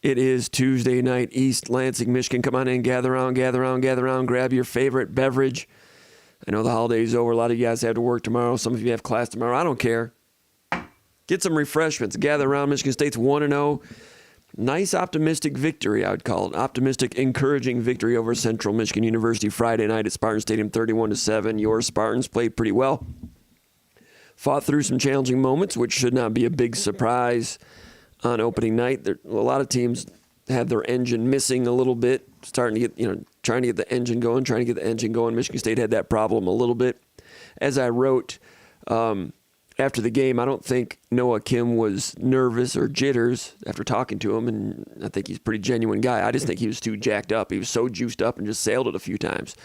It is Tuesday night, East Lansing, Michigan. Come on in, gather around, grab your favorite beverage. I know the holiday's over. A lot of you guys have to work tomorrow. Some of you have class tomorrow. I don't care. Get some refreshments. Gather around. Michigan State's 1-0. Nice optimistic victory, I would call it. Optimistic, encouraging victory over Central Michigan University Friday night at Spartan Stadium, 31-7. Your Spartans played pretty well. Fought through some challenging moments, which should not be a big surprise on opening night. A lot of teams had their engine missing a little bit, starting to get, trying to get the engine going. Michigan State had that problem a little bit. As I wrote after the game, I don't think Noah Kim was nervous or jitters after talking to him, and I think he's a pretty genuine guy. I just think he was too jacked up. He was so juiced up and just sailed it a few times.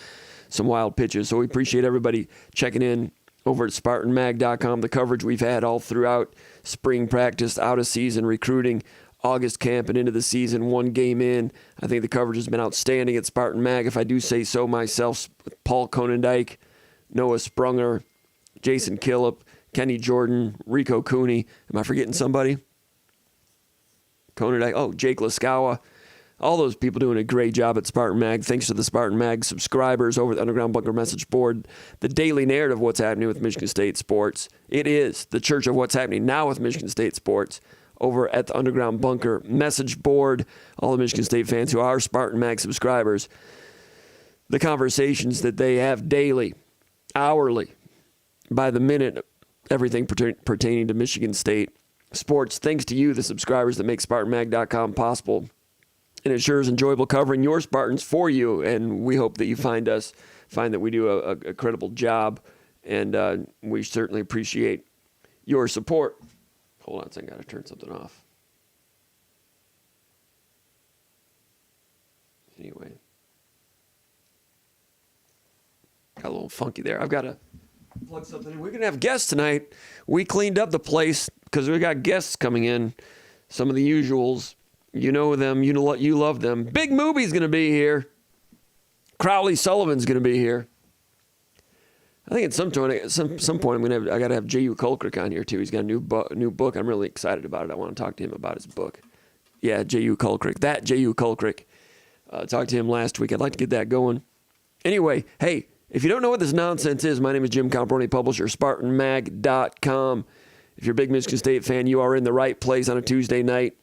Some wild pitches. So we appreciate everybody checking in over at SpartanMag.com, the coverage we've had all throughout spring practice, out of season, recruiting, August camp, and into the season, one game in. I think the coverage has been outstanding at Spartan Mag, if I do say so myself. Paul Konendijk, Noah Sprunger, Jason Killip, Kenny Jordan, Rico Cooney. Am I forgetting somebody? Konendijk. Oh, Jake Laskawa. All those people doing a great job at Spartan Mag. Thanks to the Spartan Mag subscribers over the Underground Bunker message board. The daily narrative of what's happening with Michigan State sports. It is the church of what's happening now with Michigan State sports over at the Underground Bunker message board. All the Michigan State fans who are Spartan Mag subscribers, the conversations that they have daily, hourly, by the minute, everything pertaining to Michigan State sports. Thanks to you, the subscribers that make SpartanMag.com possible. And it sure is enjoyable covering your Spartans for you, and we hope that you find that we do a credible job, and we certainly appreciate your support. Hold on a second, I got to turn something off. Anyway. Got a little funky there. I've got to plug something in. We're going to have guests tonight. We cleaned up the place because we got guests coming in, some of the usuals. You know them. You love them. Big Moobie's going to be here. Crowley Sullivan's going to be here. I think at some point I got to have J.U. Kulkrick on here too. He's got a new book. I'm really excited about it. I want to talk to him about his book. Yeah, J.U. Kulkrick. That J.U. Kulkrick. Talked to him last week. I'd like to get that going. Anyway, hey, if you don't know what this nonsense is, my name is Jim Comparoni, publisher, SpartanMag.com. If you're a big Michigan State fan, you are in the right place on a Tuesday night.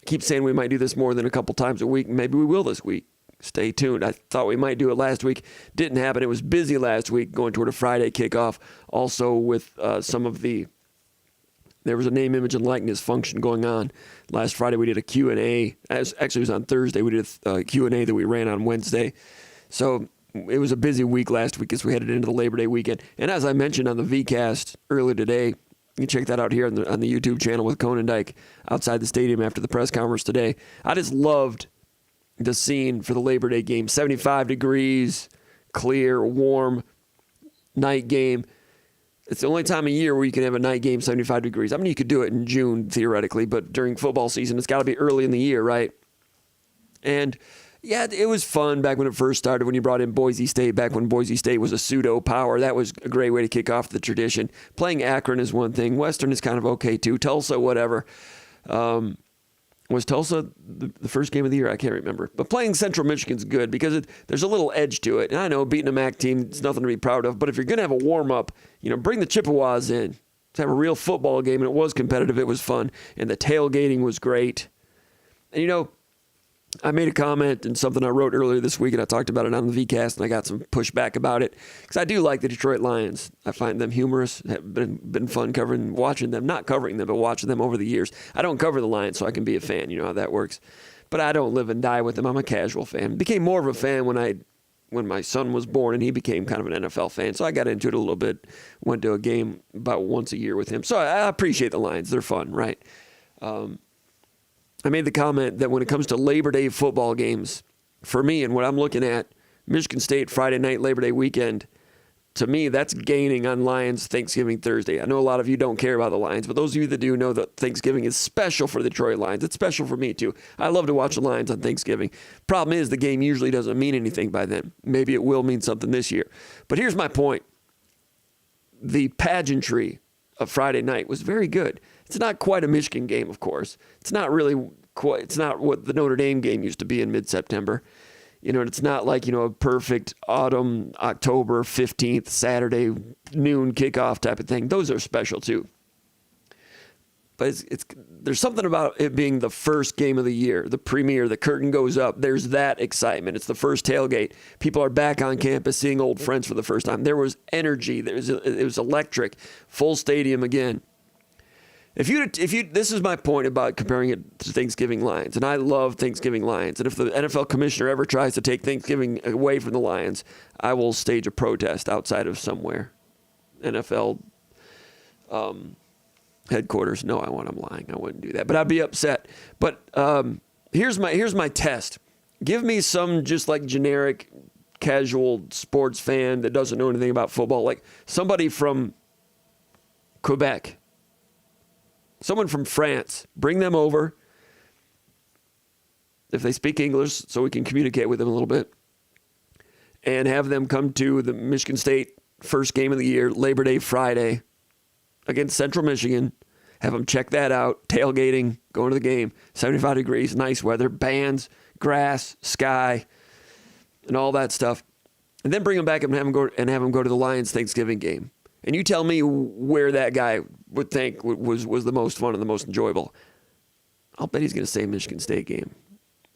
Keep saying we might do this more than a couple times a week. Maybe we will this week. Stay tuned. I thought we might do it last week. Didn't happen. It was busy last week going toward a Friday kickoff. Also with there was a name, image, and likeness function going on. Last Friday we did a Q&A. Actually, it was on Thursday. We did a Q&A that we ran on Wednesday. So it was a busy week last week as we headed into the Labor Day weekend. And as I mentioned on the VCast earlier today, you can check that out here on the YouTube channel with Konendijk outside the stadium after the press conference today. I just loved the scene for the Labor Day game. 75 degrees, clear, warm, night game. It's the only time of year where you can have a night game 75 degrees. I mean, you could do it in June, theoretically, but during football season, it's got to be early in the year, right? And yeah, it was fun back when it first started, when you brought in Boise State, back when Boise State was a pseudo-power. That was a great way to kick off the tradition. Playing Akron is one thing. Western is kind of okay, too. Tulsa, whatever. Was Tulsa the first game of the year? I can't remember. But playing Central Michigan's good because there's a little edge to it. And I know beating a MAC team is nothing to be proud of, but if you're going to have a warm-up, bring the Chippewas in. To have a real football game, and it was competitive. It was fun. And the tailgating was great. And, I made a comment and something I wrote earlier this week, and I talked about it on the VCast, and I got some pushback about it because I do like the Detroit Lions. I find them humorous. Have been fun watching them, not covering them, but watching them over the years. I don't cover the Lions, so I can be a fan. You know how that works. But I don't live and die with them. I'm a casual fan. Became more of a fan when my son was born, and he became kind of an NFL fan. So I got into it a little bit. Went to a game about once a year with him. So I appreciate the Lions. They're fun, right? I made the comment that when it comes to Labor Day football games, for me and what I'm looking at, Michigan State Friday night, Labor Day weekend, to me, that's gaining on Lions Thanksgiving Thursday. I know a lot of you don't care about the Lions, but those of you that do know that Thanksgiving is special for the Detroit Lions. It's special for me, too. I love to watch the Lions on Thanksgiving. Problem is, the game usually doesn't mean anything by then. Maybe it will mean something this year. But here's my point. The pageantry of Friday night was very good. It's not quite a Michigan game, of course. It's not really it's not what the Notre Dame game used to be in mid-September. And it's not like, a perfect autumn, October 15th, Saturday, noon kickoff type of thing. Those are special too. But there's something about it being the first game of the year, the premiere, the curtain goes up. There's that excitement. It's the first tailgate. People are back on campus seeing old friends for the first time. There was energy. It was electric. Full stadium again. If you, this is my point about comparing it to Thanksgiving Lions, and I love Thanksgiving Lions. And if the NFL commissioner ever tries to take Thanksgiving away from the Lions, I will stage a protest outside of somewhere. NFL headquarters. No, I'm lying. I wouldn't do that, but I'd be upset. But here's my test. Give me some just like generic, casual sports fan that doesn't know anything about football, like somebody from Quebec, someone from France. Bring them over if they speak English, so we can communicate with them a little bit, and have them come to the Michigan State first game of the year, Labor Day Friday, against Central Michigan. Have them check that out, tailgating, going to the game, 75 degrees, nice weather, bands, grass, sky, and all that stuff. And then bring them back and have them go to the Lions Thanksgiving game. And you tell me where that guy would think was the most fun and the most enjoyable. I'll bet he's going to say Michigan State game.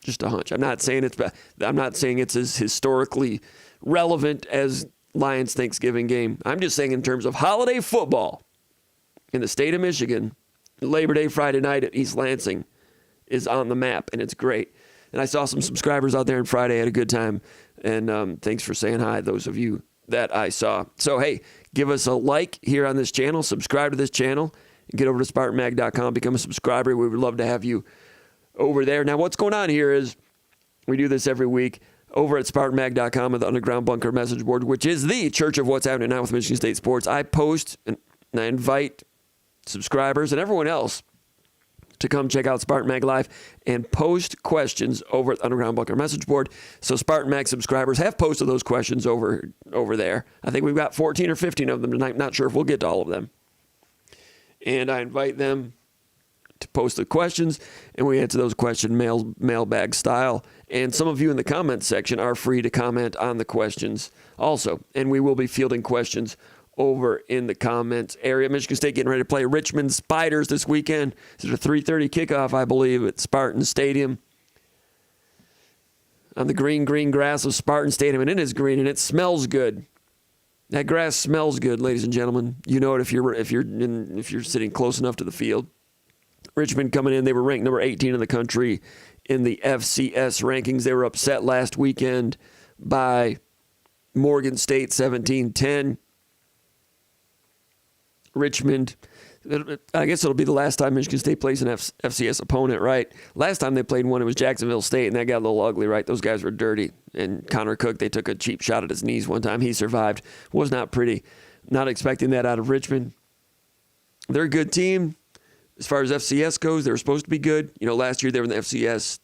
Just a hunch. I'm not saying it's as historically relevant as Lions Thanksgiving game. I'm just saying in terms of holiday football, in the state of Michigan, Labor Day Friday night at East Lansing is on the map, and it's great. And I saw some subscribers out there on Friday, had a good time, and thanks for saying hi, those of you that I saw. So, hey, give us a like here on this channel, subscribe to this channel, and get over to SpartanMag.com, become a subscriber. We would love to have you over there. Now, what's going on here is we do this every week over at SpartanMag.com at the Underground Bunker message board, which is the church of what's happening now with Michigan State sports. I post and I invite subscribers and everyone else to come check out Spartan Mag Live and post questions over at the Underground Bunker message board. So Spartan Mag subscribers have posted those questions over there. I think we've got 14 or 15 of them tonight. Not sure if we'll get to all of them. And I invite them to post the questions, and we answer those questions mailbag style. And some of you in the comments section are free to comment on the questions also. And we will be fielding questions over in the comments area. Michigan State getting ready to play Richmond Spiders this weekend. It's a 3:30 kickoff, I believe, at Spartan Stadium. On the green grass of Spartan Stadium, and it is green, and it smells good. That grass smells good, ladies and gentlemen. You know it if you're sitting close enough to the field. Richmond coming in, they were ranked number 18 in the country in the FCS rankings. They were upset last weekend by Morgan State 17-10. Richmond, I guess it'll be the last time Michigan State plays an FCS opponent, right? Last time they played one, it was Jacksonville State, and that got a little ugly, right? Those guys were dirty. And Connor Cook, they took a cheap shot at his knees one time. He survived. Was not pretty. Not expecting that out of Richmond. They're a good team. As far as FCS goes, they were supposed to be good. Last year they were in the FCS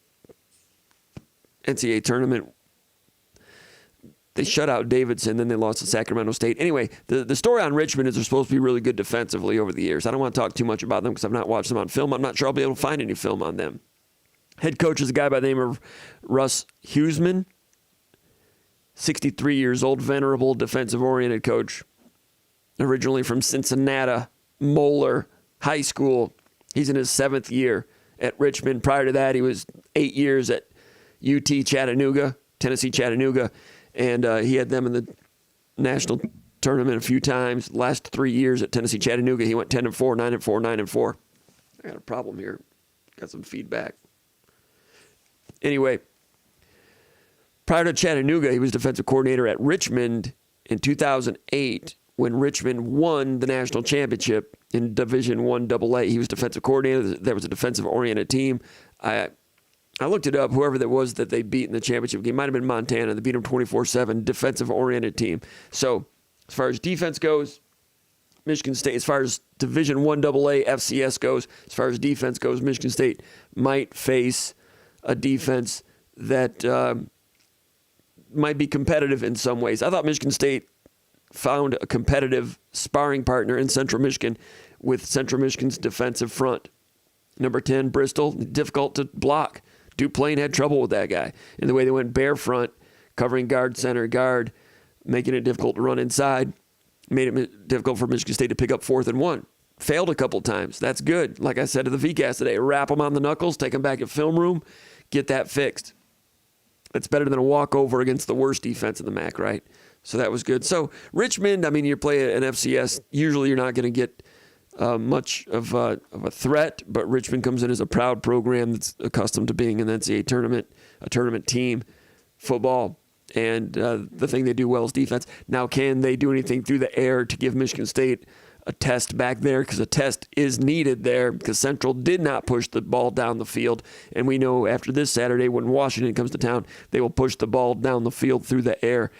NCAA tournament. They shut out Davidson, then they lost to Sacramento State. Anyway, the story on Richmond is they're supposed to be really good defensively over the years. I don't want to talk too much about them because I've not watched them on film. I'm not sure I'll be able to find any film on them. Head coach is a guy by the name of Russ Huseman, 63 years old, venerable, defensive-oriented coach, originally from Cincinnati, Moeller High School. He's in his 7th year at Richmond. Prior to that, he was 8 years at UT Chattanooga, Tennessee Chattanooga. And he had them in the national tournament a few times. Last 3 years at Tennessee Chattanooga, he went 10-4, 9-4, 9-4. I got a problem here. Got some feedback. Anyway, prior to Chattanooga, he was defensive coordinator at Richmond in 2008 when Richmond won the national championship in Division I AA. He was defensive coordinator. There was a defensive-oriented team. I looked it up. Whoever that was that they beat in the championship game, might have been Montana. They beat them 24-7, defensive-oriented team. So as far as defense goes, Michigan State, as far as Division I AA FCS goes, as far as defense goes, Michigan State might face a defense that might be competitive in some ways. I thought Michigan State found a competitive sparring partner in Central Michigan with Central Michigan's defensive front. Number 10, Bristol, difficult to block. Duplain had trouble with that guy. And the way they went bare front, covering guard, center, guard, making it difficult to run inside, made it difficult for Michigan State to pick up 4th and 1. Failed a couple times. That's good. Like I said to the VCast today, wrap them on the knuckles, take them back at film room, get that fixed. It's better than a walkover against the worst defense in the MAC, right? So that was good. So Richmond, I mean, you play an FCS, usually you're not going to get much of a threat, but Richmond comes in as a proud program that's accustomed to being in the NCAA tournament, a tournament team, football, and the thing they do well is defense. Now, can they do anything through the air to give Michigan State a test back there? Because a test is needed there, because Central did not push the ball down the field, and we know after this Saturday when Washington comes to town, they will push the ball down the field through the air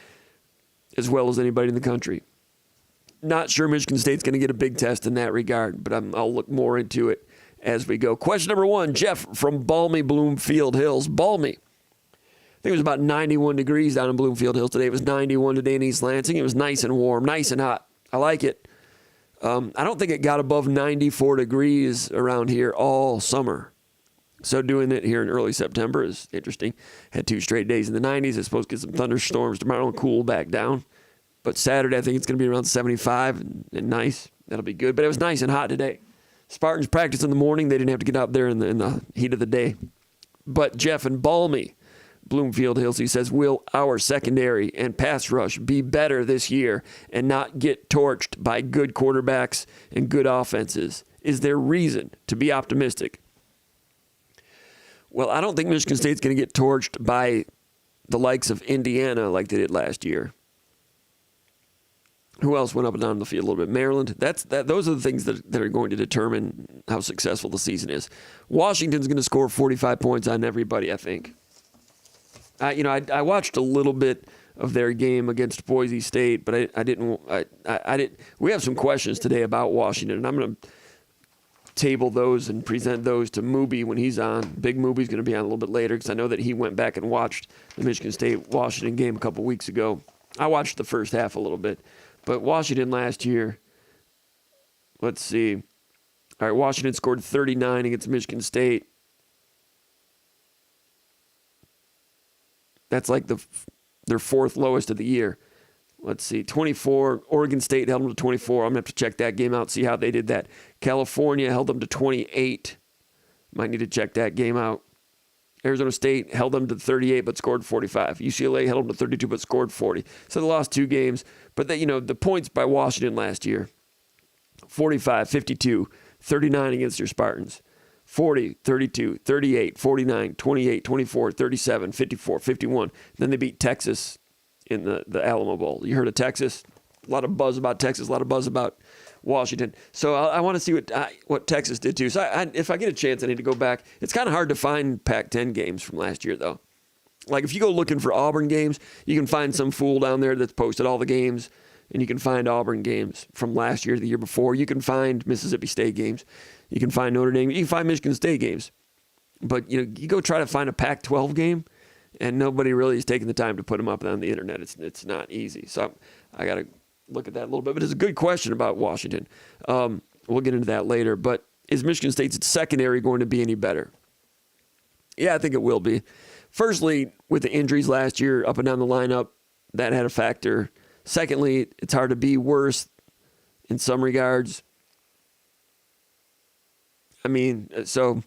as well as anybody in the country. Not sure Michigan State's going to get a big test in that regard, but I'll look more into it as we go. Question number 1, Jeff from Balmy, Bloomfield Hills. Balmy. I think it was about 91 degrees down in Bloomfield Hills today. It was 91 today in East Lansing. It was nice and warm, nice and hot. I like it. I don't think it got above 94 degrees around here all summer. So doing it here in early September is interesting. Had 2 straight days in the 90s. It's supposed to get some thunderstorms tomorrow and cool back down. But Saturday, I think it's going to be around 75 and nice. That'll be good. But it was nice and hot today. Spartans practiced in the morning. They didn't have to get out there in the heat of the day. But Jeff and Balmy, Bloomfield Hills, he says, will our secondary and pass rush be better this year and not get torched by good quarterbacks and good offenses? Is there reason to be optimistic? Well, I don't think Michigan State's going to get torched by the likes of Indiana like they did last year. Who else went up and down the field a little bit? Maryland. Those are the things that are going to determine how successful the season is. Washington's going to score 45 points on everybody, I think. I watched a little bit of their game against Boise State, but I didn't. We have some questions today about Washington, and I'm going to table those and present those to Moob when he's on. Big Mooby's going to be on a little bit later because I know that he went back and watched the Michigan State-Washington game a couple weeks ago. I watched the first half a little bit. But Washington last year, let's see. All right, Washington scored 39 against Michigan State. That's like their 4th lowest of the year. Let's see, 24. Oregon State held them to 24. I'm going to have to check that game out, see how they did that. California held them to 28. Might need to check that game out. Arizona State held them to 38 but scored 45. UCLA held them to 32 but scored 40. So they lost 2 games. But the points by Washington last year, 45, 52, 39 against your Spartans. 40, 32, 38, 49, 28, 24, 37, 54, 51. Then they beat Texas in the Alamo Bowl. You heard of Texas? A lot of buzz about Texas, a lot of buzz about Washington. So I want to see what Texas did too. So if I get a chance, I need to go back. It's kind of hard to find Pac-10 games from last year, though. Like if you go looking for Auburn games, you can find some fool down there that's posted all the games, and you can find Auburn games from last year, the year before. You can find Mississippi State games. You can find Notre Dame. You can find Michigan State games. But you go try to find a Pac-12 game, and nobody really is taking the time to put them up on the internet. It's not easy. So I got to look at that a little bit. But it's a good question about Washington. We'll get into that later. But is Michigan State's secondary going to be any better? Yeah, I think it will be. Firstly, with the injuries last year up and down the lineup, that had a factor. Secondly, it's hard to be worse in some regards. I mean, so,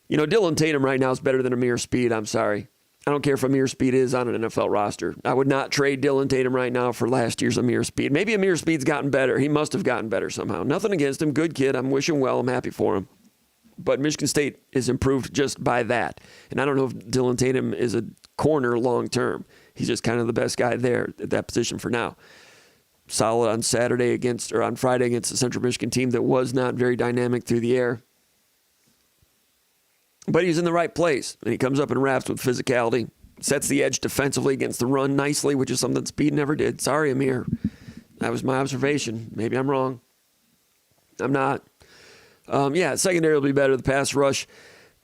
Dylan Tatum right now is better than Amir Speed. I'm sorry. I don't care if Amir Speed is on an NFL roster. I would not trade Dylan Tatum right now for last year's Amir Speed. Maybe Amir Speed's gotten better. He must have gotten better somehow. Nothing against him. Good kid. I'm wishing well. I'm happy for him. But Michigan State is improved just by that. And I don't know if Dylan Tatum is a corner long term. He's just kind of the best guy there at that position for now. Solid on Friday against the Central Michigan team that was not very dynamic through the air. But he's in the right place, and he comes up and wraps with physicality, sets the edge defensively against the run nicely, which is something Speed never did. Sorry, Amir. That was my observation. Maybe I'm wrong. I'm not. Secondary will be better. The pass rush,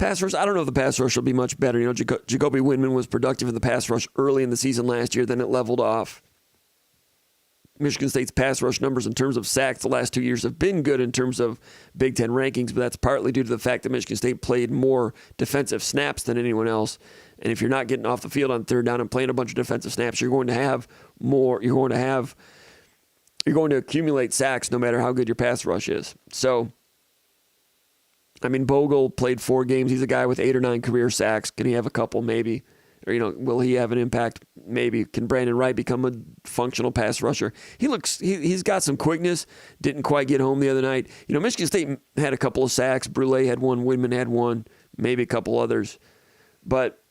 I don't know if the pass rush will be much better. Jacoby Windman was productive in the pass rush early in the season last year, then it leveled off. Michigan State's pass rush numbers in terms of sacks the last 2 years have been good in terms of Big Ten rankings, but that's partly due to the fact that Michigan State played more defensive snaps than anyone else. And if you're not getting off the field on third down and playing a bunch of defensive snaps, you're going to have more. You're going to accumulate sacks no matter how good your pass rush is. So, I mean, Bogle played 4 games. He's a guy with 8 or 9 career sacks. Can he have a couple? Maybe. Or, will he have an impact? Maybe. Can Brandon Wright become a functional pass rusher? He's got some quickness. Didn't quite get home the other night. Michigan State had a couple of sacks. Brule had one. Windman had one. Maybe a couple others. But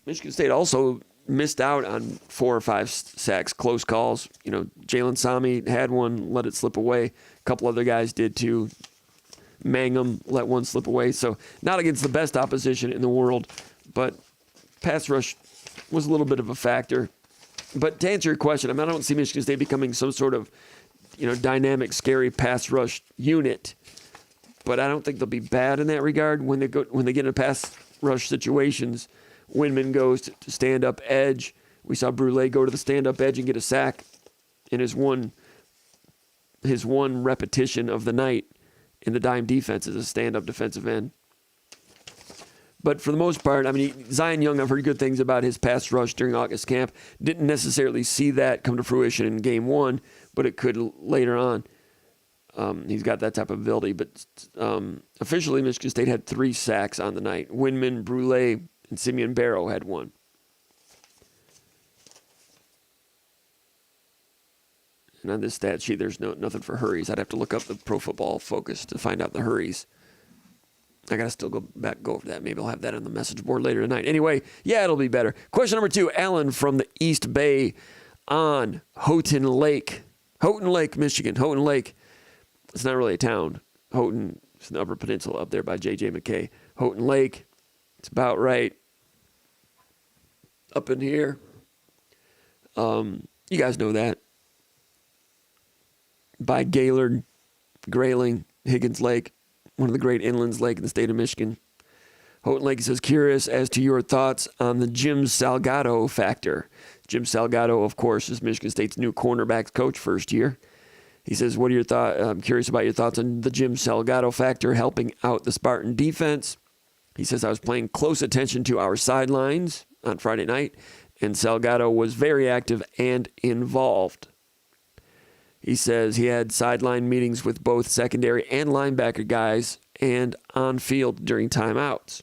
Michigan State also missed out on 4 or 5 sacks, close calls. Jalen Sami had one, let it slip away. A couple other guys did too. Mangum let one slip away. So not against the best opposition in the world, but pass rush was a little bit of a factor. But to answer your question, I don't see Michigan State becoming some sort of, dynamic, scary pass rush unit. But I don't think they'll be bad in that regard when they get into pass rush situations. Windman goes to stand-up edge. We saw Brule go to the stand-up edge and get a sack in his one repetition of the night in the dime defense as a stand-up defensive end. But for the most part, Zion Young, I've heard good things about his pass rush during August camp. Didn't necessarily see that come to fruition in game 1, but it could later on. He's got that type of ability. But officially, Michigan State had 3 sacks on the night. Windman, Brule, and Simeon Barrow had 1. And on this stat sheet, there's nothing for hurries. I'd have to look up the Pro Football Focus to find out the hurries. I got to still go over that. Maybe I'll have that on the message board later tonight. Anyway, yeah, it'll be better. Question number 2, Alan from the East Bay on Houghton Lake. Houghton Lake, Michigan. Houghton Lake. It's not really a town. Houghton is in the Upper Peninsula up there by J.J. McKay. Houghton Lake. It's about right. Up in here. You guys know that. By Gaylord, Grayling, Higgins Lake. One of the great inland lakes in the state of Michigan. Houghton Lake says, curious as to your thoughts on the Jim Salgado factor. Jim Salgado, of course, is Michigan State's new cornerbacks coach first year. He says, what are your thoughts? I'm curious about your thoughts on the Jim Salgado factor helping out the Spartan defense. He says, I was paying close attention to our sidelines on Friday night, and Salgado was very active and involved. He says he had sideline meetings with both secondary and linebacker guys and on field during timeouts.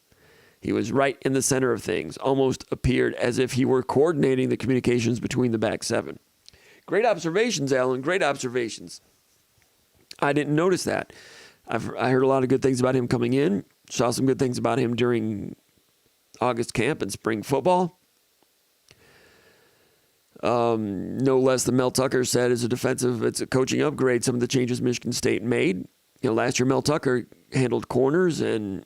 He was right in the center of things, almost appeared as if he were coordinating the communications between the back 7. Great observations, Alan, great observations. I didn't notice that. I heard a lot of good things about him coming in, saw some good things about him during August camp and spring football. No less than Mel Tucker said, it's a coaching upgrade, some of the changes Michigan State made. Last year Mel Tucker handled corners, and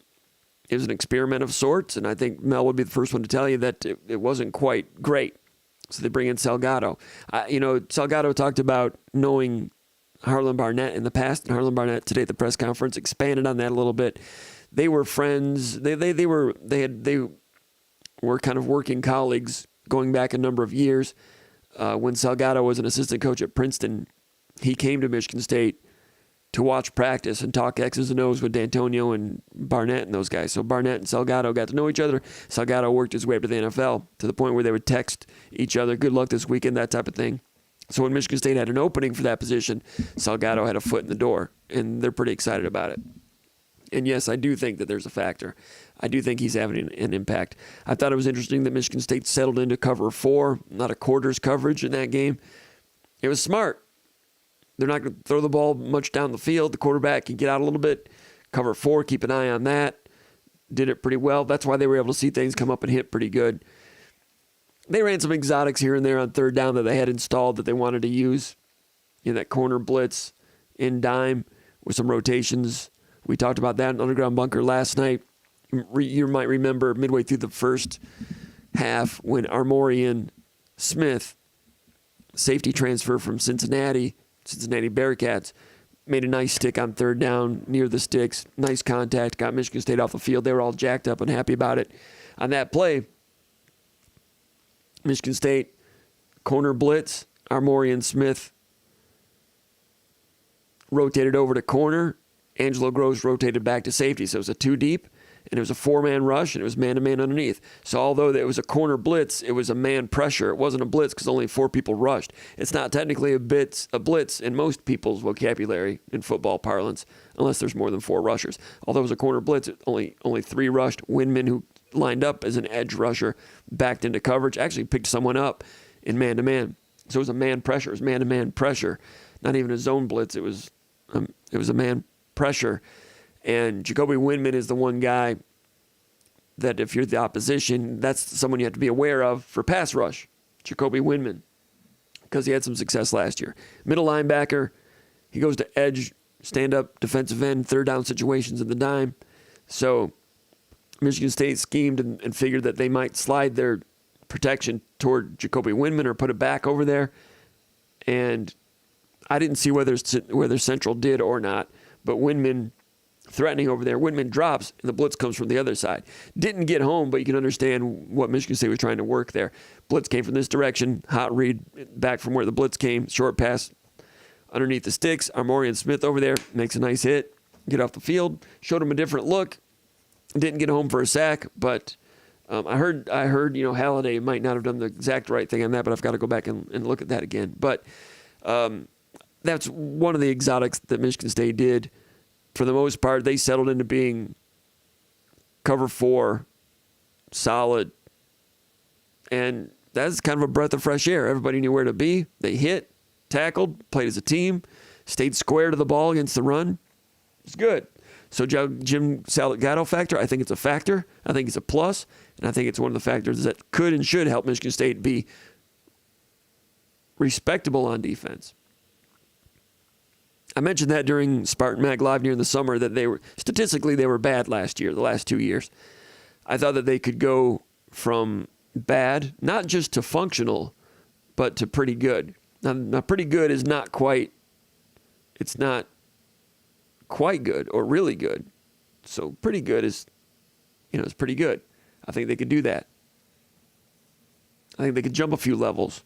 it was an experiment of sorts, and I think Mel would be the first one to tell you that it wasn't quite great. So they bring in Salgado. Salgado talked about knowing Harlan Barnett in the past, and Harlan Barnett today at the press conference expanded on that a little bit. They were friends. They were kind of working colleagues going back a number of years. When Salgado was an assistant coach at Princeton, he came to Michigan State to watch practice and talk X's and O's with D'Antonio and Barnett and those guys. So Barnett and Salgado got to know each other. Salgado worked his way up to the NFL to the point where they would text each other, good luck this weekend, that type of thing. So when Michigan State had an opening for that position, Salgado had a foot in the door, and they're pretty excited about it. And yes, I do think that there's a factor. I do think he's having an impact. I thought it was interesting that Michigan State settled into cover 4, not a quarters coverage in that game. It was smart. They're not going to throw the ball much down the field. The quarterback can get out a little bit. Cover 4, keep an eye on that. Did it pretty well. That's why they were able to see things come up and hit pretty good. They ran some exotics here and there on third down that they had installed that they wanted to use. That corner blitz in dime with some rotations. We talked about that in Underground Bunker last night. You might remember midway through the first half when Armorian Smith, safety transfer from Cincinnati Bearcats, made a nice stick on third down near the sticks. Nice contact, got Michigan State off the field. They were all jacked up and happy about it. On that play, Michigan State corner blitz, Armorian Smith rotated over to corner. Angelo Gross rotated back to safety. So it was a 2 deep, and it was a 4-man rush, and it was man-to-man underneath. So although it was a corner blitz, it was a man pressure. It wasn't a blitz because only 4 people rushed. It's not technically a blitz in most people's vocabulary in football parlance, unless there's more than 4 rushers. Although it was a corner blitz, only 3 rushed. Windman, who lined up as an edge rusher, backed into coverage, actually picked someone up in man-to-man. So it was a man pressure. It was man-to-man pressure. Not even a zone blitz. It was a man pressure. And Jacoby Windman is the one guy that if you're the opposition, that's someone you have to be aware of for pass rush. Jacoby Windman, because he had some success last year. Middle linebacker, he goes to edge, stand-up, defensive end, third down situations in the dime. So Michigan State schemed and figured that they might slide their protection toward Jacoby Windman or put it back over there. And I didn't see whether Central did or not, but Windman threatening over there. Windman drops, and the blitz comes from the other side. Didn't get home, but you can understand what Michigan State was trying to work there. Blitz came from this direction. Hot read back from where the blitz came. Short pass underneath the sticks. Armorian Smith over there makes a nice hit. Get off the field. Showed him a different look. Didn't get home for a sack, but I heard Halliday might not have done the exact right thing on that, but I've got to go back and look at that again. But that's one of the exotics that Michigan State did. For the most part, they settled into being cover 4, solid, and that's kind of a breath of fresh air. Everybody knew where to be. They hit, tackled, played as a team, stayed square to the ball against the run. It's good. So Jim Salgado factor, I think it's a factor. I think it's a plus, and I think it's one of the factors that could and should help Michigan State be respectable on defense. I mentioned that during SpartanMag Live during the summer that they were bad last year, the last 2 years. I thought that they could go from bad, not just to functional, but to pretty good. Now pretty good is not quite good or really good. So pretty good is, it's pretty good. I think they could do that. I think they could jump a few levels.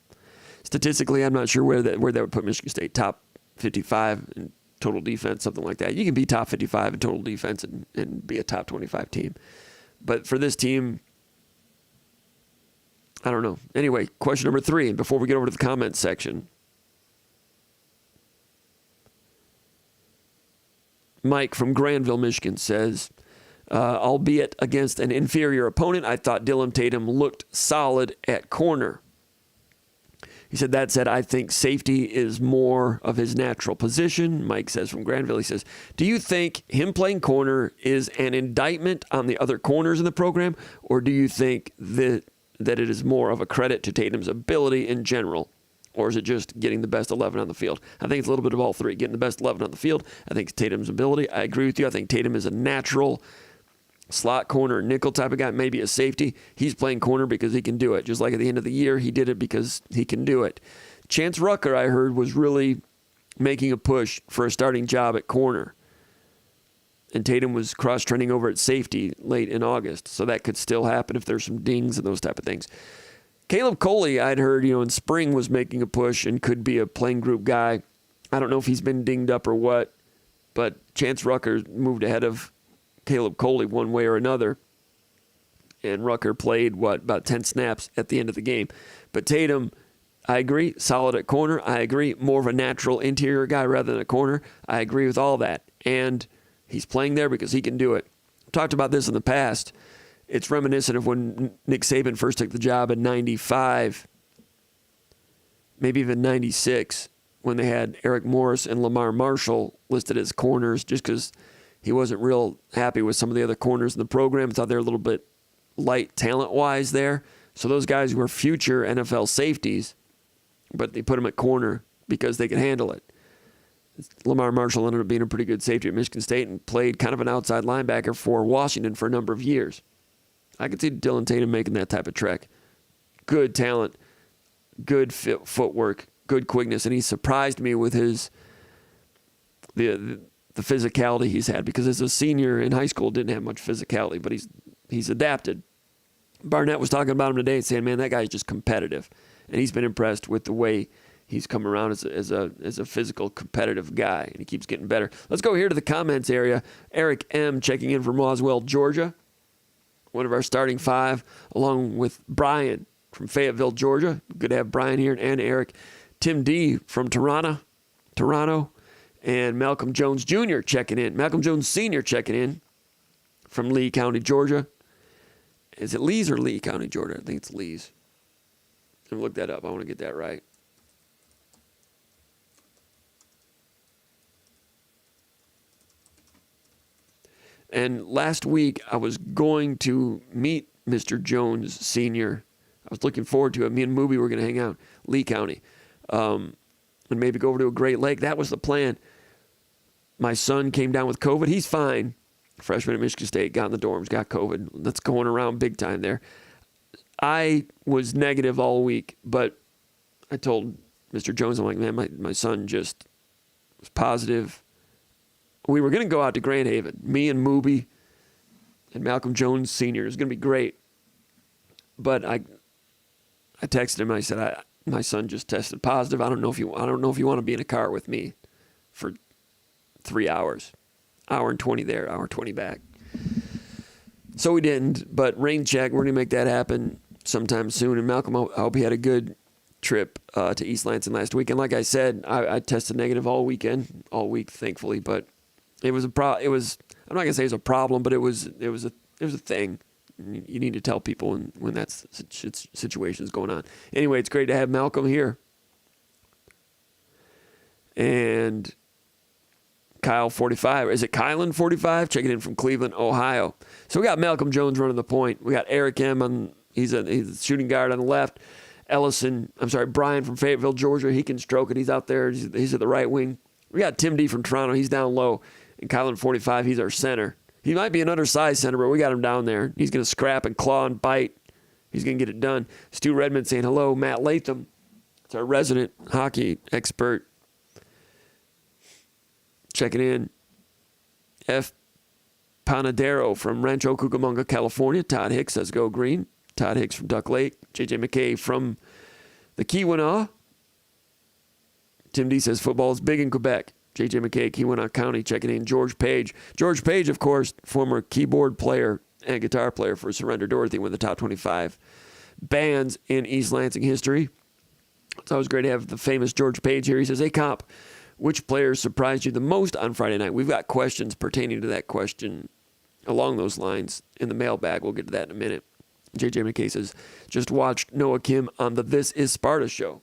Statistically, I'm not sure where that would put Michigan State. Top 55 in total defense, something like that. You can be top 55 in total defense and be a top 25 team. But for this team, I don't know. Anyway, question number 3, and before we get over to the comments section. Mike from Granville, Michigan says, albeit against an inferior opponent, I thought Dylan Tatum looked solid at corner. He said, that said, I think safety is more of his natural position. Mike says from Granville, he says, do you think him playing corner is an indictment on the other corners in the program, or do you think that it is more of a credit to Tatum's ability in general, or is it just getting the best 11 on the field? I think it's a little bit of all three. Getting the best 11 on the field, I think it's Tatum's ability. I agree with you. I think Tatum is a natural slot corner, nickel type of guy, maybe a safety. He's playing corner because he can do it. Just like at the end of the year, he did it because he can do it. Chance Rucker, I heard, was really making a push for a starting job at corner. And Tatum was cross-training over at safety late in August. So that could still happen if there's some dings and those type of things. Caleb Coley, I'd heard, in spring was making a push and could be a playing group guy. I don't know if he's been dinged up or what, but Chance Rucker moved ahead of Caleb Coley one way or another. And Rucker played, about 10 snaps at the end of the game. But Tatum, I agree, solid at corner. I agree, more of a natural interior guy rather than a corner. I agree with all that. And he's playing there because he can do it. Talked about this in the past. It's reminiscent of when Nick Saban first took the job in 95, maybe even 96, when they had Eric Morris and Lamar Marshall listed as corners just because he wasn't real happy with some of the other corners in the program. Thought they were a little bit light talent-wise there. So those guys were future NFL safeties, but they put them at corner because they could handle it. Lamar Marshall ended up being a pretty good safety at Michigan State and played kind of an outside linebacker for Washington for a number of years. I could see Dylan Tatum making that type of trek. Good talent, good footwork, good quickness, and he surprised me with the physicality he's had, because as a senior in high school didn't have much physicality, but he's adapted. Barnett was talking about him today and saying, man, that guy's just competitive, and he's been impressed with the way he's come around as a physical, competitive guy, and he keeps getting better. Let's go here to the comments area. Eric M. checking in from Roswell, Georgia, one of our starting five, along with Brian from Fayetteville, Georgia. Good to have Brian here, and Eric. Tim D. from Toronto, and Malcolm Jones Jr. checking in. Malcolm Jones Sr. checking in from Lee County, Georgia. Is it Lee's or Lee County, Georgia? I think it's Lee's. Let me look that up. I want to get that right. And last week, I was going to meet Mr. Jones Sr. I was looking forward to it. Me and Mooby were going to hang out, Lee County, and maybe go over to a Great Lake. That was the plan. My son came down with COVID. He's fine. Freshman at Michigan State, got in the dorms, got COVID. That's going around big time there. I was negative all week, but I told Mr. Jones, I'm like, man, my son just was positive. We were going to go out to Grand Haven, me and Mooby and Malcolm Jones Sr. It was going to be great. But I texted him. I said, my son just tested positive. I don't know if you want to be in a car with me for 3 hours, hour and 20 there, hour 20 back. So we didn't. But rain check. We're going to make that happen sometime soon. And Malcolm, I hope he had a good trip to East Lansing last week. And like I said, I tested negative all week, thankfully. But it was I'm not going to say it was a problem, but it was a thing. You need to tell people when that situation is going on. Anyway, it's great to have Malcolm here. And Kyle 45. Is it Kylan 45? Checking in from Cleveland, Ohio. So we got Malcolm Jones running the point. We got Eric M. He's a shooting guard on the left. Brian from Fayetteville, Georgia. He can stroke it. He's out there. He's at the right wing. We got Tim D from Toronto. He's down low. And Kylan 45, he's our center. He might be an undersized center, but we got him down there. He's going to scrap and claw and bite. He's going to get it done. Stu Redmond saying hello. Matt Latham, it's our resident hockey expert, checking in. F. Panadero from Rancho Cucamonga, California. Todd Hicks says go green. Todd Hicks from Duck Lake. J.J. McKay from the Keweenaw. Tim D says football is big in Quebec. J.J. McKay, Keweenaw County, checking in. George Page. George Page, of course, former keyboard player and guitar player for Surrender Dorothy, one of the top 25 bands in East Lansing history. It's always great to have the famous George Page here. He says, hey, Comp, which players surprised you the most on Friday night? We've got questions pertaining to that question along those lines in the mailbag. We'll get to that in a minute. J.J. McKay says, just watched Noah Kim on the This Is Sparta show.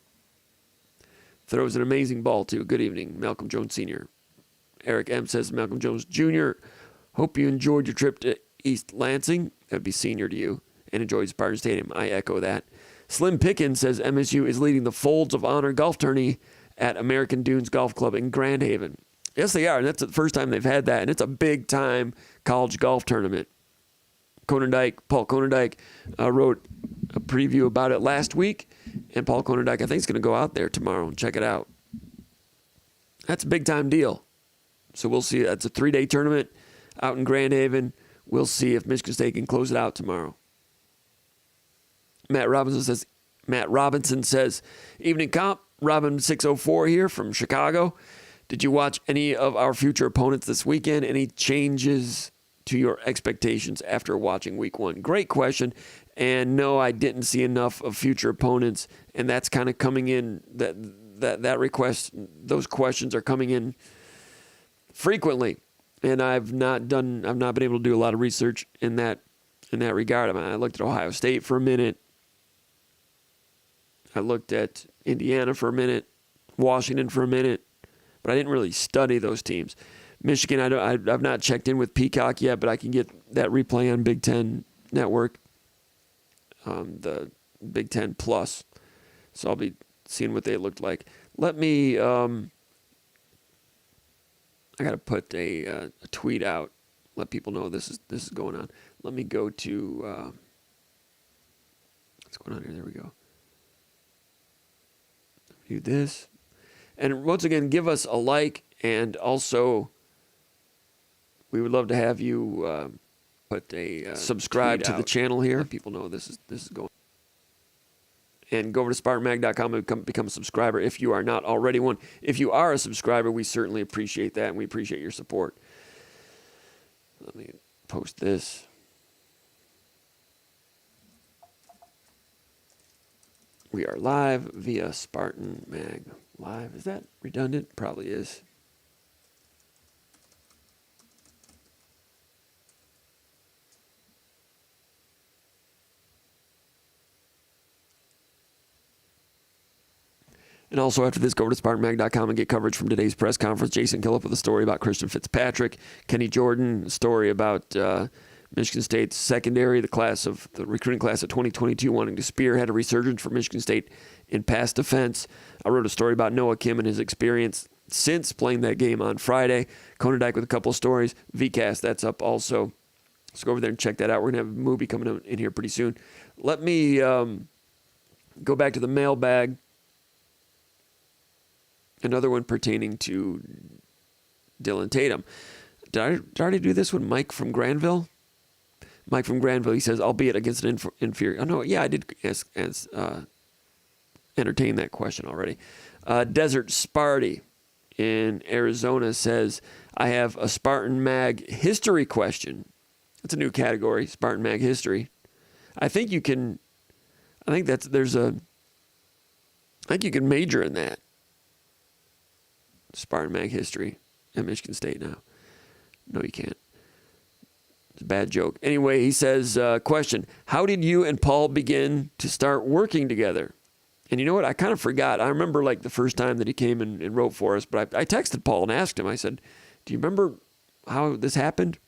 Throws an amazing ball, too. Good evening, Malcolm Jones Sr. Eric M. says, Malcolm Jones Jr., hope you enjoyed your trip to East Lansing. That'd be senior to you. And enjoyed Spartan Stadium. I echo that. Slim Pickens says MSU is leading the Folds of Honor golf tourney at American Dunes Golf Club in Grand Haven. Yes, they are. And that's the first time they've had that. And it's a big-time college golf tournament. Paul Konendijk wrote a preview about it last week. And Paul Konendijk, I think, is going to go out there tomorrow and check it out. That's a big-time deal. So we'll see. That's a 3-day tournament out in Grand Haven. We'll see if Michigan State can close it out tomorrow. Matt Robinson says, evening comp, Robin 604 here from Chicago. Did you watch any of our future opponents this weekend? Any changes to your expectations after watching week one? Great question. And no, I didn't see enough of future opponents, and that's kind of coming in. That request, those questions are coming in frequently, and I've not been able to do a lot of research in that regard. I looked at Ohio State for a minute. I looked at Indiana for a minute, Washington for a minute, but I didn't really study those teams. Michigan, I've not checked in with Peacock yet, but I can get that replay on Big Ten Network, the Big Ten Plus. So I'll be seeing what they looked like. Let me, I got to put a tweet out, let people know this is going on. Let me go to, what's going on here? There we go. Do this. And once again, give us a like, and also we would love to have you put a subscribe to the channel here. Let people know this is going. And go over to SpartanMag.com and become a subscriber if you are not already one. If you are a subscriber, we certainly appreciate that, and we appreciate your support. Let me post this. We are live via SpartanMag. Live. Is that redundant? Probably is. And also after this, go over to SpartanMag.com and get coverage from today's press conference. Jason Killip with a story about Christian Fitzpatrick. Kenny Jordan, a story about Michigan State's secondary, the recruiting class of 2022 wanting to spearhead a resurgence for Michigan State in pass defense. I wrote a story about Noah Kim and his experience since playing that game on Friday. Konadike with a couple of stories. VCast, that's up also. So go over there and check that out. We're going to have a Moob coming in here pretty soon. Let me go back to the mailbag. Another one pertaining to Dylan Tatum. Did I already do this one? Mike from Granville? Mike from Granville, he says, albeit against an inferior. Oh, no, yeah, I did entertain that question already. Desert Sparty in Arizona says, I have a SpartanMag history question. That's a new category, SpartanMag history. I think you can major in that. SpartanMag history at Michigan State now. No, you can't. It's a bad joke. Anyway, he says, question, how did you and Paul begin to start working together? And you know what? I kind of forgot. I remember like the first time that he came and wrote for us, but I texted Paul and asked him, I said, do you remember how this happened?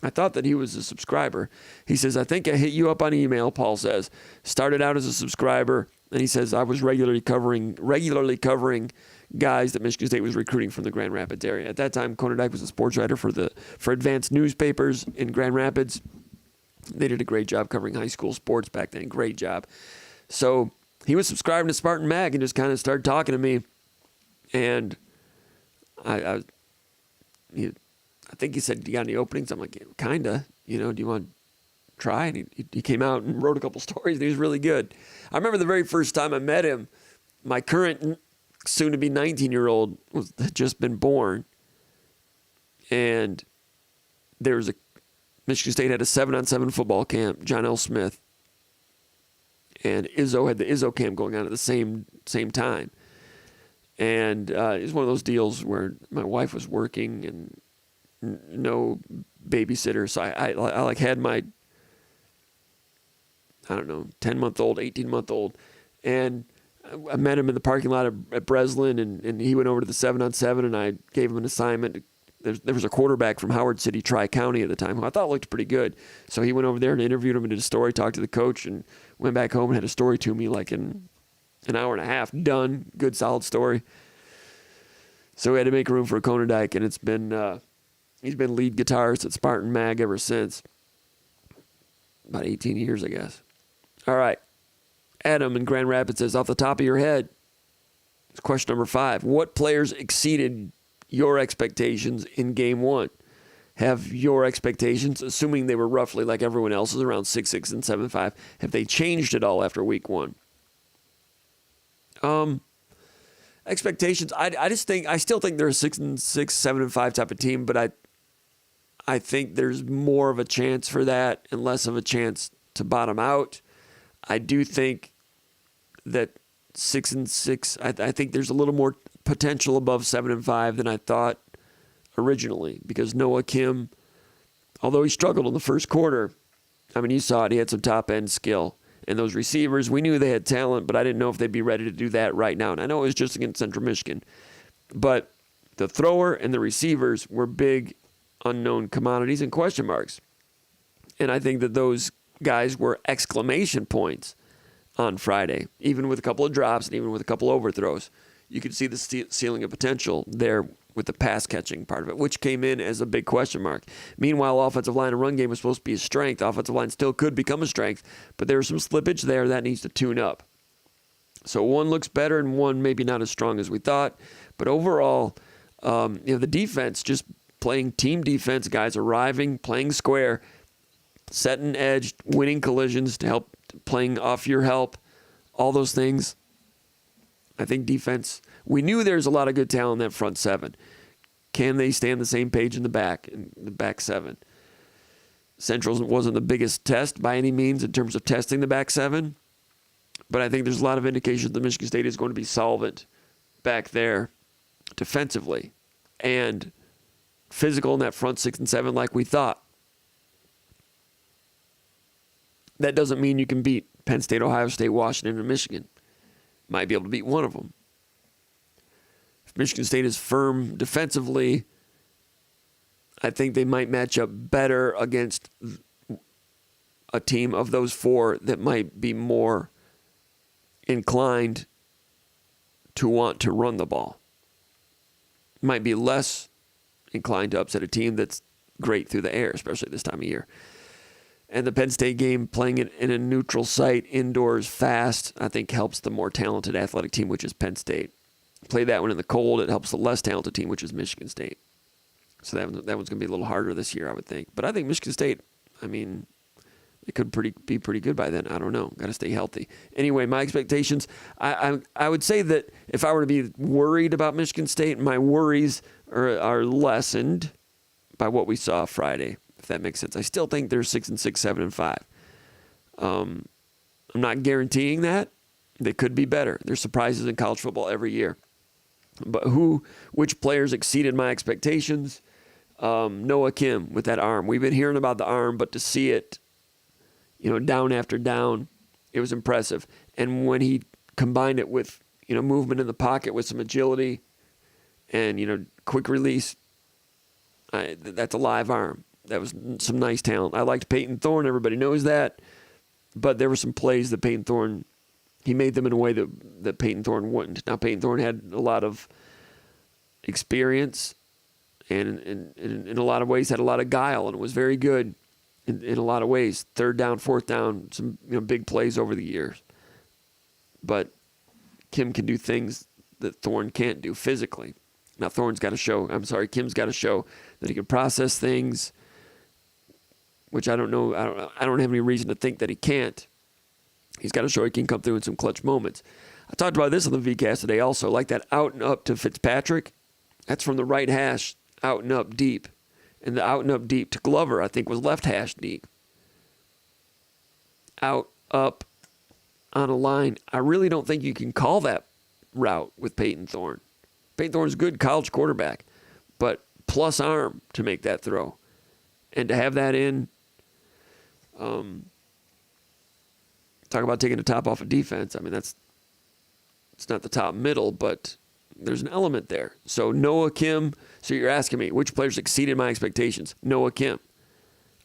I thought that he was a subscriber. He says, I think I hit you up on email, Paul says. Started out as a subscriber, and he says, I was regularly covering guys that Michigan State was recruiting from the Grand Rapids area. At that time, Konadike was a sports writer for advanced newspapers in Grand Rapids. They did a great job covering high school sports back then. Great job. So he was subscribing to SpartanMag and just kind of started talking to me. And I think he said, do you got any openings? I'm like, kind of. Do you want to try? And he came out and wrote a couple stories, and he was really good. I remember the very first time I met him, my current soon-to-be 19-year-old had just been born, and Michigan State had a 7-on-7 football camp. John L. Smith and Izzo had the Izzo camp going on at the same time, and it was one of those deals where my wife was working and no babysitter, so I like had my 10-month-old, 18-month-old, and I met him in the parking lot at Breslin, and he went over to the 7-on-7, and I gave him an assignment. There was a quarterback from Howard City, Tri-County at the time, who I thought looked pretty good. So he went over there and interviewed him and did a story, talked to the coach, and went back home and had a story to me like in an hour and a half. Done. Good, solid story. So we had to make room for Konadike, and he's been lead guitarist at SpartanMag ever since. About 18 years, I guess. All right. Adam in Grand Rapids says, off the top of your head, it's question number 5. What players exceeded your expectations in game 1? Have your expectations, assuming they were roughly like everyone else's, around 6'6" and 7'5", have they changed at all after week 1? Expectations, I still think they're a 6'6", 7'5" type of team, but I think there's more of a chance for that and less of a chance to bottom out. I do think that 6-6. I think there's a little more potential above 7-5 than I thought originally, because Noah Kim, although he struggled in the first quarter, I mean, you saw it. He had some top end skill, and those receivers, we knew they had talent, but I didn't know if they'd be ready to do that right now. And I know it was just against Central Michigan, but the thrower and the receivers were big unknown commodities and question marks, and I think that those guys were exclamation points on Friday, even with a couple of drops and even with a couple overthrows. You could see the ceiling of potential there with the pass catching part of it, which came in as a big question mark. Meanwhile, offensive line and run game was supposed to be a strength. Offensive line still could become a strength, but there was some slippage there that needs to tune up. So one looks better and one maybe not as strong as we thought. But overall, the defense, just playing team defense, guys arriving, playing square, setting edge, winning collisions to help, playing off your help. all those things. I think defense, we knew there's a lot of good talent in that front seven. Can they stay on the same page in the back seven? Central wasn't the biggest test by any means in terms of testing the back seven, but I think there's a lot of indications that Michigan State is going to be solvent back there defensively and physical in that front 6 and 7 like we thought. That doesn't mean you can beat Penn State, Ohio State, Washington, and Michigan. Might be able to beat one of them. If Michigan State is firm defensively, I think they might match up better against a team of those four that might be more inclined to want to run the ball. Might be less inclined to upset a team that's great through the air, especially this time of year. And the Penn State game, playing it in a neutral site, indoors, fast, I think helps the more talented athletic team, which is Penn State. Play that one in the cold, it helps the less talented team, which is Michigan State. So that one's going to be a little harder this year, I would think. But I think Michigan State, I mean, it could be pretty good by then. I don't know. Got to stay healthy. Anyway, my expectations, I would say that if I were to be worried about Michigan State, my worries are lessened by what we saw Friday, if that makes sense. I still think they're 6 and 6, 7 and 5. I'm not guaranteeing that. They could be better. There's surprises in college football every year. But which players exceeded my expectations? Noah Kim with that arm. We've been hearing about the arm, but to see it, down after down, it was impressive. And when he combined it with, movement in the pocket with some agility and, quick release, that's a live arm. That was some nice talent. I liked Peyton Thorne. Everybody knows that. But there were some plays that Peyton Thorne, he made them in a way that Peyton Thorne wouldn't. Now, Peyton Thorne had a lot of experience and in a lot of ways had a lot of guile and was very good in a lot of ways. 3rd down, 4th down, some big plays over the years. But Kim can do things that Thorne can't do physically. Now, Kim's got to show that he can process things, which I don't know. I don't have any reason to think that he can't. He's got to show he can come through in some clutch moments. I talked about this on the VCast today also, like that out and up to Fitzpatrick. That's from the right hash out and up deep. And the out and up deep to Glover, I think, was left hash deep. Out, up, on a line. I really don't think you can call that route with Peyton Thorne. Peyton Thorne's a good college quarterback, but plus arm to make that throw. And to have that in, talk about taking the top off of defense. I mean, it's not the top middle, but there's an element there. So Noah Kim, so you're asking me, which players exceeded my expectations? Noah Kim.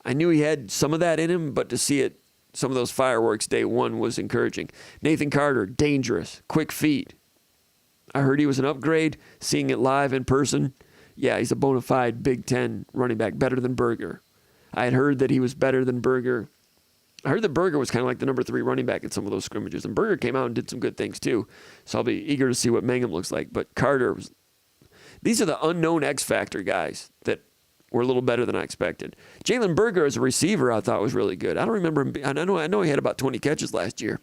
I knew he had some of that in him, but to see it, some of those fireworks day one was encouraging. Nathan Carter, dangerous, quick feet. I heard he was an upgrade, seeing it live in person. Yeah, he's a bona fide Big Ten running back, better than Berger. I had heard that he was better than Berger. I heard that Berger was kind of like the number 3 running back in some of those scrimmages, and Berger came out and did some good things too. So I'll be eager to see what Mangum looks like. But Carter was. These are the unknown X factor guys that were a little better than I expected. Jalen Berger as a receiver, I thought was really good. I don't remember him. I know he had about 20 catches last year,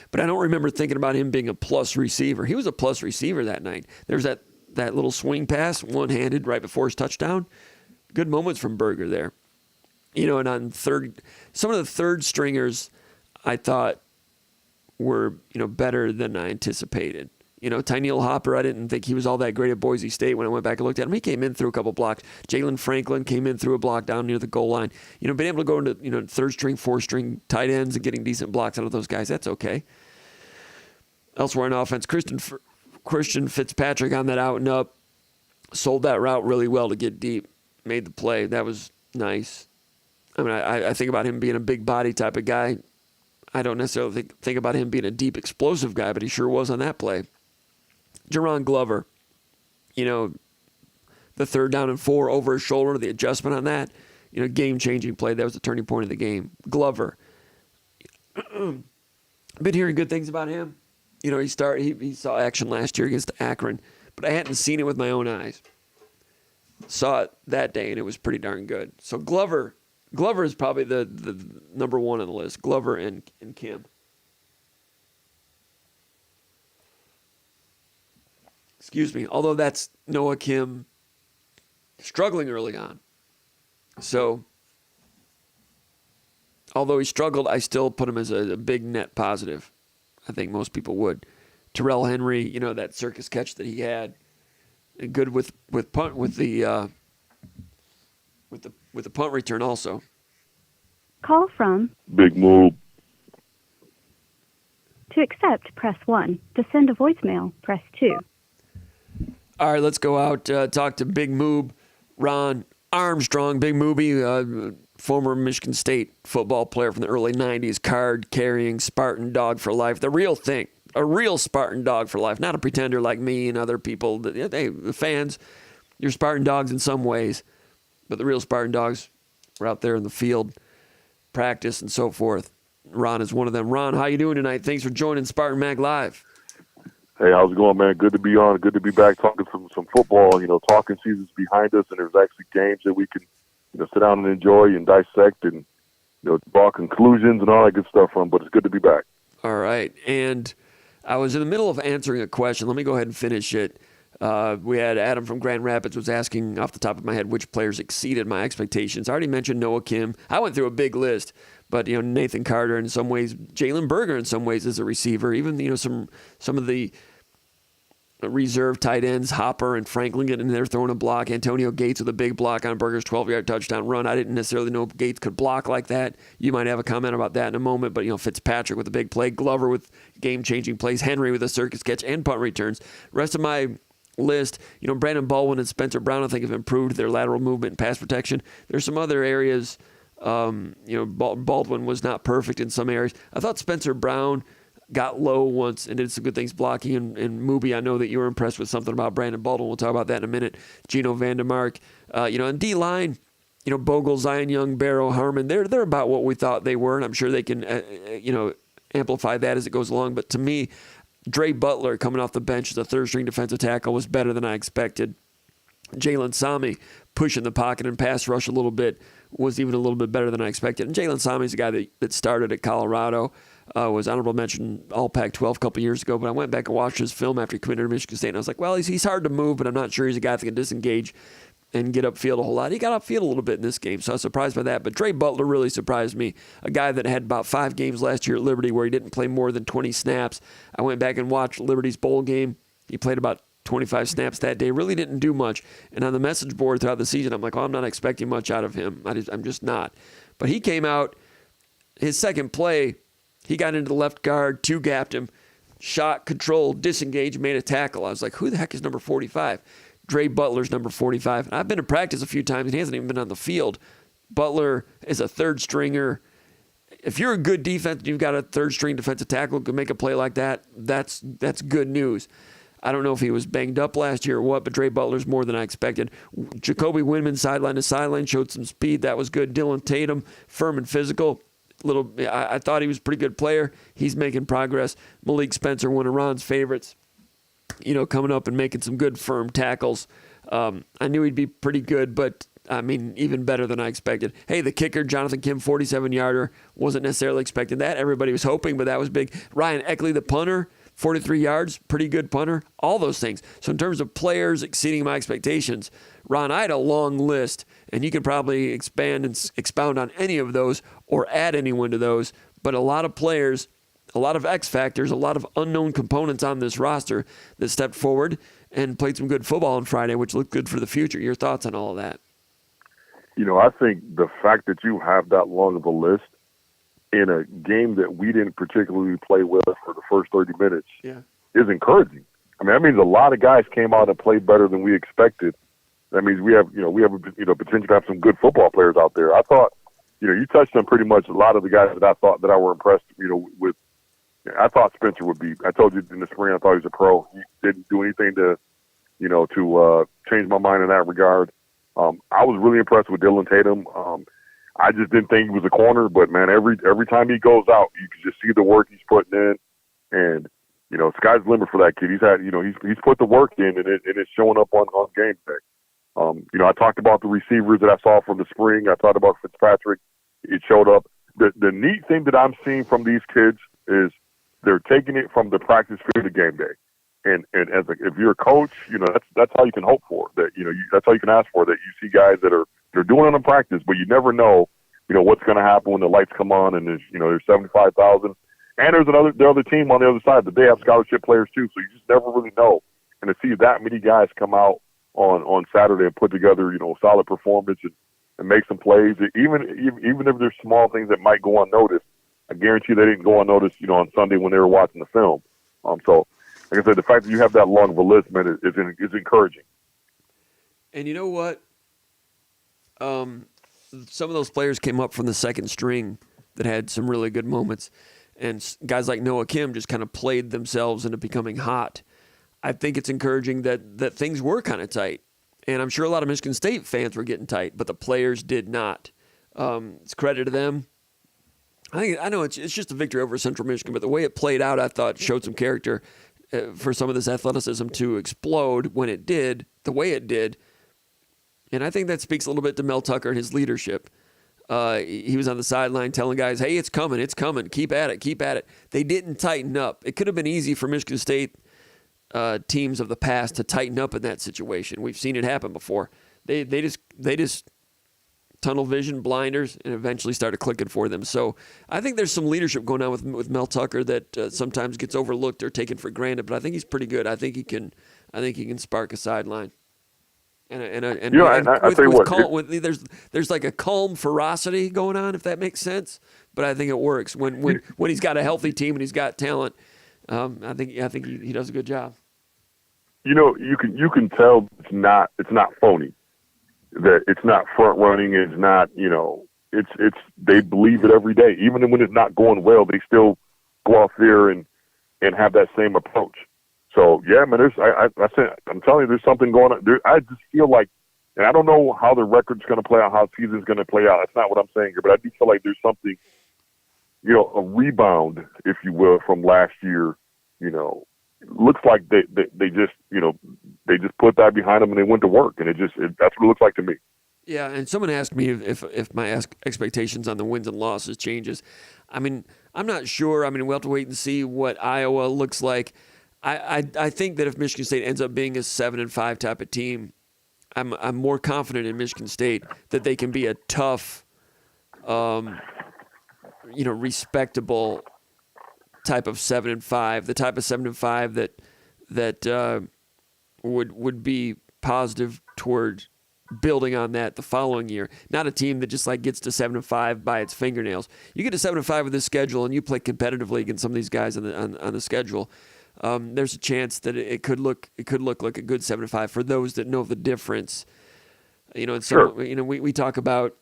but I don't remember thinking about him being a plus receiver. He was a plus receiver that night. There's that little swing pass, one-handed, right before his touchdown. Good moments from Berger there. And on some of the third stringers I thought were, better than I anticipated. Tyneil Hopper, I didn't think he was all that great at Boise State when I went back and looked at him. He came in through a couple blocks. Jalen Franklin came in through a block down near the goal line. Being able to go into, third string, fourth string tight ends and getting decent blocks out of those guys, that's okay. Elsewhere on offense, Christian Fitzpatrick on that out and up, sold that route really well to get deep, made the play. That was nice. I mean, I think about him being a big body type of guy. I don't necessarily think about him being a deep explosive guy, but he sure was on that play. Jerron Glover, the 3rd down and 4 over his shoulder, the adjustment on that, game-changing play. That was the turning point of the game. Glover. Been hearing good things about him. He saw action last year against Akron, but I hadn't seen it with my own eyes. Saw it that day, and it was pretty darn good. So Glover is probably the number 1 on the list. Glover and Kim. Excuse me. Although that's Noah Kim struggling early on. So, although he struggled, I still put him as a big net positive. I think most people would. Terrell Henry, that circus catch that he had, and good with the punt return also. Call from Big Moob. To accept, press 1. To send a voicemail, press 2. All right, let's go out, talk to Big Moob, Ron Armstrong. Big Mooby, former Michigan State football player from the early 90s, card-carrying Spartan dog for life. The real thing, a real Spartan dog for life, not a pretender like me and other people. The fans, you're Spartan dogs in some ways, but the real Spartan dogs were out there in the field, practice, and so forth. Ron is one of them. Ron, how you doing tonight? Thanks for joining SpartanMag Live. Hey, how's it going, man? Good to be on. Good to be back talking some football. Talking season's behind us, and there's actually games that we can, sit down and enjoy and dissect and, draw conclusions and all that good stuff from. But it's good to be back. All right. And I was in the middle of answering a question. Let me go ahead and finish it. We had Adam from Grand Rapids was asking off the top of my head which players exceeded my expectations. I already mentioned Noah Kim. I went through a big list, but Nathan Carter in some ways, Jalen Berger in some ways as a receiver, even some of the reserve tight ends, Hopper and Franklin getting in there throwing a block. Antonio Gates with a big block on Berger's 12-yard touchdown run. I didn't necessarily know Gates could block like that. You might have a comment about that in a moment, but Fitzpatrick with a big play, Glover with game-changing plays, Henry with a circus catch and punt returns. Rest of my list, Brandon Baldwin and Spencer Brown, I think, have improved their lateral movement and pass protection. There's some other areas. Baldwin was not perfect in some areas. I thought Spencer Brown got low once and did some good things blocking. And Mooby, I know that you were impressed with something about Brandon Baldwin. We'll talk about that in a minute. Gino Vandermark, and D-line, Bogle, Zion Young, Barrow, Harmon, they're about what we thought they were, and I'm sure they can, amplify that as it goes along. But to me, Dre Butler coming off the bench as a third-string defensive tackle was better than I expected. Jalen Sami pushing the pocket and pass rush a little bit was even a little bit better than I expected. And Jalen Sami's a guy that started at Colorado, was honorable mention All Pac-12 a couple years ago, but I went back and watched his film after he committed to Michigan State, and I was like, well, he's hard to move, but I'm not sure he's a guy that can disengage and get upfield a whole lot. He got upfield a little bit in this game, so I was surprised by that. But Dre Butler really surprised me, a guy that had about 5 games last year at Liberty where he didn't play more than 20 snaps. I went back and watched Liberty's bowl game. He played about 25 snaps that day, really didn't do much. And on the message board throughout the season, I'm like, I'm not expecting much out of him. I'm just not. But he came out, his second play, he got into the left guard, 2-gapped him, shot, controlled, disengaged, made a tackle. I was like, who the heck is number 45? Dre Butler's number 45. And I've been to practice a few times, and he hasn't even been on the field. Butler is a third stringer. If you're a good defense and you've got a third-string defensive tackle who can make a play like that, that's good news. I don't know if he was banged up last year or what, but Dre Butler's more than I expected. Jacoby Windman, sideline to sideline, showed some speed. That was good. Dylan Tatum, firm and physical. I thought he was a pretty good player. He's making progress. Malik Spencer, one of Ron's favorites, coming up and making some good firm tackles. I knew he'd be pretty good, but even better than I expected. Hey, the kicker, Jonathan Kim, 47-yarder, wasn't necessarily expecting that. Everybody was hoping, but that was big. Ryan Eckley, the punter, 43 yards, pretty good punter, all those things. So in terms of players exceeding my expectations, Ron, I had a long list, and you could probably expand and expound on any of those or add anyone to those, but a lot of players, a lot of X factors, a lot of unknown components on this roster that stepped forward and played some good football on Friday, which looked good for the future. Your thoughts on all of that? I think the fact that you have that long of a list in a game that we didn't particularly play with for the first 30 minutes is encouraging. That means a lot of guys came out and played better than we expected. That means we have potential to have some good football players out there. I thought, you touched on pretty much a lot of the guys that I thought that I were impressed, with. I thought Spencer would be. I told you in the spring I thought he was a pro. He didn't do anything to change my mind in that regard. I was really impressed with Dylan Tatum. I just didn't think he was a corner, but man, every time he goes out, you can just see the work he's putting in, and sky's the limit for that kid. He's had, he's put the work in, and it's showing up on game day. I talked about the receivers that I saw from the spring. I talked about Fitzpatrick. It showed up. The neat thing that I'm seeing from these kids is they're taking it from the practice field to game day. And if you're a coach, that's all you can hope for. That that's all you can ask for. That you see guys that they're doing it in practice, but you never know, what's going to happen when the lights come on and there's 75,000, and there's the other team on the other side that they have scholarship players too. So you just never really know. And to see that many guys come out on Saturday and put together solid performance and make some plays, even if there's small things that might go unnoticed, I guarantee they didn't go unnoticed on Sunday when they were watching the film. So. Like I said, the fact that you have that long of a list, man, is encouraging. And you know what? Some of those players came up from the second string that had some really good moments. And guys like Noah Kim just kind of played themselves into becoming hot. I think it's encouraging that things were kind of tight. And I'm sure a lot of Michigan State fans were getting tight, but the players did not. It's credit to them. I know it's just a victory over Central Michigan, but the way it played out, I thought, showed some character for some of this athleticism to explode when it did, the way it did. And I think that speaks a little bit to Mel Tucker and his leadership. He was on the sideline telling guys, hey, it's coming, keep at it. They didn't tighten up. It could have been easy for Michigan State teams of the past to tighten up in that situation. We've seen it happen before. They just tunnel vision, blinders, and eventually started clicking for them. So I think there's some leadership going on with Mel Tucker that sometimes gets overlooked or taken for granted. But I think he's pretty good. I think he can spark a sideline. There's like a calm ferocity going on, if that makes sense. But I think it works when he's got a healthy team and he's got talent. I think he does a good job. You can tell it's not phony. That it's not front running. It's not, it's they believe it every day. Even when it's not going well, they still go out there and have that same approach. So yeah, man, I'm telling you, there's something going on. I just feel like, and I don't know how the record's going to play out, how the season's going to play out. That's not what I'm saying here, but I do feel like there's something, a rebound, if you will, from last year. Looks like they just put that behind them and they went to work, and that's what it looks like to me. Yeah, and someone asked me if my expectations on the wins and losses changes. I mean, I'm not sure. I mean, we'll have to wait and see what Iowa looks like. I think that if Michigan State ends up being a 7-5 type of team, I'm more confident in Michigan State that they can be a tough, respectable type of 7-5, the type of 7-5 that would be positive toward building on that the following year. Not a team that just gets to 7-5 by its fingernails. You get to 7-5 with this schedule and you play competitively against some of these guys on the schedule. There's a chance that it could look like a good 7-5 for those that know the difference. And so sure. We talk about.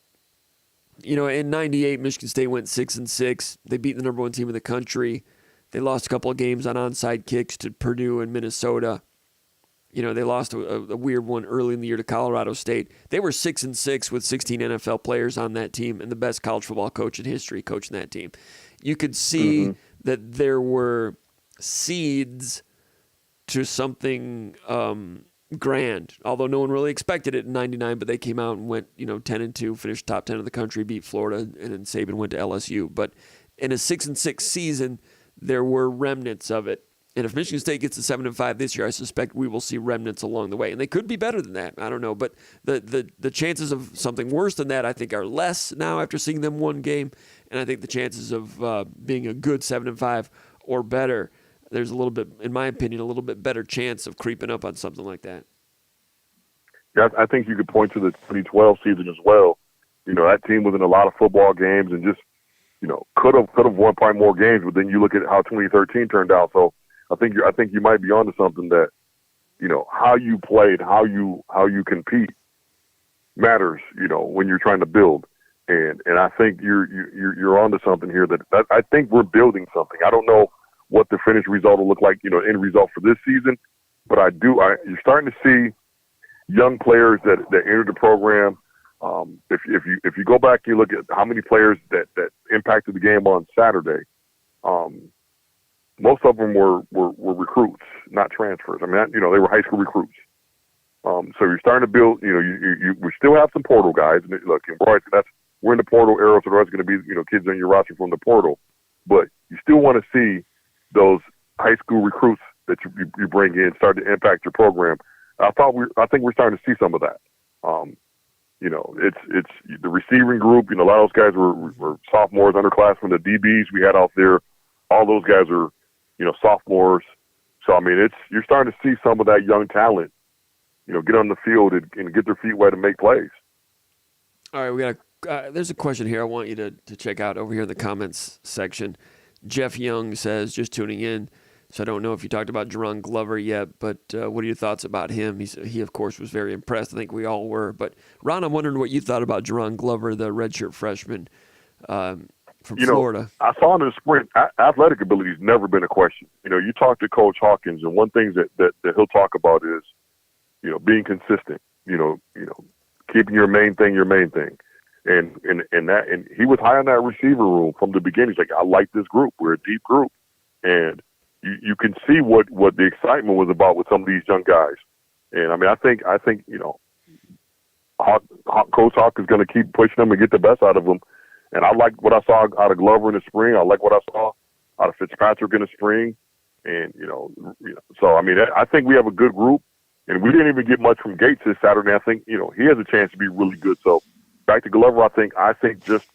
In '98, Michigan State went 6-6. They beat the number one team in the country. They lost a couple of games on onside kicks to Purdue and Minnesota. They lost a weird one early in the year to Colorado State. They were 6-6 with 16 NFL players on that team and the best college football coach in history coaching that team. You could see that there were seeds to something grand, although no one really expected it in '99, but they came out and went 10-2, finished top 10 of the country, beat Florida, and then Saban went to LSU. But in a 6-6 season, there were remnants of it. And if Michigan State gets to 7-5 this year, I suspect we will see remnants along the way. And they could be better than that. I don't know. But the chances of something worse than that, I think, are less now after seeing them one game. And I think the chances of being a good 7-5 or better, there's a little bit, in my opinion, a little bit better chance of creeping up on something like that. Yeah, I think you could point to the 2012 season as well. That team was in a lot of football games and just, could have won probably more games. But then you look at how 2013 turned out. So I think you might be onto something that, how you played, how you compete matters, when you're trying to build. And I think you're onto something here that I think we're building something. I don't know what the finished result will look like, end result for this season, but you're starting to see young players that entered the program. If you go back and you look at how many players that impacted the game on Saturday, most of them were recruits, not transfers. I mean, they were high school recruits. So you're starting to build. We still have some portal guys. And look, in Brighton, we're in the portal era, so there's going to be kids on your roster from the portal. But you still want to see those high school recruits that you bring in start to impact your program. I think we're starting to see some of that. It's the receiving group. A lot of those guys were sophomores, underclassmen. The DBs we had out there, all those guys are, sophomores. So I mean, you're starting to see some of that young talent, get on the field and get their feet wet and make plays. All right, we got there's a question here I want you to check out over here in the comments section. Jeff Young says, just tuning in, so I don't know if you talked about Jerron Glover yet, but what are your thoughts about him? He of course, was very impressed. I think we all were. But, Ron, I'm wondering what you thought about Jerron Glover, the redshirt freshman from Florida. I saw him in the spring. Athletic ability's never been a question. You talk to Coach Hawkins, and one thing that he'll talk about is, being consistent, keeping your main thing. And he was high on that receiver room from the beginning. He's like, I like this group. We're a deep group. And you can see what the excitement was about with some of these young guys. And I mean, I think Coach Hawk is going to keep pushing them and get the best out of them. And I like what I saw out of Glover in the spring. I like what I saw out of Fitzpatrick in the spring. And, so I mean, I think we have a good group. And we didn't even get much from Gates this Saturday. I think, he has a chance to be really good. So back to Glover, I think just,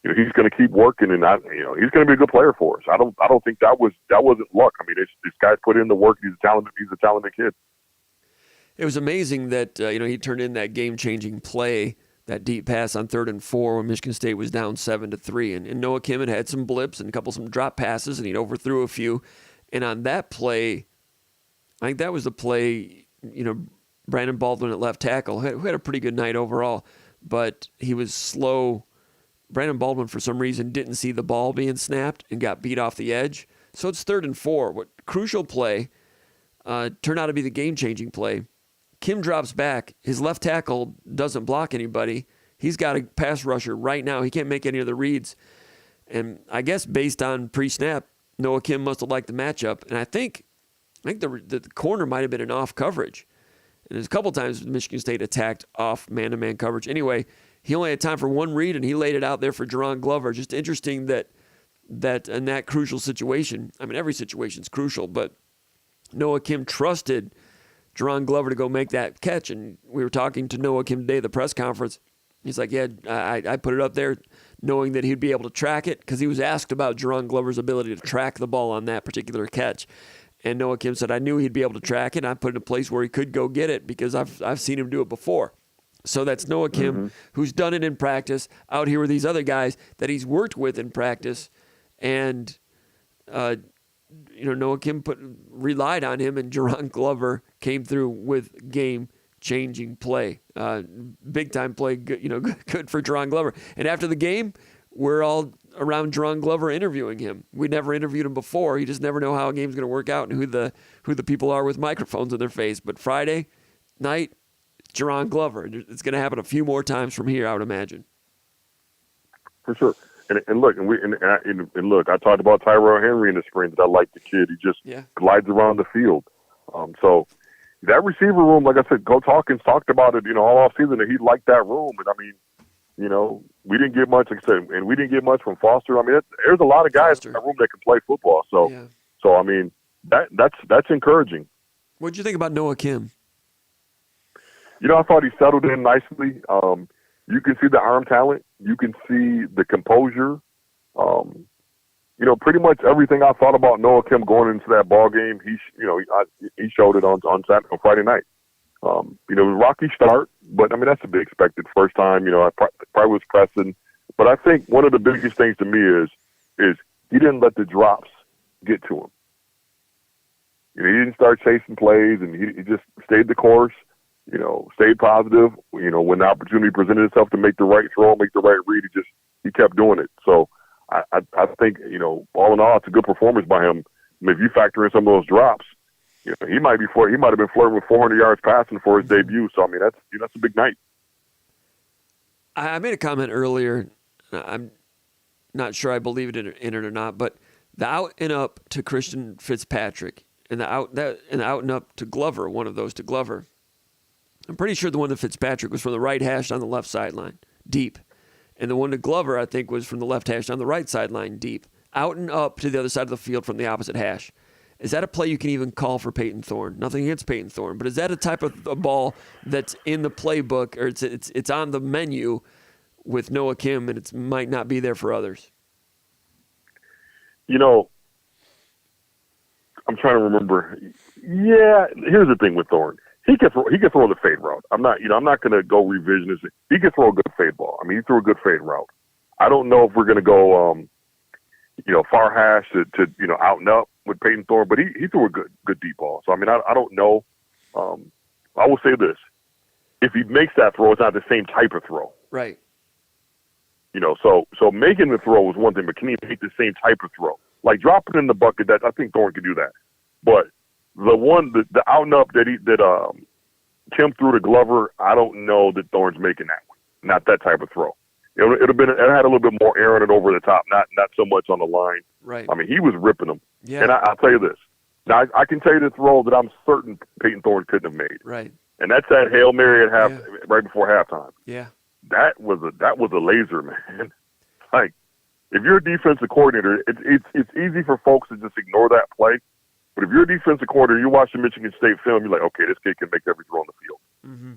he's going to keep working, and he's going to be a good player for us. I don't think that wasn't luck. I mean, this guy's put in the work. He's a talented kid. It was amazing that he turned in that game-changing play, that deep pass on 3rd and 4 when Michigan State was down 7-3, and Noah Kim had some blips and some drop passes, and he overthrew a few. And on that play, I think that was the play. Brandon Baldwin at left tackle, who had a pretty good night overall, but he was slow. Brandon Baldwin, for some reason, didn't see the ball being snapped and got beat off the edge. So it's 3rd and 4. What crucial play turned out to be the game-changing play. Kim drops back. His left tackle doesn't block anybody. He's got a pass rusher right now. He can't make any of the reads. And I guess based on pre-snap, Noah Kim must have liked the matchup. And I think the corner might have been an off coverage. And there's a couple times Michigan State attacked off man-to-man coverage. Anyway, he only had time for one read, and he laid it out there for Jerron Glover. Just interesting that in that crucial situation, I mean, every situation is crucial, but Noah Kim trusted Jerron Glover to go make that catch. And we were talking to Noah Kim today at the press conference. He's like, yeah, I put it up there knowing that he'd be able to track it, because he was asked about Jerron Glover's ability to track the ball on that particular catch. And Noah Kim said, I knew he'd be able to track it. And I put it in a place where he could go get it because I've seen him do it before. So that's Noah Kim, who's done it in practice, out here with these other guys that he's worked with in practice. And, Noah Kim relied on him, and Jerron Glover came through with game-changing play. Big-time play, good for Jerron Glover. And after the game, we're all around Jerron Glover interviewing him. We never interviewed him before. You just never know how a game's going to work out and who the people are with microphones in their face. But Friday night, Jerron Glover. It's going to happen a few more times from here, I would imagine. For sure. And look, I talked about Tyrell Henry in the spring, that I like the kid. He just glides around the field. So that receiver room, like I said, Coach Hawkins talked about it, all off season, that he liked that room. And I mean, we didn't get much, like I said, and we didn't get much from Foster. I mean, there's a lot of guys in that room that can play football. So I mean, that's encouraging. What did you think about Noah Kim? I thought he settled in nicely. You can see the arm talent. You can see the composure. Pretty much everything I thought about Noah Kim going into that ball game, he showed it on Friday night. It was a rocky start, but I mean, that's to be expected. First time, I probably was pressing. But I think one of the biggest things to me is he didn't let the drops get to him. He didn't start chasing plays, and he just stayed the course, stayed positive. When the opportunity presented itself to make the right throw, make the right read, he kept doing it. So I think, all in all, it's a good performance by him. I mean, if you factor in some of those drops, he might have been flirting with 400 yards passing for his debut. So I mean, that's a big night. I made a comment earlier. I'm not sure I believe it in it or not, but the out and up to Christian Fitzpatrick and the out and up to Glover, one of those to Glover. I'm pretty sure the one to Fitzpatrick was from the right hash on the left sideline, deep. And the one to Glover, I think, was from the left hash on the right sideline, deep. Out and up to the other side of the field from the opposite hash. Is that a play you can even call for Peyton Thorne? Nothing against Peyton Thorne, but is that a type of a ball that's in the playbook or it's on the menu with Noah Kim and it might not be there for others? You know, I'm trying to remember. Yeah, here's the thing with Thorne. He can throw the fade route. I'm not going to go revisionist. He can throw a good fade ball. I mean, he threw a good fade route. I don't know if we're going to go, far hash to out and up with Peyton Thorne, but he threw a good deep ball. So I mean, I don't know. I will say this: if he makes that throw, it's not the same type of throw. Right. So making the throw was one thing, but can he make the same type of throw? Like dropping in the bucket, that I think Thorne could do that. But the out and up that Kim threw to Glover, I don't know that Thorne's making that one. Not that type of throw. It had a little bit more air on it over the top, not so much on the line. Right. I mean, he was ripping them. Yeah. And I'll tell you this. Now I can tell you the throw that I'm certain Peyton Thorne couldn't have made. Right. And that's that Hail Mary right before halftime. Yeah. That was a laser, man. Like, if you're a defensive coordinator, it's easy for folks to just ignore that play. But if you're a defensive coordinator, you watch the Michigan State film, you're like, okay, this kid can make every throw on the field. Mm-hmm.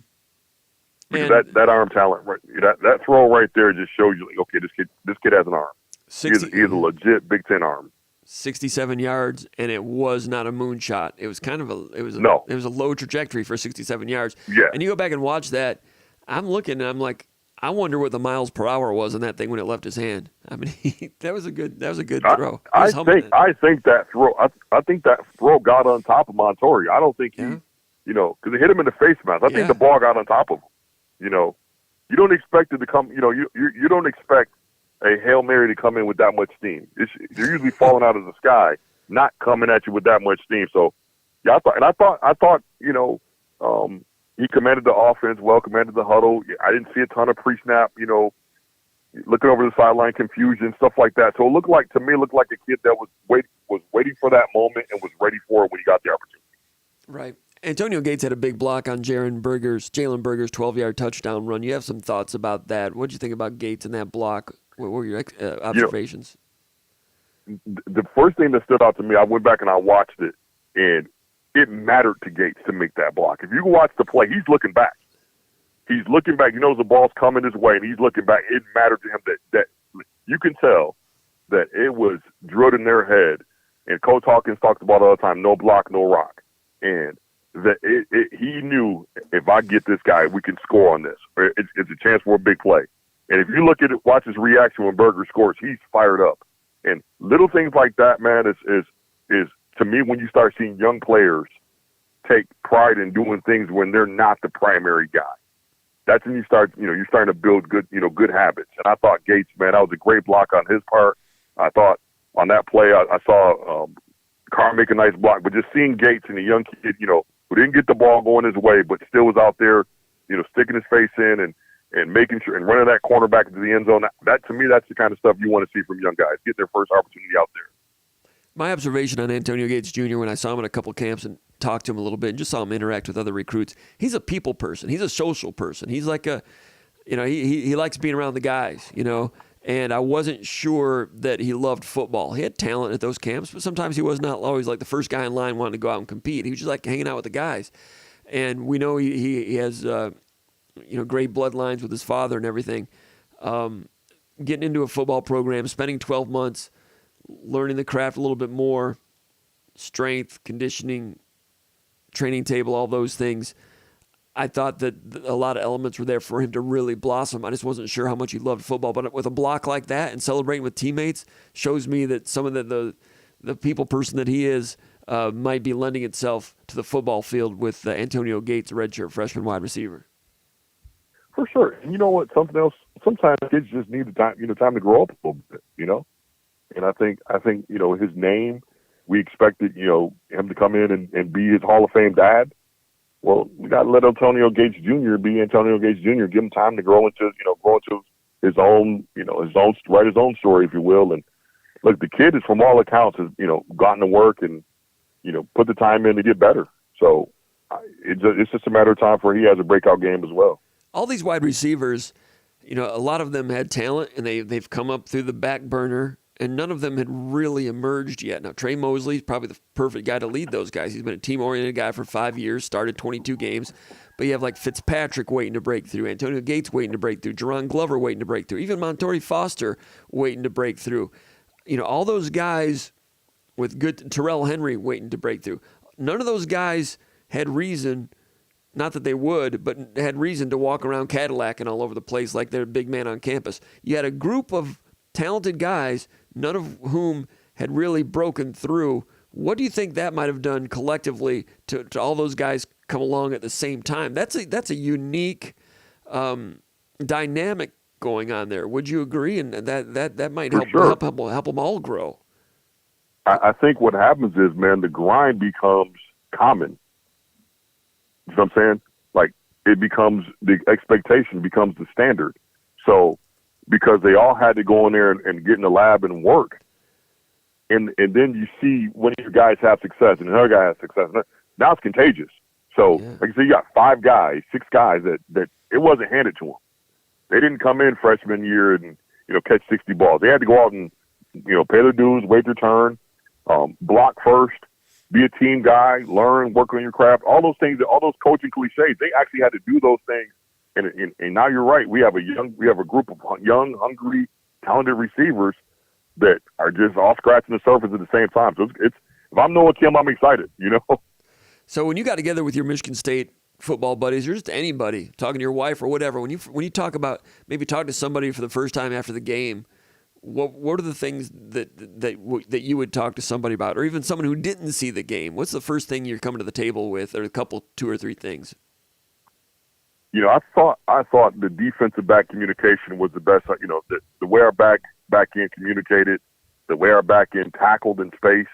Because that arm talent, right? That throw right there just shows you, like, okay, this kid has an arm. He is a legit Big Ten arm. 67 yards, and it was not a moonshot. It was kind of it was a low trajectory for 67 yards. Yeah. And you go back and watch that. I'm looking, and I'm like, I wonder what the miles per hour was on that thing when it left his hand. I mean, that was a good throw. I think that throw. I think that throw got on top of Montori. I don't think he, because it hit him in the face mask. I think the ball got on top of him. You don't expect it to come. You don't expect a Hail Mary to come in with that much steam. They're usually falling out of the sky, not coming at you with that much steam. So, yeah, I thought, he commanded the offense well, commanded the huddle. I didn't see a ton of pre-snap, looking over the sideline confusion, stuff like that. So to me, it looked like a kid that was waiting for that moment and was ready for it when he got the opportunity. Right. Antonio Gates had a big block on Jalen Berger's 12-yard touchdown run. You have some thoughts about that. What did you think about Gates in that block? What were your observations? The first thing that stood out to me, I went back and I watched it, and it mattered to Gates to make that block. If you watch the play, he's looking back. He's looking back. He knows the ball's coming his way, and he's looking back. It mattered to him that you can tell that it was drilled in their head. And Coach Hawkins talks about all the time, no block, no rock. And that he knew, if I get this guy, we can score on this. It's a chance for a big play. And if you look at it, watch his reaction when Berger scores, he's fired up. And little things like that, man, is to me, when you start seeing young players take pride in doing things when they're not the primary guy, that's when you start, you're starting to build good habits. And I thought Gates, man, that was a great block on his part. I thought on that play, I saw Carr make a nice block, but just seeing Gates and a young kid, who didn't get the ball going his way, but still was out there, sticking his face in and making sure and running that cornerback into the end zone. That to me, that's the kind of stuff you want to see from young guys, get their first opportunity out there. My observation on Antonio Gates Jr. when I saw him at a couple camps and talked to him a little bit and just saw him interact with other recruits, he's a people person. He's a social person. He's like he likes being around the guys, and I wasn't sure that he loved football. He had talent at those camps, but sometimes he was not always like the first guy in line wanting to go out and compete. He was just like hanging out with the guys. And we know he has, great bloodlines with his father and everything. Getting into a football program, spending 12 months, learning the craft a little bit more, strength, conditioning, training table, all those things. I thought that a lot of elements were there for him to really blossom. I just wasn't sure how much he loved football. But with a block like that and celebrating with teammates shows me that some of the people person that he is might be lending itself to the football field with Antonio Gates, a redshirt freshman wide receiver. For sure. And you know what? Something else. Sometimes kids just need the time to grow up a little bit. And I think his name. We expected him to come in and be his Hall of Fame dad. Well, we got to let Antonio Gates Jr. be Antonio Gates Jr. Give him time to grow into his own write his own story, if you will. And look, the kid is, from all accounts, has gotten to work and put the time in to get better. So it's just a matter of time before he has a breakout game as well. All these wide receivers, a lot of them had talent and they've come up through the back burner and none of them had really emerged yet. Now, Trey Mosley's probably the perfect guy to lead those guys. He's been a team-oriented guy for 5 years, started 22 games. But you have like Fitzpatrick waiting to break through, Antonio Gates waiting to break through, Jerron Glover waiting to break through, even Montori Foster waiting to break through. All those guys with good Terrell Henry waiting to break through. None of those guys had reason, not that they would, but had reason to walk around Cadillac and all over the place like they're a big man on campus. You had a group of talented guys, none of whom had really broken through. What do you think that might have done collectively to all those guys come along at the same time? That's a unique dynamic going on there. Would you agree? And that might help them all grow. I think what happens is, man, the grind becomes common. You know what I'm saying? Like, it becomes, the expectation becomes the standard. So, because they all had to go in there and get in the lab and work. And then you see one of your guys have success and another guy has success. Now it's contagious. So, like I said, you got 5 guys, 6 guys that it wasn't handed to them. They didn't come in freshman year and, catch 60 balls. They had to go out and, pay their dues, wait their turn, block first, be a team guy, learn, work on your craft, all those things, all those coaching cliches. They actually had to do those things. And now you're right. We have a group of young, hungry, talented receivers that are just all scratching the surface at the same time. So it's if I'm Noah Kim, I'm excited, So when you got together with your Michigan State football buddies, or just anybody, talking to your wife or whatever, when you talk about maybe talking to somebody for the first time after the game, what are the things that you would talk to somebody about, or even someone who didn't see the game? What's the first thing you're coming to the table with, or 2 or 3 things? I thought the defensive back communication was the best. The way our back end communicated, the way our back end tackled in space,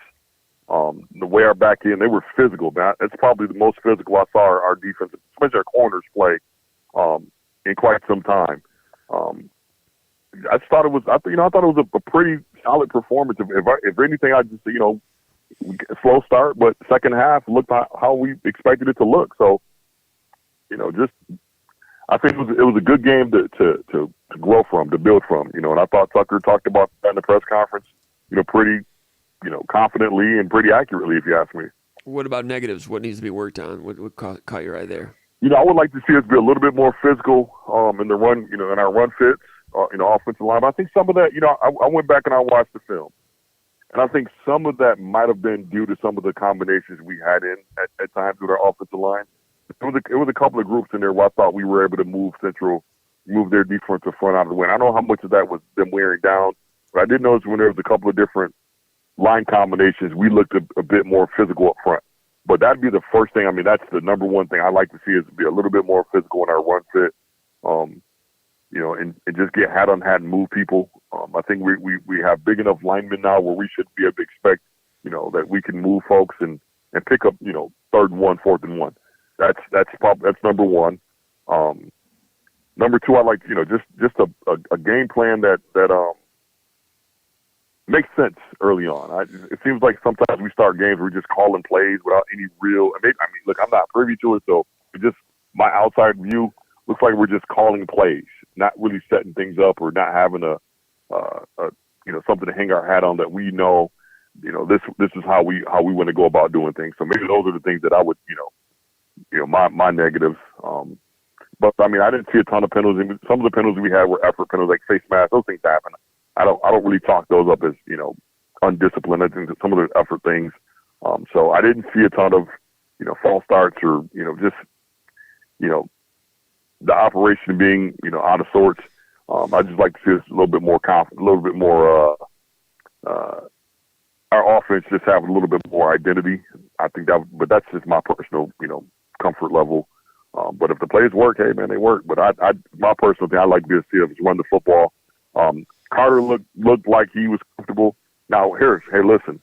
the way our back end, they were physical. Man, that's probably the most physical I saw our defense, especially our corners, play in quite some time. I thought it was a pretty solid performance. If anything, I just slow start, but second half looked how we expected it to look. So, I think it was a good game to grow from, to build from. And I thought Tucker talked about that in the press conference, pretty, confidently and pretty accurately, if you ask me. What about negatives? What needs to be worked on? What caught your eye there? I would like to see us be a little bit more physical in the run, in our run fits, offensive line. But I think some of that, I went back and I watched the film, and I think some of that might have been due to some of the combinations we had at times with our offensive line. It was a couple of groups in there where I thought we were able to move their defensive front out of the way. And I don't know how much of that was them wearing down, but I did notice when there was a couple of different line combinations, we looked a bit more physical up front. But that'd be the first thing. I mean, that's the number one thing I like to see, is be a little bit more physical in our run fit, and just get hat on hat and move people. I think we have big enough linemen now where we should be able to expect, that we can move folks and pick up, 3rd and 1, 4th and 1. That's number one. Number 2, I like, just a game plan that makes sense early on. It seems like sometimes we start games where we're just calling plays without any real. Look, I'm not privy to it, so just my outside view looks like we're just calling plays, not really setting things up or not having a something to hang our hat on that we know. This is how we want to go about doing things. So maybe those are the things that I would my negatives. But I didn't see a ton of penalties. Some of the penalties we had were effort penalties, like face mask. Those things happen. I don't really chalk those up as undisciplined. I think that some of the effort things. So I didn't see a ton of false starts or just the operation being out of sorts. I just like to see us a little bit more confident, a little bit more. Our offense just have a little bit more identity. I think but that's just my personal comfort level. But if the plays work, hey man, they work. But my personal thing, I like to see us run the football. Carter looked like he was comfortable. Now hey, listen,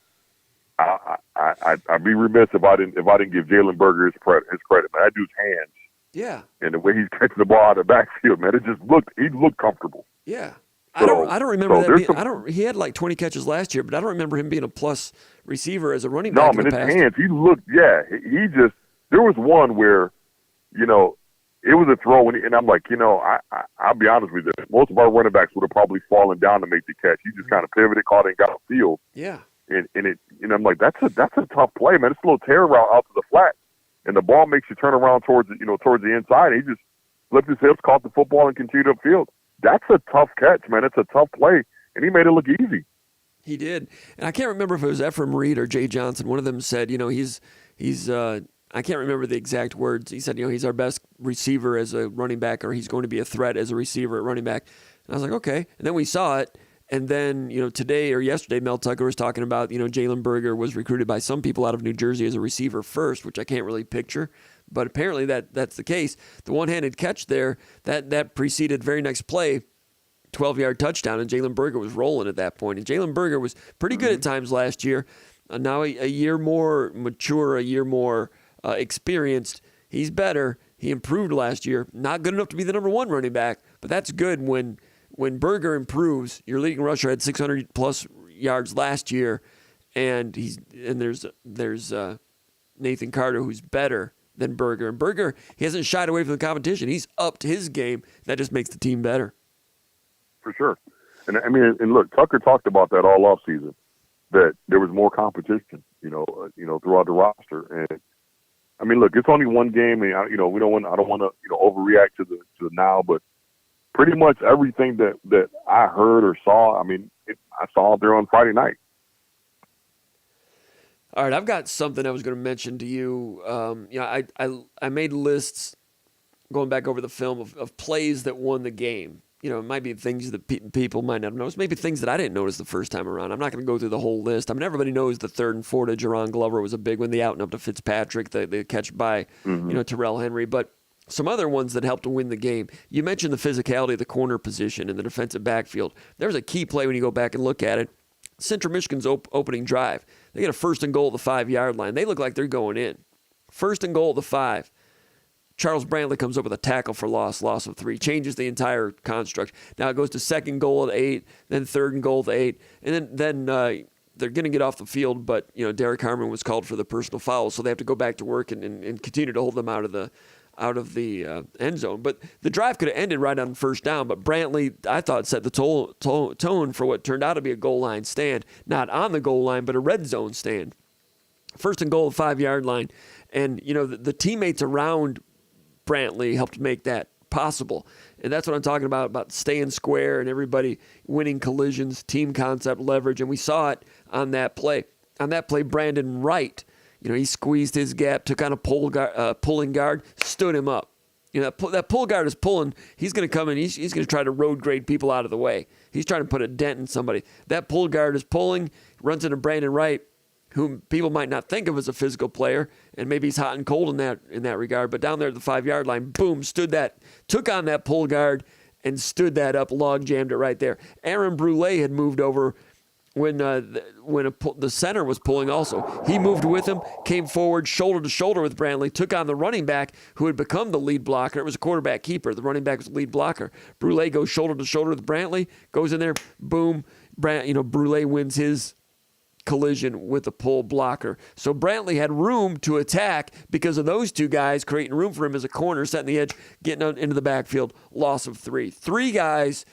I'd be remiss if I didn't give Jalen Berger his credit. Man, that dude's hands, yeah, and the way he's catching the ball out of the backfield, man, he looked comfortable. Yeah, so, I don't remember that. He had like 20 catches last year, but I don't remember him being a plus receiver as a running back. No, man, his hands. He looked. Yeah, he just. There was one where, it was a throw, and I'm like, I'll be honest with you. Most of our running backs would have probably fallen down to make the catch. He just kind of pivoted, caught it, and got upfield. Yeah. And I'm like, that's a tough play, man. It's a little tear route out to the flat, and the ball makes you turn around towards the inside. And he just flipped his hips, caught the football, and continued upfield. That's a tough catch, man. It's a tough play, and he made it look easy. He did, and I can't remember if it was Ephraim Reed or Jay Johnson. One of them said, he's I can't remember the exact words. He said, he's our best receiver as a running back, or he's going to be a threat as a receiver at running back. And I was like, okay. And then we saw it. And then, today or yesterday, Mel Tucker was talking about, Jalen Berger was recruited by some people out of New Jersey as a receiver first, which I can't really picture. But apparently that's the case. The one-handed catch there, that preceded very next play, 12-yard touchdown, and Jalen Berger was rolling at that point. And Jalen Berger was pretty good at times last year. Now a year more mature, a year more experienced. He's better. He improved last year. Not good enough to be the number one running back, but that's good when Berger improves. Your leading rusher had 600-plus yards last year, and there's Nathan Carter who's better than Berger. And Berger, he hasn't shied away from the competition. He's upped his game. That just makes the team better. For sure. And look, Tucker talked about that all off season, that there was more competition, throughout the roster. And look, it's only one game, and I don't want to overreact to the now, but pretty much everything that I heard or saw, I saw it there on Friday night. All right, I've got something I was going to mention to you. I made lists going back over the film of plays that won the game. It might be things that people might not have noticed. Maybe things that I didn't notice the first time around. I'm not going to go through the whole list. Everybody knows the 3rd and 4 to Jerron Glover was a big one. The out and up to Fitzpatrick, the catch by Terrell Henry. But some other ones that helped to win the game. You mentioned the physicality of the corner position in the defensive backfield. There was a key play when you go back and look at it. Central Michigan's opening drive. They get a 1st and goal at the 5-yard line. They look like they're going in. 1st and goal at the 5. Charles Brantley comes up with a tackle for loss of 3, changes the entire construct. Now it goes to 2nd goal at 8, then 3rd and goal at 8, and then they're going to get off the field, but Derek Harmon was called for the personal foul, so they have to go back to work and continue to hold them out of the end zone. But the drive could have ended right on 1st down, but Brantley, I thought, set the tone for what turned out to be a goal line stand, not on the goal line, but a red zone stand. 1st and goal at 5-yard line, and the teammates around Brantley helped make that possible. And that's what I'm talking about staying square and everybody winning collisions, team concept, leverage. And we saw it on that play. On that play, Brandon Wright, he squeezed his gap, took on a pulling guard, stood him up. That pull guard is pulling. He's going to come in. He's going to try to road grade people out of the way. He's trying to put a dent in somebody. That pull guard is pulling, runs into Brandon Wright, whom people might not think of as a physical player, and maybe he's hot and cold in that regard. But down there at the 5-yard line, boom, took on that pull guard and stood that up, log jammed it right there. Aaron Brule had moved over when the center was pulling also. He moved with him, came forward, shoulder to shoulder with Brantley, took on the running back who had become the lead blocker. It was a quarterback keeper. The running back was the lead blocker. Brule goes shoulder to shoulder with Brantley, goes in there, boom. Brule wins his collision with a pull blocker. So Brantley had room to attack because of those two guys creating room for him as a corner, setting the edge, getting out into the backfield, loss of 3. 3 guys,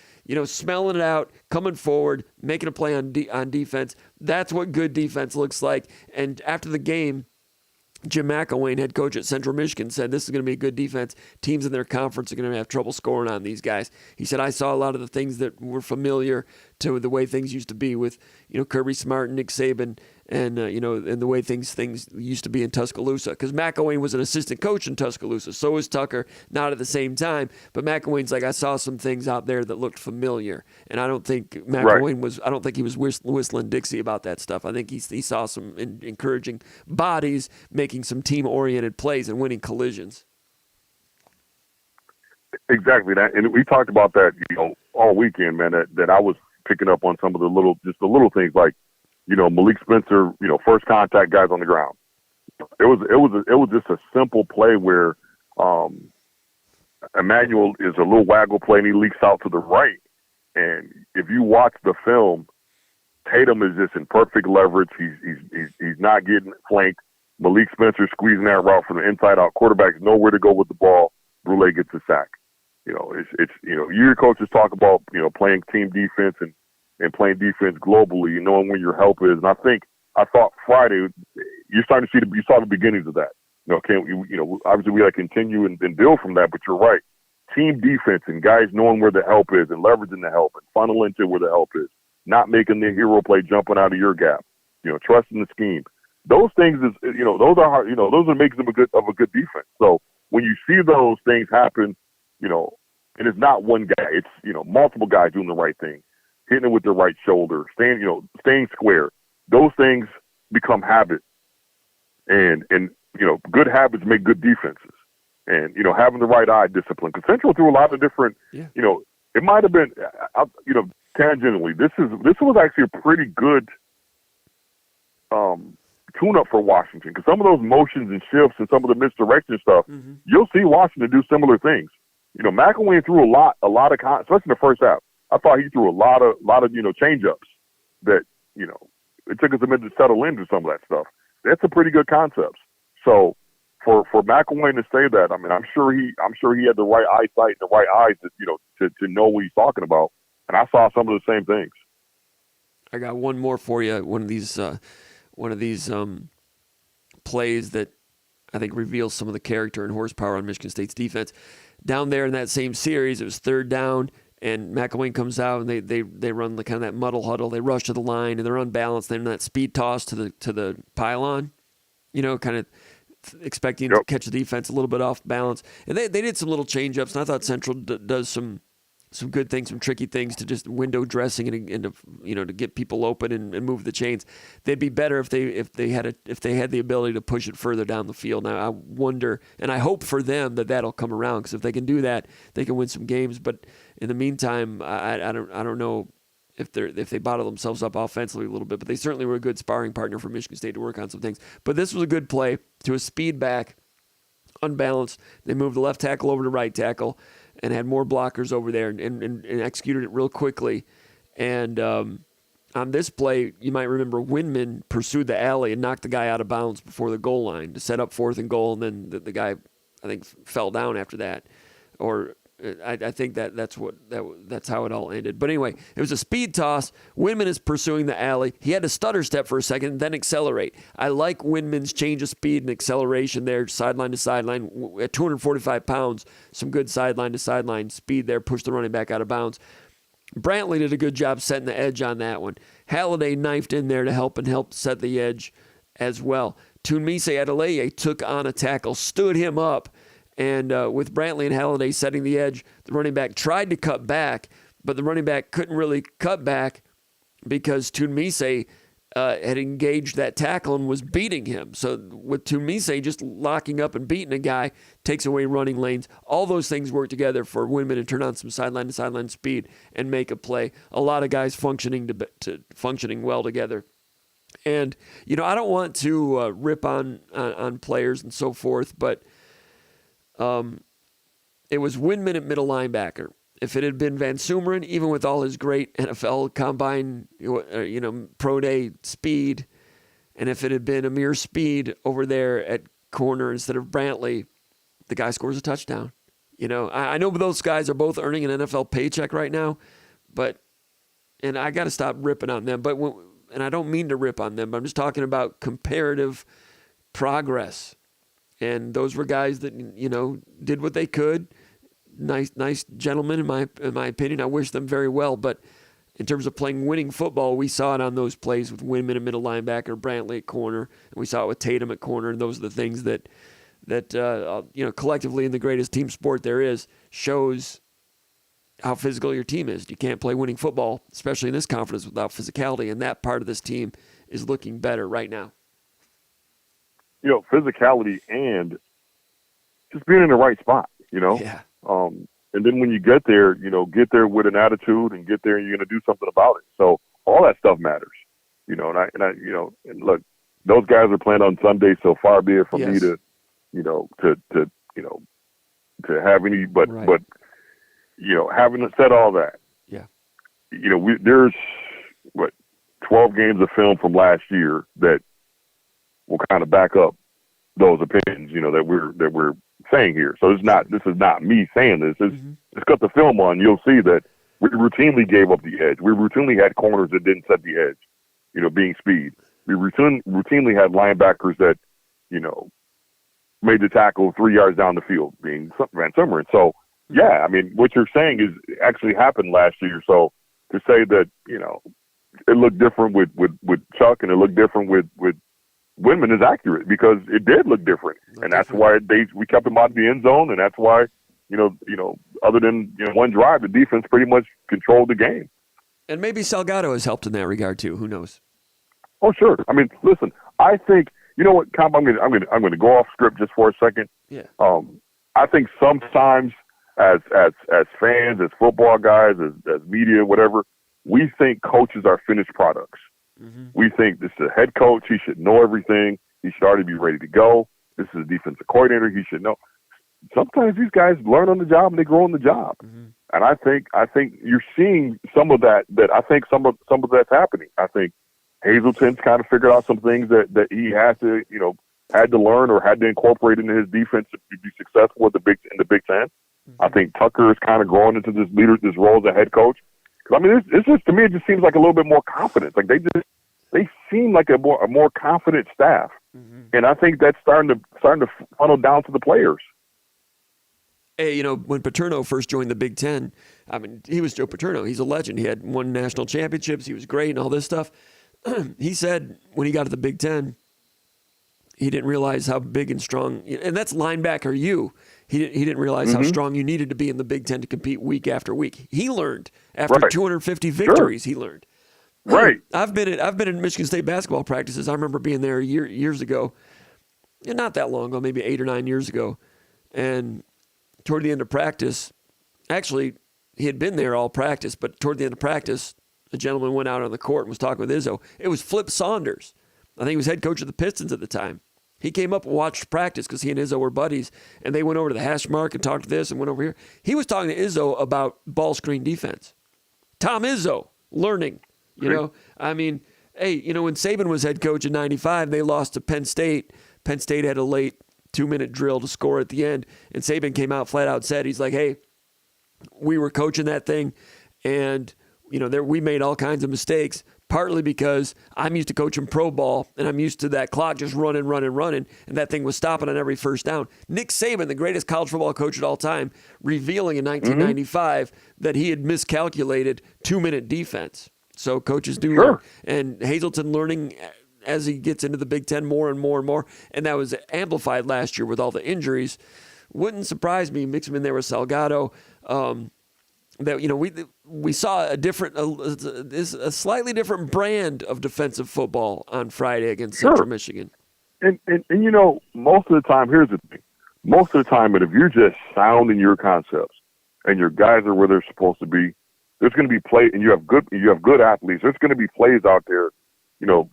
smelling it out, coming forward, making a play on defense. That's what good defense looks like. And after the game, Jim McElwain, head coach at Central Michigan, said this is going to be a good defense. Teams in their conference are going to have trouble scoring on these guys. He said, I saw a lot of the things that were familiar to the way things used to be with, Kirby Smart and Nick Saban and the way things used to be in Tuscaloosa. Because McElwain was an assistant coach in Tuscaloosa. So was Tucker, not at the same time. But McElwain's like, I saw some things out there that looked familiar. And I don't think McElwain was, I don't think he was whistling Dixie about that stuff. I think he saw some encouraging bodies making some team-oriented plays and winning collisions. Exactly that. And we talked about that, all weekend, man, that I was picking up on some of the little things like, Malik Spencer, first contact guys on the ground. It was just a simple play where Emmanuel is a little waggle play and he leaks out to the right. And if you watch the film, Tatum is just in perfect leverage. He's not getting flanked. Malik Spencer squeezing that route from the inside out. Quarterback's nowhere to go with the ball. Brule gets a sack. It's you hear coaches talk about, playing team defense and playing defense globally and knowing when your help is. And I thought Friday, you're starting to see you saw the beginnings of that. Obviously we got to continue and build from that, but you're right. Team defense and guys knowing where the help is and leveraging the help and funneling to where the help is, not making the hero play jumping out of your gap, trusting the scheme. Those things is, those are hard, those are makes them a good defense. So when you see those things happen, and it's not one guy, it's, multiple guys doing the right thing, hitting it with the right shoulder, staying square. Those things become habits, and good habits make good defenses. And, having the right eye discipline. Because Central threw a lot of different, it might have been, tangentially, this was actually a pretty good tune-up for Washington. Because some of those motions and shifts and some of the misdirection stuff, you'll see Washington do similar things. McElwain threw a lot of, especially in the first half. I thought he threw a lot of change-ups that, it took us a minute to settle into some of that stuff. That's a pretty good concept. So for McElwain to say that, I mean, I'm sure he had the right eyesight and the right eyes to know what he's talking about. And I saw some of the same things. I got one more for you. One of these plays that I think reveals some of the character and horsepower on Michigan State's defense. Down there in that same series, it was third down, and McElwain comes out and they run the kind of that muddle huddle. They rush to the line and they're unbalanced. They're in that speed toss to the pylon, kind of expecting to catch the defense a little bit off balance. And they did some little change-ups, and I thought Central does some good things, some tricky things to just window dressing and to get people open and move the chains. They'd be better if they had the ability to push it further down the field. Now I wonder, and I hope for them that'll come around, because if they can do that, they can win some games. But in the meantime, I don't know if they bottle themselves up offensively a little bit, but they certainly were a good sparring partner for Michigan State to work on some things. But this was a good play to a speed back, unbalanced. They moved the left tackle over to right tackle and had more blockers over there and executed it real quickly. And on this play, you might remember Windman pursued the alley and knocked the guy out of bounds before the goal line to set up 4th and goal, and then the guy, I think, fell down after that. Or I think that's how it all ended. But anyway, it was a speed toss. Windman is pursuing the alley. He had to stutter step for a second and then accelerate. I like Windman's change of speed and acceleration there, sideline to sideline. At 245 pounds, some good sideline to sideline speed there, pushed the running back out of bounds. Brantley did a good job setting the edge on that one. Halliday knifed in there to help set the edge as well. Tunmise Adeleye took on a tackle, stood him up. And with Brantley and Halliday setting the edge, the running back tried to cut back, but the running back couldn't really cut back because Tunmise had engaged that tackle and was beating him. So with Tunmise just locking up and beating a guy, takes away running lanes. All those things work together for Windman to turn on some sideline-to-sideline speed and make a play. A lot of guys functioning well together. And, I don't want to rip on players and so forth, but it was Windman at middle linebacker. If it had been Van Sumeren, even with all his great NFL combine, pro day speed, and if it had been Amir Speed over there at corner instead of Brantley, the guy scores a touchdown. I know those guys are both earning an NFL paycheck right now, and I got to stop ripping on them. And I don't mean to rip on them, but I'm just talking about comparative progress. And those were guys that, did what they could. Nice gentlemen, in my opinion. I wish them very well. But in terms of playing winning football, we saw it on those plays with Windman at middle linebacker, Brantley at corner, and we saw it with Tatum at corner. And those are the things that collectively in the greatest team sport there is, shows how physical your team is. You can't play winning football, especially in this conference, without physicality. And that part of this team is looking better right now. Physicality and just being in the right spot, Yeah. And then when you get there, get there with an attitude and get there and you're going to do something about it. So all that stuff matters, and look, those guys are playing on Sunday. So far be it from me to have any, but having said all that, there's 12 games of film from last year that will kind of back up those opinions, that we're saying here. So this is not me saying this. Just cut the film on. You'll see that we routinely gave up the edge. We routinely had corners that didn't set the edge, being speed. We routinely had linebackers that, made the tackle 3 yards down the field, being Van Summer. And so, yeah, I mean, what you're saying is actually happened last year. So to say that, it looked different with Chuck and it looked different with Windman is accurate, because it did look different. And that's why we kept him out of the end zone. And that's why, other than one drive, the defense pretty much controlled the game. And maybe Salgado has helped in that regard too. Who knows? Oh, sure. I mean, listen, I think, you know what, Comp, I'm gonna go off script just for a second. Yeah. I think sometimes as fans, as football guys, as media, whatever, we think coaches are finished products. We think this is a head coach. He should know everything. He should already be ready to go. This is a defensive coordinator. He should know. Sometimes these guys learn on the job and they grow on the job. And I think you're seeing some of that. That I think some of that's happening. I think Hazelton's kind of figured out some things that he had to learn or had to incorporate into his defense to be successful in the Big Ten. I think Tucker is kind of growing into this role as a head coach. I mean, it's just, to me, it just seems like a little bit more confidence. Like they seem like a more confident staff, and I think that's starting to funnel down to the players. Hey, when Paterno first joined the Big Ten, I mean, he was Joe Paterno. He's a legend. He had won national championships. He was great and all this stuff. He said when he got to the Big Ten, he didn't realize how big and strong, and that's linebacker you. He didn't realize how strong you needed to be in the Big Ten to compete week after week. He learned after 250 victories. Sure. He learned. Right. I've been in Michigan State basketball practices. I remember being there years ago, and not that long ago, maybe 8 or 9 years ago. And toward the end of practice, actually, he had been there all practice, but toward the end of practice, a gentleman went out on the court and was talking with Izzo. It was Flip Saunders. I think he was head coach of the Pistons at the time. He came up and watched practice because he and Izzo were buddies, and they went over to the hash mark and talked to this and went over here. He was talking to Izzo about ball screen defense. Tom Izzo, learning, I mean, hey, when Saban was head coach in 95, they lost to Penn State. Penn State had a late 2-minute drill to score at the end, and Saban came out flat out said, he's like, hey, we were coaching that thing, and, we made all kinds of mistakes, partly because I'm used to coaching pro ball, and I'm used to that clock just running, and that thing was stopping on every first down. Nick Saban, the greatest college football coach of all time, revealing in 1995 that he had miscalculated 2-minute defense. So coaches do learn. And Hazelton learning as he gets into the Big Ten more and more, and that was amplified last year with all the injuries. Wouldn't surprise me, mix him in there with Salgado, that we saw a slightly different brand of defensive football on Friday against Central Michigan. And most of the time, here's the thing. Most of the time, if you're just sound in your concepts and your guys are where they're supposed to be, there's going to be play, and you have good athletes. There's going to be plays out there,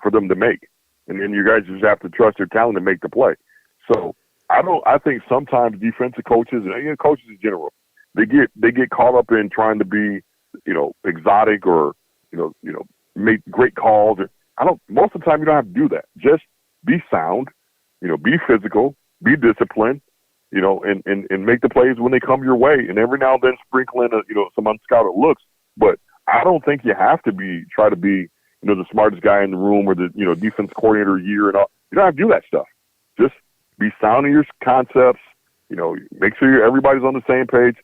for them to make, and then you guys just have to trust your talent to make the play. So I think sometimes defensive coaches and coaches in general, they get caught up in trying to be, exotic or, make great calls. Most of the time you don't have to do that. Just be sound, be physical, be disciplined, and make the plays when they come your way. And every now and then sprinkle in, some unscouted looks. But I don't think you have to try to be, the smartest guy in the room or the, defense coordinator year and all. You don't have to do that stuff. Just be sound in your concepts. Make sure everybody's on the same page.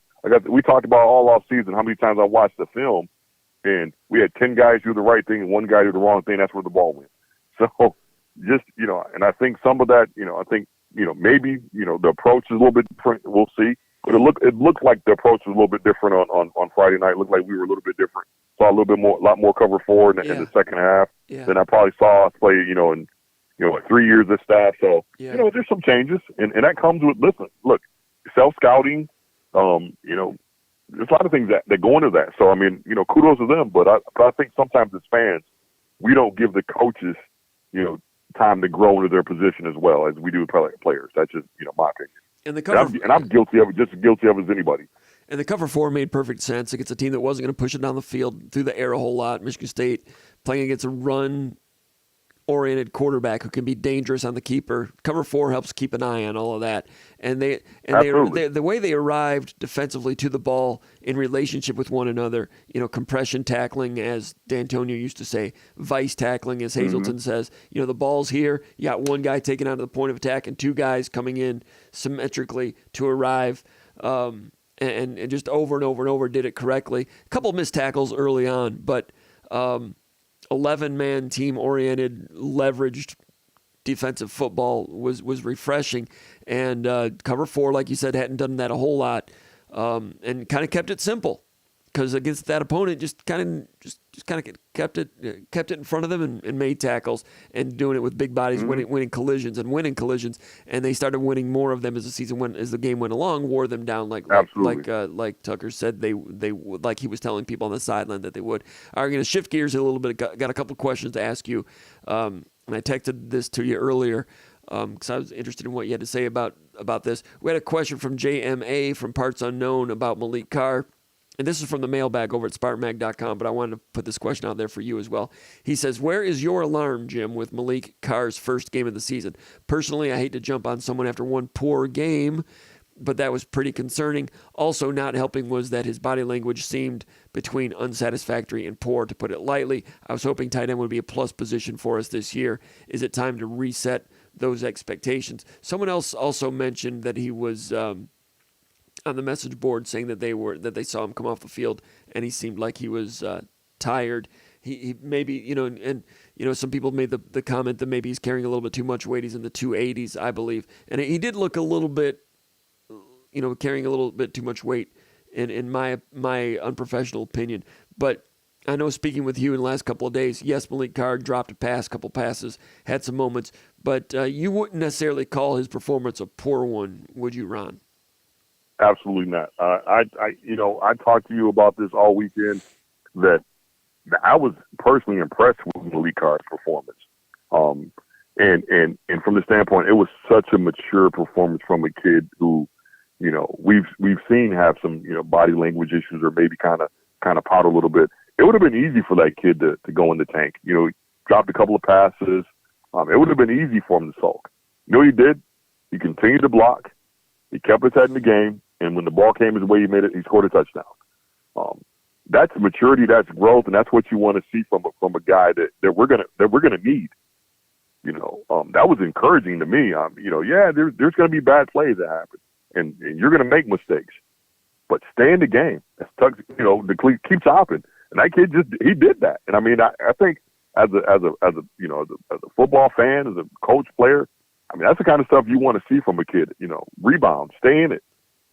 We talked about all off season how many times I watched the film, and we had 10 guys do the right thing and one guy do the wrong thing. That's where the ball went. So just and I think some of that, maybe the approach is a little bit different. We'll see, but it looked like the approach was a little bit different on Friday night. It looked like we were a little bit different. Saw a lot more cover forward in the second half than I probably saw us play. In 3 years of staff. So there's some changes, and that comes with look, self scouting. There's a lot of things that go into that. So, I mean, kudos to them. But I think sometimes as fans, we don't give the coaches, time to grow into their position as well as we do players. That's just, my opinion. And I'm guilty of it, just as guilty of it as anybody. And the cover four made perfect sense against a team that wasn't going to push it down the field through the air a whole lot. Michigan State playing against a run oriented quarterback who can be dangerous on the keeper. Cover 4 helps keep an eye on all of that. And they the way they arrived defensively to the ball in relationship with one another, compression tackling, as D'Antonio used to say, vice tackling, as Hazelton says. The ball's here. You got one guy taking out to the point of attack and 2 guys coming in symmetrically to arrive. And just over and over and over did it correctly. A couple missed tackles early on, but 11-man team-oriented, leveraged defensive football was refreshing. And cover 4, like you said, hadn't done that a whole lot, and kind of kept it simple. Because against that opponent, just kind of kept it in front of them and made tackles and doing it with big bodies, winning collisions, and they started winning more of them as the game went along, wore them down like Tucker said they like he was telling people on the sideline that they would. All right, I'm going to shift gears a little bit. Got a couple questions to ask you, and I texted this to you earlier because I was interested in what you had to say about this. We had a question from JMA from Parts Unknown about Malik Carr. And this is from the mailbag over at SpartanMag.com, but I wanted to put this question out there for you as well. He says, where is your alarm, Jim, with Malik Carr's first game of the season? Personally, I hate to jump on someone after one poor game, but that was pretty concerning. Also not helping was that his body language seemed between unsatisfactory and poor, to put it lightly. I was hoping tight end would be a plus position for us this year. Is it time to reset those expectations? Someone else also mentioned that he was on the message board saying that they saw him come off the field and he seemed like he was tired. He maybe, some people made the comment that maybe he's carrying a little bit too much weight. He's in the 280s, I believe. And he did look a little bit, carrying a little bit too much weight in my unprofessional opinion. But I know, speaking with you in the last couple of days, yes, Malik Carr dropped a pass, couple passes, had some moments, but you wouldn't necessarily call his performance a poor one, would you, Ron? Absolutely not. I talked to you about this all weekend, that I was personally impressed with Malik Carr's performance. And from the standpoint, it was such a mature performance from a kid who, we've seen have some, body language issues or maybe kind of pout a little bit. It would have been easy for that kid to go in the tank. Dropped a couple of passes. It would have been easy for him to sulk. He did. He continued to block. He kept his head in the game. And when the ball came his way, he scored a touchdown. That's maturity, that's growth, and that's what you want to see from a guy that we're gonna need. That was encouraging to me. There's gonna be bad plays that happen, and you're gonna make mistakes, but stay in the game. As Tuck, keep stopping, and that kid he did that. And I think as a football fan, as a coach player, that's the kind of stuff you want to see from a kid. Rebound, stay in it.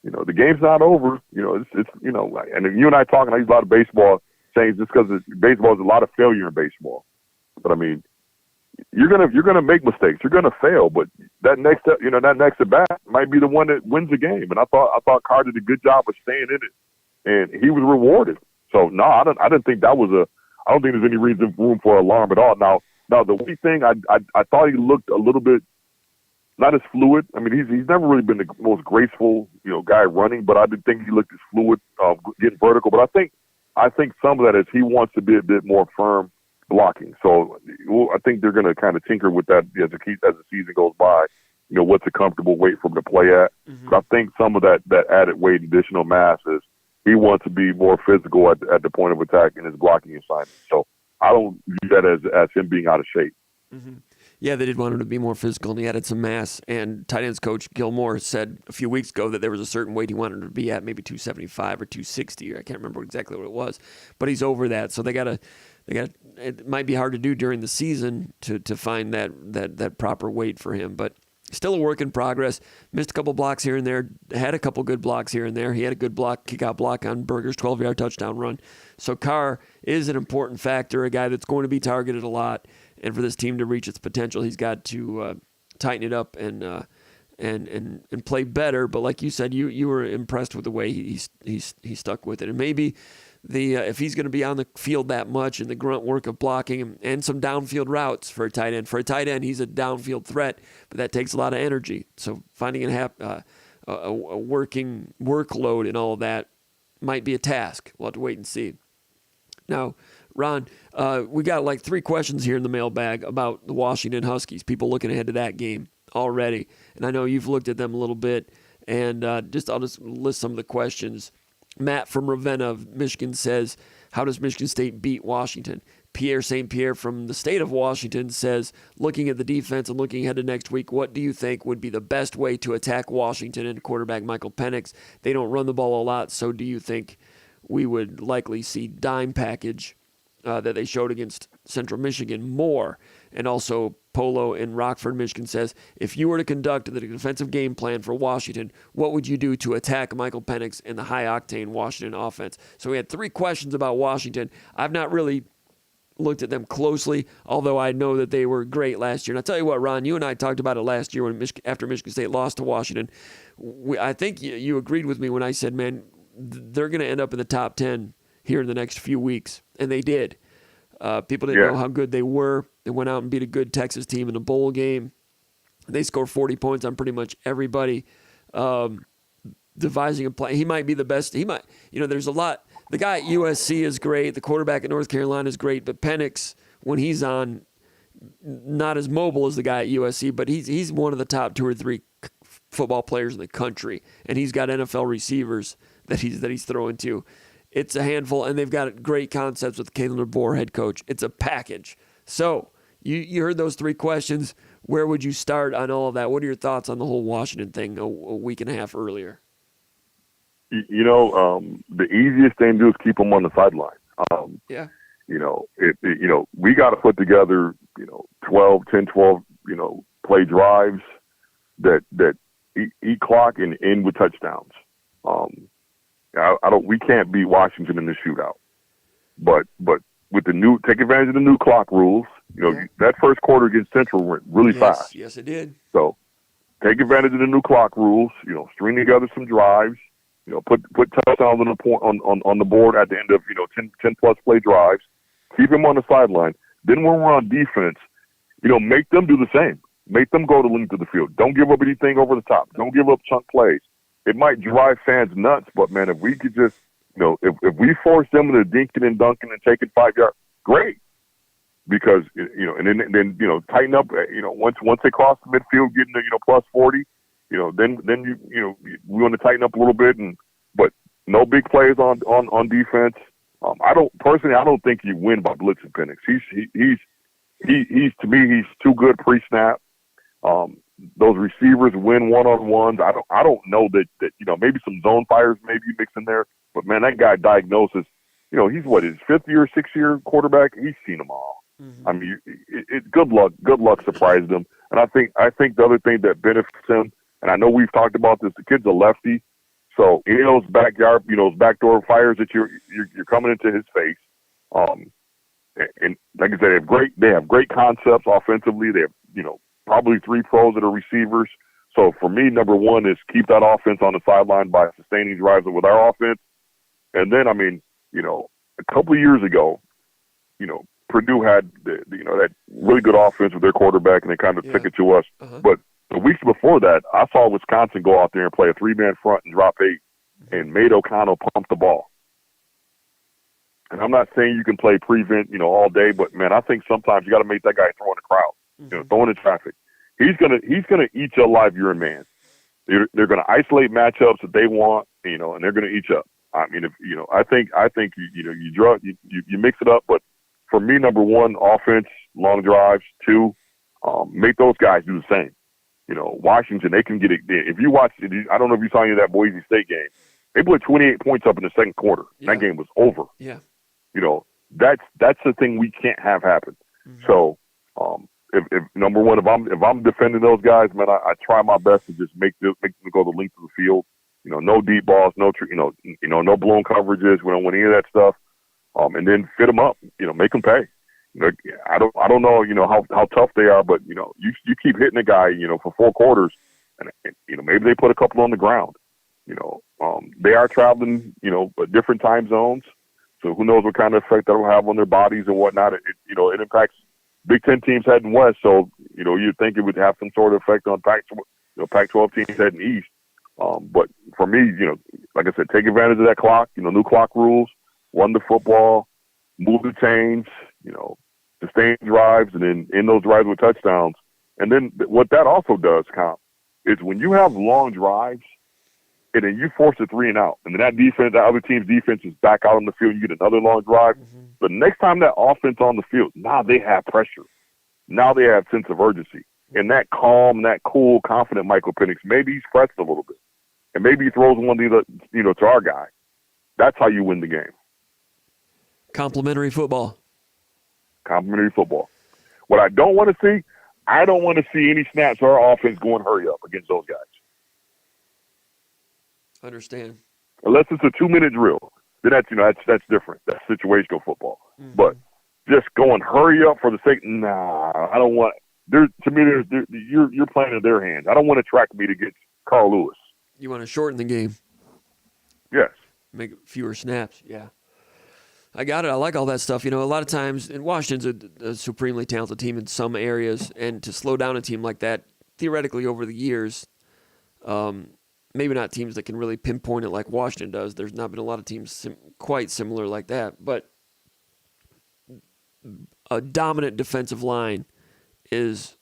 The game's not over. It's and you and I talking, I use a lot of baseball saying just because baseball is a lot of failure in baseball. But you're gonna make mistakes. You're gonna fail. But that next at bat might be the one that wins the game. And I thought Carr did a good job of staying in it, and he was rewarded. So no, I didn't think that was I don't think there's any room for alarm at all. Now the one thing I thought he looked a little bit not as fluid. He's never really been the most graceful, guy running, but I didn't think he looked as fluid, getting vertical. But I think some of that is he wants to be a bit more firm blocking. So I think they're going to kind of tinker with that as the season goes by. What's a comfortable weight for him to play at. Mm-hmm. But I think some of that added weight, additional mass, is he wants to be more physical at the point of attack in his blocking assignment. So I don't view that as him being out of shape. Mm-hmm. Yeah, they did want him to be more physical, and he added some mass. And tight ends coach Gilmore said a few weeks ago that there was a certain weight he wanted him to be at, maybe 275 or 260, or I can't remember exactly what it was. But he's over that, so they got. It might be hard to do during the season to find that proper weight for him, but still a work in progress. Missed a couple blocks here and there, had a couple good blocks here and there. He had a good kick-out block on Berger's 12-yard touchdown run. So Carr is an important factor, a guy that's going to be targeted a lot. And for this team to reach its potential, he's got to tighten it up and play better. But like you said, you were impressed with the way he stuck with it. And maybe if he's going to be on the field that much and the grunt work of blocking and some downfield routes for a tight end. For a tight end, he's a downfield threat, but that takes a lot of energy. So finding a working workload and all of that might be a task. We'll have to wait and see. Now, Ron, we got like 3 questions here in the mailbag about the Washington Huskies, people looking ahead to that game already. And I know you've looked at them a little bit, and I'll just list some of the questions. Matt from Ravenna of Michigan says, how does Michigan State beat Washington? Pierre St. Pierre from the state of Washington says, looking at the defense and looking ahead to next week, what do you think would be the best way to attack Washington and quarterback Michael Penix? They don't run the ball a lot, so do you think we would likely see dime package that they showed against Central Michigan more? And also Polo in Rockford, Michigan says, if you were to conduct the defensive game plan for Washington, what would you do to attack Michael Penix and the high-octane Washington offense? So we had 3 questions about Washington. I've not really looked at them closely, although I know that they were great last year. And I'll tell you what, Ron, you and I talked about it last year after Michigan State lost to Washington. I think you agreed with me when I said, man, they're going to end up in the top 10 here in the next few weeks. And they did. People didn't know how good they were. They went out and beat a good Texas team in a bowl game. They scored 40 points on pretty much everybody. Devising a play. He might be the best. There's a lot. The guy at USC is great. The quarterback at North Carolina is great. But Penix, when he's on, not as mobile as the guy at USC, but he's one of the top 2 or 3 football players in the country. And he's got NFL receivers that he's throwing to. It's a handful, and they've got great concepts with Kalen DeBoer, head coach. It's a package. So you heard those 3 questions. Where would you start on all of that? What are your thoughts on the whole Washington thing a week and a half earlier? The easiest thing to do is keep them on the sideline. We got to put together, 12, play drives that eat clock and end with touchdowns. We can't beat Washington in the shootout, but with take advantage of the new clock rules. That first quarter against Central went really fast. Yes, it did. So take advantage of the new clock rules. String together some drives. Put touchdowns on the board at the end of 10 plus play drives. Keep him on the sideline. Then when we're on defense, make them do the same. Make them go the length of the field. Don't give up anything over the top. Don't give up chunk plays. It might drive fans nuts, but man, if we could just, if we force them to dinking and dunking and taking 5 yards, great. Because and then tighten up. Once they cross the midfield, getting to plus 40. Then we want to tighten up a little bit, but no big plays on defense. I don't think you win by blitzing Penix. He's to me, he's too good pre-snap. Those receivers win one-on-ones. I don't know that maybe some zone fires maybe mix in there, but man, that guy diagnoses. He's his 5th year, 6th year quarterback. He's seen them all. Mm-hmm. I mean, good luck surprised him. And I think the other thing that benefits him. And I know we've talked about this. The kid's a lefty, so any of those backyard, those backdoor fires that you're coming into his face. And like I said, they have great concepts offensively. They have probably 3 pros that are receivers. So for me, number one is keep that offense on the sideline by sustaining drives with our offense. And then a couple of years ago, Purdue had that really good offense with their quarterback, and they kind of took it to us, but. The weeks before that, I saw Wisconsin go out there and play a 3-man front and drop 8, and Made O'Connell pumped the ball. And I'm not saying you can play prevent, all day, but man, I think sometimes you got to make that guy throw in the crowd, throwing in traffic. He's gonna eat you alive. You're a man. They're gonna isolate matchups that they want, and they're gonna eat you up. I mean, I think you mix it up, but for me, number one, offense, long drives. 2, make those guys do the same. Washington, they can get it. If you watch, I don't know if you saw any of that Boise State game. They put 28 points up in the second quarter. Yeah. That game was over. Yeah. That's the thing we can't have happen. Mm-hmm. So, if number one, if I'm defending those guys, man, I try my best to just make them go the length of the field. No deep balls, no blown coverages. We don't want any of that stuff. And then fit them up. Make them pay. I don't know, how tough they are, but you keep hitting a guy, for 4 quarters, and maybe they put a couple on the ground. They are traveling, different time zones, so who knows what kind of effect that'll have on their bodies and whatnot. It impacts Big Ten teams heading west, so you'd think it would have some sort of effect on Pac-12 teams heading east. But for me, like I said, take advantage of that clock. New clock rules, run the football. move the chains, sustain drives, and then end those drives with touchdowns. And then what that also does, Comp, is when you have long drives and then you force a 3 and out, and then that other team's defense is back out on the field, you get another long drive. Mm-hmm. The next time that offense on the field, now they have pressure. Now they have sense of urgency. And that calm, that cool, confident Michael Penix, maybe he's pressed a little bit. And maybe he throws one of these, to our guy. That's how you win the game. Complementary football. Complementary football. What I don't want to see, I don't want to see any snaps or our offense going hurry up against those guys. Understand. Unless it's a 2-minute drill, then that's different. That's situational football. Mm-hmm. But just going hurry up for the sake, I don't want. You're playing in their hands. I don't want to track meet against Carl Lewis. You want to shorten the game. Yes. Make fewer snaps. Yeah. I got it. I like all that stuff. A lot of times, and Washington's a supremely talented team in some areas, and to slow down a team like that, theoretically over the years, maybe not teams that can really pinpoint it like Washington does. There's not been a lot of teams quite similar like that, but a dominant defensive line is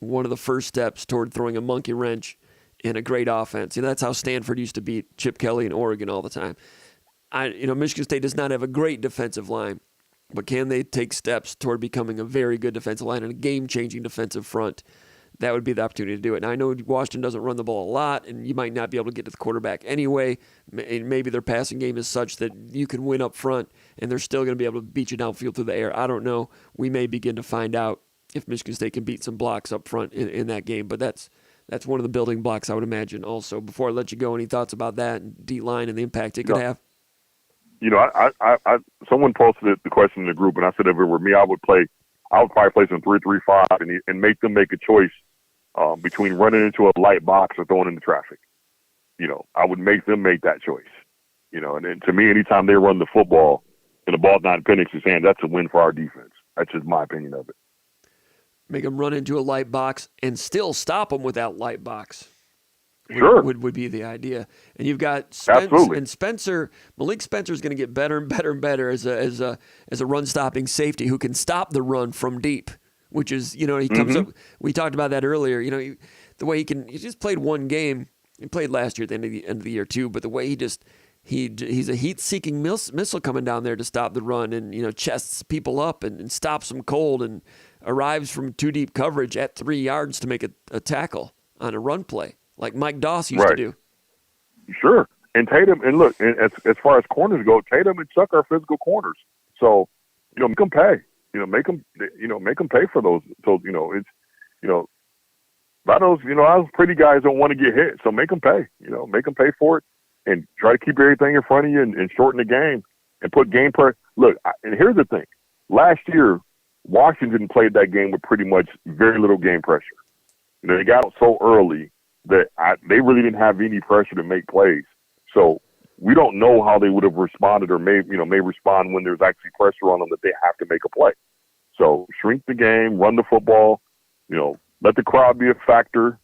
one of the first steps toward throwing a monkey wrench in a great offense. That's how Stanford used to beat Chip Kelly in Oregon all the time. Michigan State does not have a great defensive line, but can they take steps toward becoming a very good defensive line and a game-changing defensive front? That would be the opportunity to do it. Now, I know Washington doesn't run the ball a lot, and you might not be able to get to the quarterback anyway. Maybe their passing game is such that you can win up front, and they're still going to be able to beat you downfield through the air. I don't know. We may begin to find out if Michigan State can beat some blocks up front in that game, but that's one of the building blocks, I would imagine, also. Before I let you go, any thoughts about that and D-line and the impact it could have? Someone posted the question in the group, and I said if it were me, I would probably play some 3-3-5 and make them make a choice between running into a light box or throwing into traffic. I would make them make that choice. And then to me, anytime they run the football and the ball's not in Penix's hand, that's a win for our defense. That's just my opinion of it. Make them run into a light box and still stop them with that light box. Sure. Would be the idea. And you've got Spencer. Malik Spencer is going to get better and better and better as a run-stopping safety who can stop the run from deep, which is, he comes up. We talked about that earlier. The way he just played one game. He played last year at the end of the year too, but the way he's a heat-seeking missile coming down there to stop the run and, chests people up and stops them cold and arrives from too deep coverage at 3 yards to make a tackle on a run play, like Mike Doss used to do. Sure. And Tatum, and look, as far as corners go, Tatum and Chuck are physical corners. So, make them pay. Make them pay for those. So, a lot of those pretty guys don't want to get hit. So make them pay. Make them pay for it and try to keep everything in front of you and shorten the game and put game pressure. Look, and here's the thing. Last year, Washington played that game with pretty much very little game pressure. They got out so early that they really didn't have any pressure to make plays. So we don't know how they would have responded or may respond when there's actually pressure on them that they have to make a play. So shrink the game, run the football, let the crowd be a factor,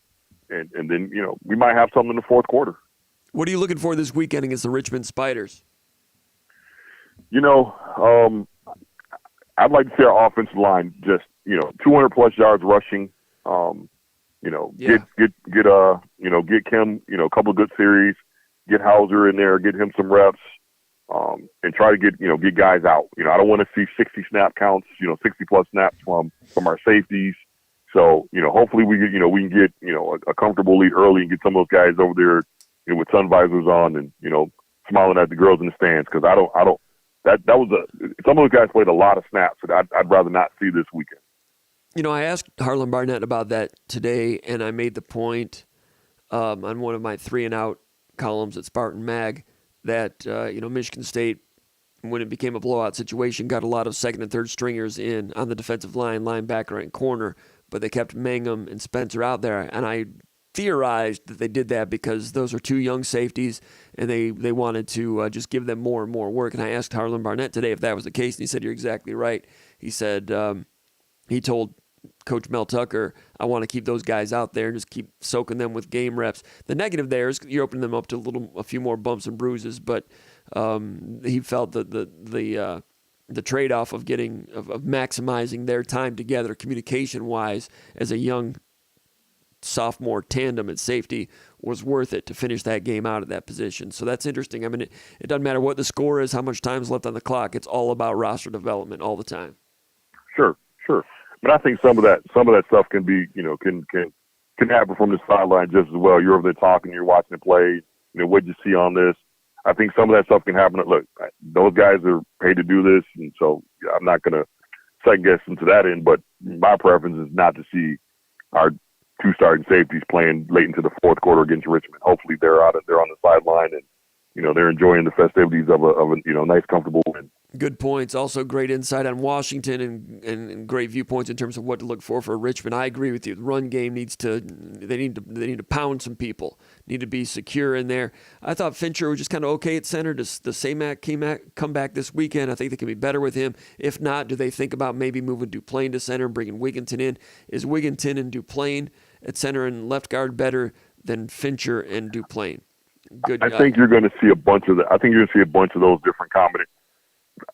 and then, we might have something in the fourth quarter. What are you looking for this weekend against the Richmond Spiders? I'd like to see our offensive line just, 200-plus yards rushing, get Kim, a couple of good series, get Hauser in there, get him some reps, and try to get guys out. I don't want to see 60 snap counts, 60-plus snaps from our safeties. So, hopefully we can get, a comfortable lead early and get some of those guys over there, with sun visors on and, smiling at the girls in the stands. Cause some of those guys played a lot of snaps that I'd rather not see this weekend. I asked Harlan Barnett about that today, and I made the point on one of my 3 and out columns at SpartanMag that, Michigan State, when it became a blowout situation, got a lot of second and third stringers in on the defensive line, linebacker, and corner, but they kept Mangum and Spencer out there. And I theorized that they did that because those are 2 young safeties, and they wanted to just give them more and more work. And I asked Harlan Barnett today if that was the case, and he said, "You're exactly right." He said he told Coach Mel Tucker, "I want to keep those guys out there and just keep soaking them with game reps." The negative there is you're opening them up to a few more bumps and bruises, but he felt that the trade-off of maximizing their time together communication-wise as a young sophomore tandem at safety was worth it to finish that game out at that position. So that's interesting. I mean, it doesn't matter what the score is, how much time's left on the clock. It's all about roster development all the time. Sure. But I think some of that stuff can be, can happen from the sideline just as well. You're over there talking, you're watching the play. What'd you see on this? I think some of that stuff can happen. Look, those guys are paid to do this, and so I'm not going to second guess them to that end. But my preference is not to see our two starting safeties playing late into the fourth quarter against Richmond. Hopefully they're on the sideline and they're enjoying the festivities of a nice, comfortable win. Good points. Also, great insight on Washington and great viewpoints in terms of what to look for Richmond. I agree with you. The run game need to pound some people. Need to be secure in there. I thought Fincher was just kind of okay at center. Does the Samac come back this weekend? I think they can be better with him. If not, do they think about maybe moving Duplain to center and bringing Wigginton in? Is Wigginton and Duplain at center and left guard better than Fincher and Duplain? Good. I think you're going to see a bunch of those different combinations.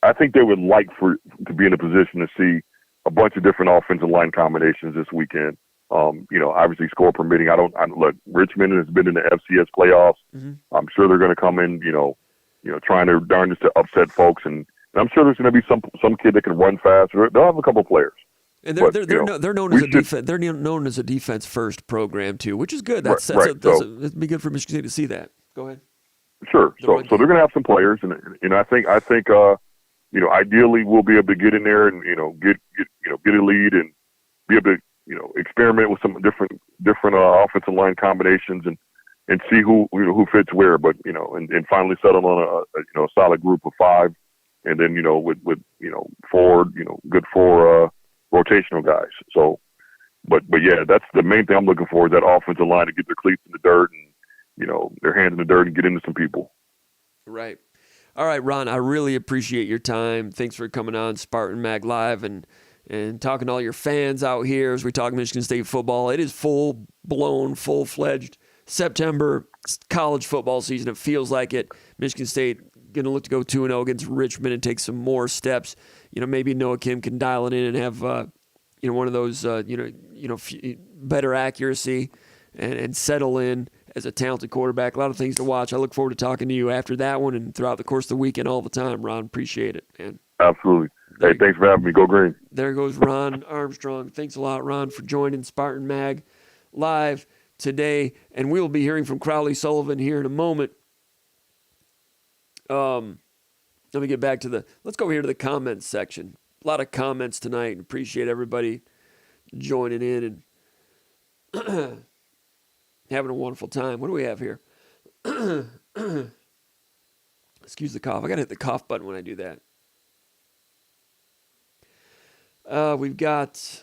I think they would like to be in a position to see a bunch of different offensive line combinations this weekend. Obviously score permitting. Look, Richmond has been in the FCS playoffs. Mm-hmm. I'm sure they're going to come in, trying their darndest to upset folks, and I'm sure there's going to be some kid that can run fast. They'll have a couple players. And they're known as a defense. They're known as a defense first program too, which is good. It'd be good for Michigan State to see that. Go ahead. Sure. So they're going to have some players, and I think ideally we'll be able to get in there and get a lead and be able to experiment with some different offensive line combinations and see who fits where, but and finally settle on a solid group of five, and then with four rotational guys. So, but yeah, that's the main thing I'm looking for, is that offensive line to get their cleats in the dirt and their hands in the dirt and get into some people. Right. All right, Ron, I really appreciate your time. Thanks for coming on SpartanMag Live and talking to all your fans out here as we talk Michigan State football. It is full-blown, full-fledged September college football season. It feels like it. Michigan State going to look to go 2-0 against Richmond and take some more steps. Maybe Noah Kim can dial it in and have one of those better accuracy and settle in as a talented quarterback. A lot of things to watch. I look forward to talking to you after that one and throughout the course of the weekend all the time, Ron. Appreciate it, man. Absolutely. Hey, thanks for having me. Go Green. There goes Ron Armstrong. Thanks a lot, Ron, for joining SpartanMag Live today. And we'll be hearing from Crowley Sullivan here in a moment. Let me get back to let's go here to the comments section. A lot of comments tonight. Appreciate everybody joining in and having a wonderful time. What do we have here? Excuse the cough. I got to hit the cough button when I do that. We've got...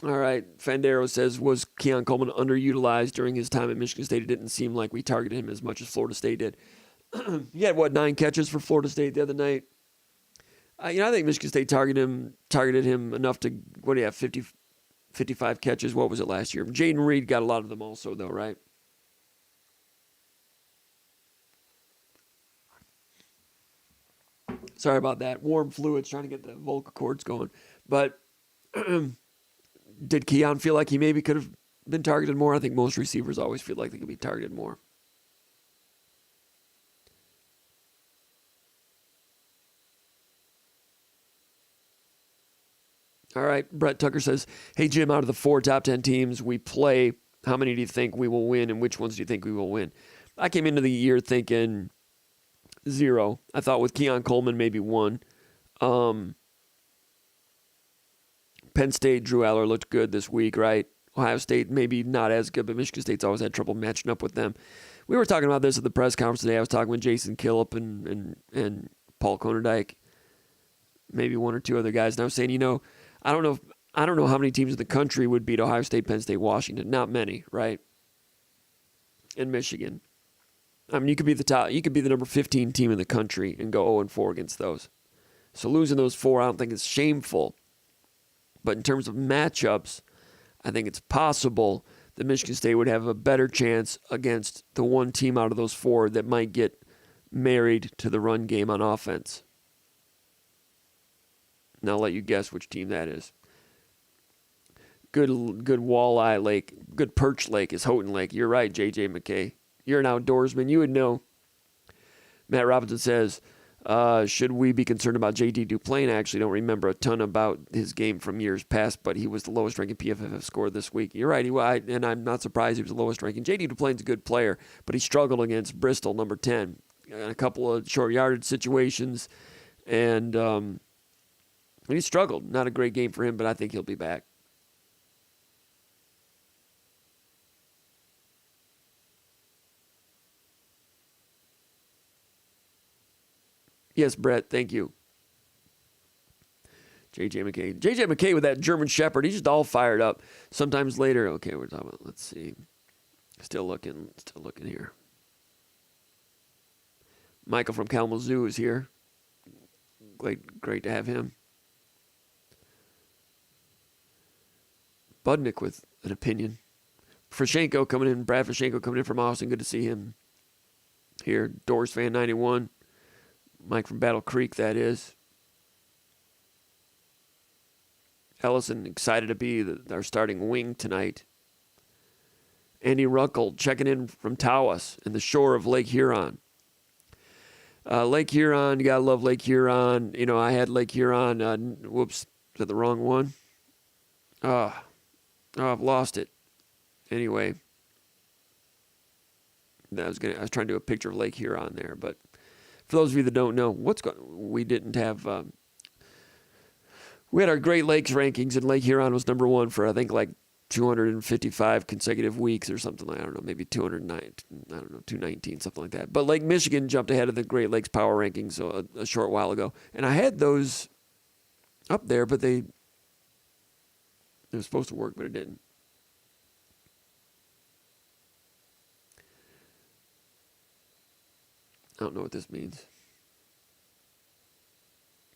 All right. Fandero says, was Keon Coleman underutilized during his time at Michigan State? It didn't seem like we targeted him as much as Florida State did. He had, 9 catches for Florida State the other night? I think Michigan State targeted him enough to, 55 catches. What was it last year? Jaden Reed got a lot of them also, though, right? Sorry about that. Warm fluids, trying to get the vocal cords going. But did Keon feel like he maybe could have been targeted more? I think most receivers always feel like they could be targeted more. All right, Brett Tucker says, hey, Jim, out of the 4 top 10 teams we play, how many do you think we will win, and which ones do you think we will win? I came into the year thinking 0. I thought with Keon Coleman, maybe 1. Penn State, Drew Aller looked good this week, right? Ohio State, maybe not as good, but Michigan State's always had trouble matching up with them. We were talking about this at the press conference today. I was talking with Jason Killip and Paul Konerdijk, maybe 1 or 2 other guys, and I was saying, I don't know how many teams in the country would beat Ohio State, Penn State, Washington. Not many, right? And Michigan. I mean, you could be the number 15 team in the country and go 0-4 against those. So losing those 4, I don't think is shameful. But in terms of matchups, I think it's possible that Michigan State would have a better chance against the one team out of those 4 that might get married to the run game on offense. And I'll let you guess which team that is. Good walleye lake, good perch lake is Houghton Lake. You're right, J.J. McKay. You're an outdoorsman. You would know. Matt Robinson says, should we be concerned about J.D. Duplain? I actually don't remember a ton about his game from years past, but he was the lowest ranking PFF scorer this week. You're right, and I'm not surprised he was the lowest ranking. J.D. Duplain's a good player, but he struggled against Bristol, number 10, in a couple of short yardage situations, and he struggled. Not a great game for him, but I think he'll be back. Yes, Brett, thank you. J.J. McKay. J.J. McKay with that German Shepherd, he's just all fired up. Sometimes later, okay, we're talking about, let's see. Still looking here. Michael from Kalamazoo is here. Great to have him. Budnick with an opinion. Frashenko coming in, Brad Frashenko coming in from Austin. Good to see him here. Doors fan 91. Mike from Battle Creek, that is. Ellison, excited to be our starting wing tonight. Andy Ruckel checking in from Tawas and the shore of Lake Huron. Lake Huron, you got to love Lake Huron. You know, I had Lake Huron. Whoops, is that the wrong one? Oh, I've lost it. Anyway, I was trying to do a picture of Lake Huron there, but for those of you that don't know, we didn't have. We had our Great Lakes rankings, and Lake Huron was number one for I think like 255 consecutive weeks or something. I don't know, maybe 209. I don't know, 219, something like that. But Lake Michigan jumped ahead of the Great Lakes Power rankings a short while ago, and I had those up there, but it was supposed to work, but it didn't. I don't know what this means.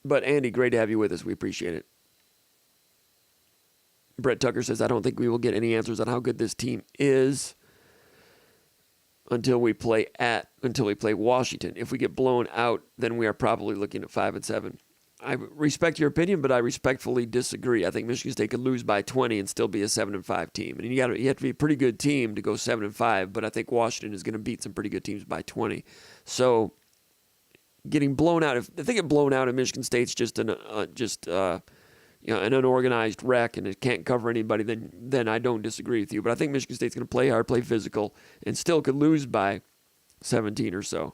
But Andy, great to have you with us. We appreciate it. Brett Tucker says, I don't think we will get any answers on how good this team is until we play Washington. If we get blown out, then we are probably looking at 5-7. I respect your opinion, but I respectfully disagree. I think Michigan State could lose by 20 and still be a 7-5 team. And you have to be a pretty good team to go 7-5, but I think Washington is going to beat some pretty good teams by 20. So getting blown out, if they get blown out and Michigan State's just an unorganized wreck and it can't cover anybody, then I don't disagree with you. But I think Michigan State's going to play hard, play physical, and still could lose by 17 or so.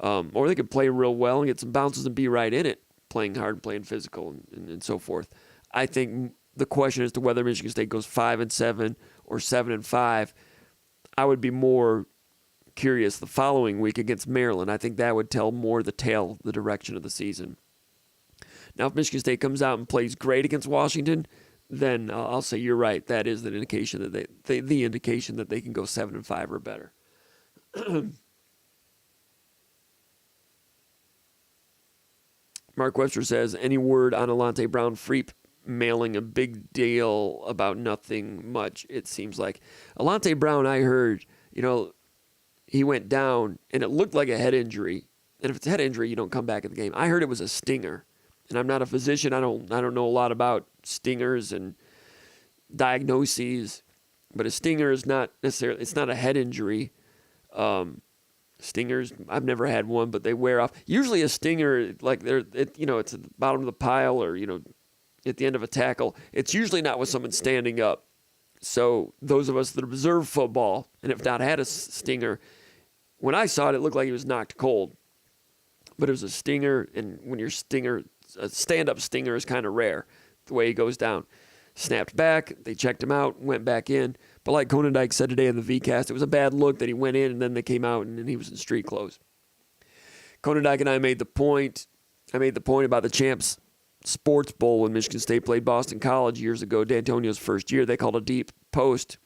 Or they could play real well and get some bounces and be right in it, playing hard, playing physical, and so forth. I think the question as to whether Michigan State goes 5-7 or 7-5, I would be more curious the following week against Maryland. I think that would tell more the direction of the season. Now, if Michigan State comes out and plays great against Washington, then I'll say you're right. That is the indication that the indication that they can go 7-5 or better. Mark Webster says, any word on Alante Brown-Freep mailing a big deal about nothing much, it seems like. Alante Brown, I heard, he went down, and it looked like a head injury. And if it's a head injury, you don't come back in the game. I heard it was a stinger. And I'm not a physician. I don't know a lot about stingers and diagnoses. But a stinger is not necessarily, it's not a head injury. Stingers, I've never had one, but they wear off. Usually a stinger, like it's at the bottom of the pile or, at the end of a tackle. It's usually not with someone standing up. So those of us that observe football and have not had a stinger, when I saw it, it looked like he was knocked cold. But it was a stinger, and when your stinger, a stand-up stinger is kind of rare, the way he goes down. Snapped back, they checked him out, went back in. But like Konendijk said today in the VCast, it was a bad look that he went in and then they came out and he was in street clothes. Konendijk and I made the point about the Champs Sports Bowl when Michigan State played Boston College years ago, D'Antonio's first year. They called a deep post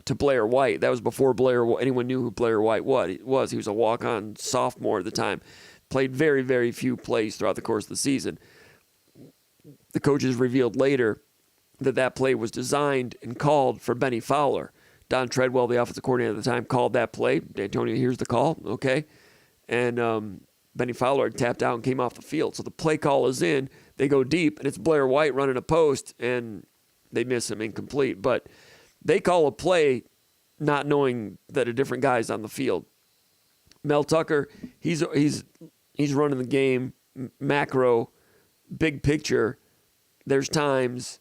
to Blair White. That was before anyone knew who Blair White was. He was a walk-on sophomore at the time. Played very, very few plays throughout the course of the season. The coaches revealed later that play was designed and called for Benny Fowler. Don Treadwell, the offensive coordinator at the time, called that play. D'Antonio hears the call, okay. and Benny Fowler had tapped out and came off the field. So the play call is in. They go deep, and it's Blair White running a post, and they miss him incomplete. But they call a play not knowing that a different guy's on the field. Mel Tucker, he's running the game, macro, big picture. There's times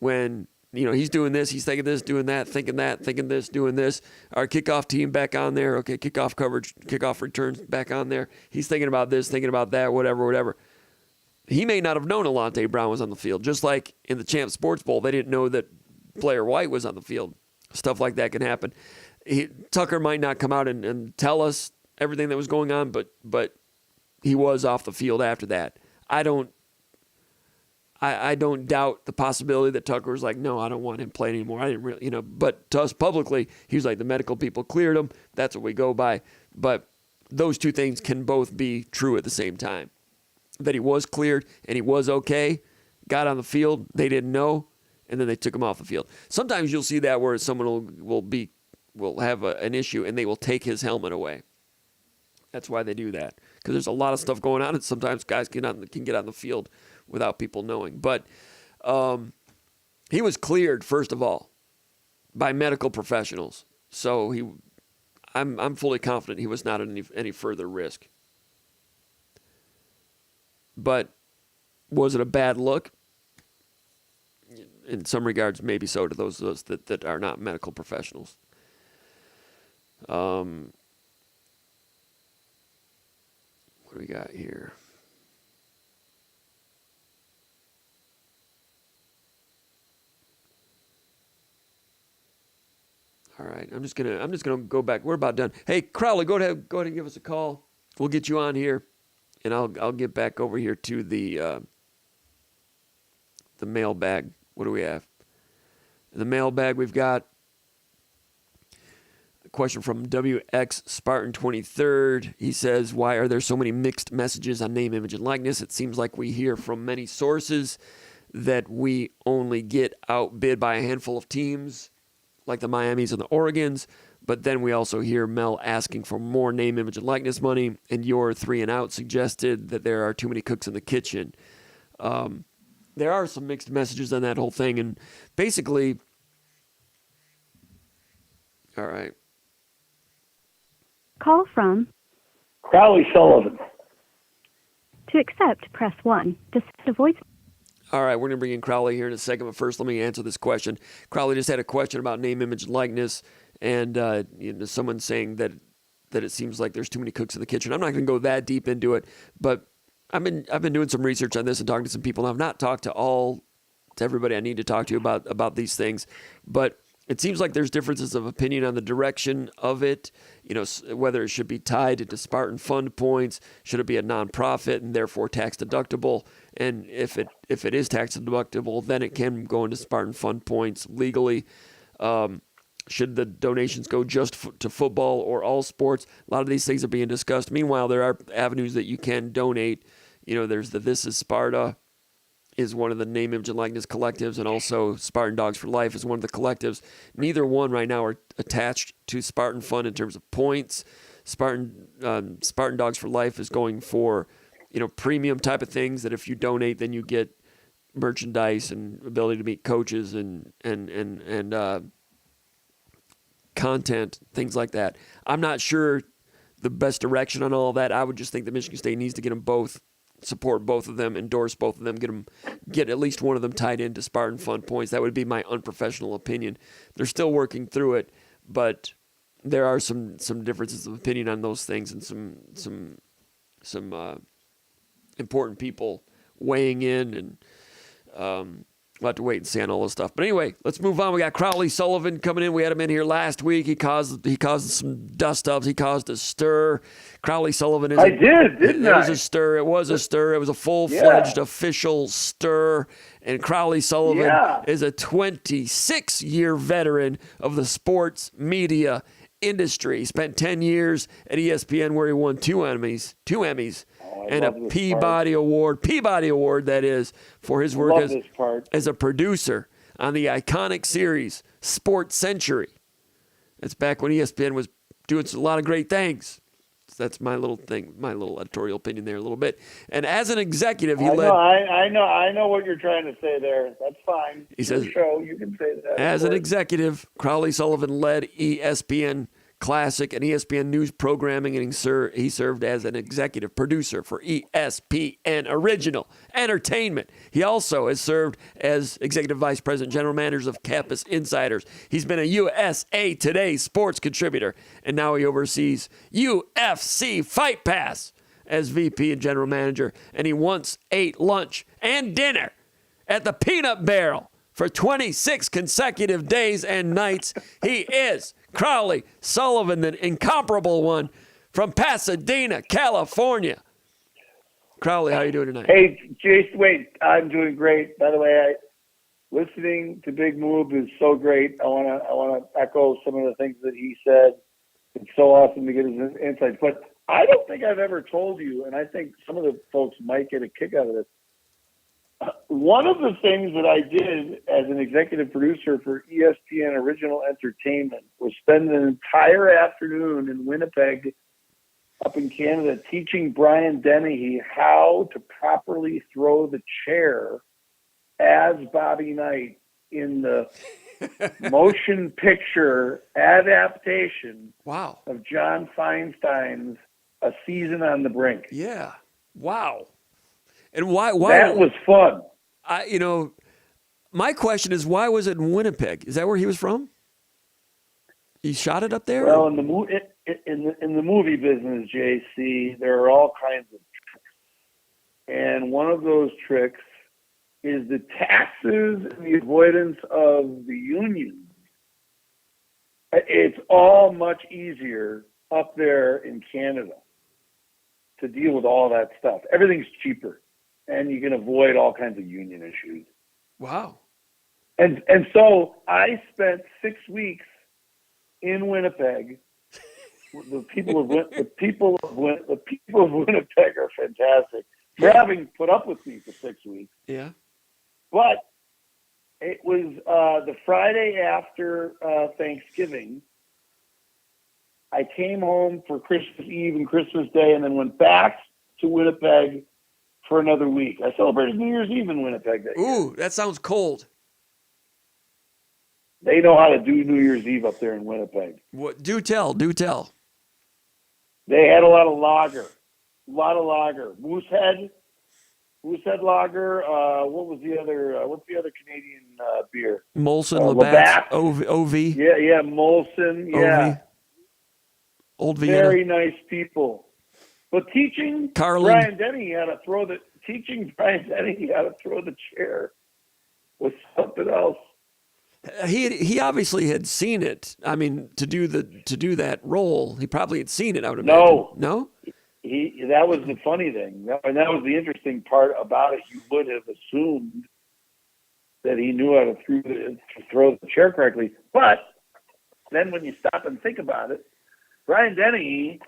when, he's doing this, he's thinking this, doing that, thinking this, doing this. Our kickoff team back on there. Okay, kickoff coverage, kickoff returns back on there. He's thinking about this, thinking about that, whatever. He may not have known Alante Brown was on the field. Just like in the Champ Sports Bowl, they didn't know that Blair White was on the field. Stuff like that can happen. Tucker might not come out and tell us everything that was going on, but he was off the field after that. I don't doubt the possibility that Tucker was like, no, I don't want him playing anymore. I didn't really, but to us publicly, he was like, the medical people cleared him. That's what we go by. But those two things can both be true at the same time. That he was cleared and he was okay, got on the field, they didn't know, and then they took him off the field. Sometimes you'll see that where someone will have an issue and they will take his helmet away. That's why they do that, because there's a lot of stuff going on, and sometimes guys can get on the field without people knowing. But he was cleared, first of all, by medical professionals. So I'm fully confident he was not at any further risk. But was it a bad look? In some regards, maybe so, to those that are not medical professionals. What do we got here? All right, I'm just gonna go back. We're about done. Hey, Crowley, go ahead and give us a call. We'll get you on here, and I'll get back over here to the mailbag. What do we have? In the mailbag, we've got a question from WX Spartan 23rd. He says, why are there so many mixed messages on name, image, and likeness? It seems like we hear from many sources that we only get outbid by a handful of teams, like the Miamis and the Oregons, but then we also hear Mel asking for more name, image, and likeness money, and your 3 and out suggested that there are too many cooks in the kitchen. There are some mixed messages on that whole thing, and basically, all right. Call from Crowley Sullivan. To accept, press 1. To send a voice. All right, we're going to bring in Crowley here in a second, but first let me answer this question. Crowley just had a question about name, image, and likeness, and someone saying that it seems like there's too many cooks in the kitchen. I'm not going to go that deep into it, but I've been doing some research on this and talking to some people, and I've not talked to everybody I need to talk to about these things, but it seems like there's differences of opinion on the direction of it, whether it should be tied into Spartan fund points, should it be a nonprofit and therefore tax deductible, and if it is tax deductible, then it can go into Spartan fund points legally. Should the donations go just to football or all sports? A lot of these things are being discussed. Meanwhile, there are avenues that you can donate. There's the This Is Sparta is one of the name, image, and likeness collectives, and also Spartan Dogs for Life is one of the collectives. Neither one right now are attached to Spartan Fund in terms of points. Spartan Dogs for Life is going for, premium type of things that if you donate, then you get merchandise and ability to meet coaches and content, things like that. I'm not sure the best direction on all of that. I would just think that Michigan State needs to get them both, support both of them, endorse both of them, get at least one of them tied into Spartan Fund points. That would be my unprofessional opinion. They're still working through it, but there are some differences of opinion on those things, and some important people weighing in, and we'll have to wait and see on all this stuff. But anyway, let's move on. We got Crowley Sullivan coming in. We had him in here last week. He caused some dust-ups. He caused a stir. Crowley Sullivan is... Didn't I? It was a stir. It was a stir. It was a full-fledged official stir. And Crowley Sullivan is a 26-year veteran of the sports media industry. He spent 10 years at ESPN where he won two Emmys. And a Peabody Award, that is, for his work as a producer on the iconic series Sports Century. That's back when ESPN was doing a lot of great things. That's my little thing, my little editorial opinion there a little bit. And as an executive, he I led. know, I know what you're trying to say there. That's fine. He says, show, you can say that. As an executive, Crowley Sullivan led ESPN Classic and ESPN News programming, and he served as an executive producer for ESPN Original Entertainment. He also has served as executive vice president, general manager of Campus Insiders. He's been a USA Today sports contributor, and now he oversees UFC Fight Pass as VP and general manager. And he once ate lunch and dinner at the Peanut Barrel for 26 consecutive days and nights. He is Crowley Sullivan, the incomparable one from Pasadena, California. Crowley, how are you doing tonight? Hey, Jason, wait, I'm doing great. By the way, listening to Big Moob is so great. I want to echo some of the things that he said. It's so awesome to get his insights. But I don't think I've ever told you, and I think some of the folks might get a kick out of this. One of the things that I did as an executive producer for ESPN Original Entertainment was spend an entire afternoon in Winnipeg, up in Canada, teaching Brian Dennehy how to properly throw the chair as Bobby Knight in the motion picture adaptation of John Feinstein's A Season on the Brink. Yeah. Wow. And why that was fun. My question is, why was it in Winnipeg? Is that where he was from? He shot it up there? Well, in the movie business, JC, there are all kinds of tricks. And one of those tricks is the taxes and the avoidance of the unions. It's all much easier up there in Canada to deal with all that stuff. Everything's cheaper. And you can avoid all kinds of union issues. Wow. And so I spent 6 weeks in Winnipeg. The people of Winnipeg are fantastic for having put up with me for 6 weeks. Yeah. But it was the Friday after Thanksgiving. I came home for Christmas Eve and Christmas Day, and then went back to Winnipeg for another week. I celebrated New Year's Eve in Winnipeg that year. Ooh, that sounds cold. They know how to do New Year's Eve up there in Winnipeg. What? Do tell. They had a lot of lager. Moosehead lager. What was the other? What's the other Canadian beer? Molson, Labatt, OV. Yeah, Molson. Yeah, Old Vienna. Very nice people. But teaching Brian Dennehy how to throw the chair was something else. He obviously had seen it. I mean, to do that role, he probably had seen it. I would imagine. No. That was the funny thing, and that was the interesting part about it. You would have assumed that he knew how to throw the chair correctly, but then when you stop and think about it, Brian Dennehy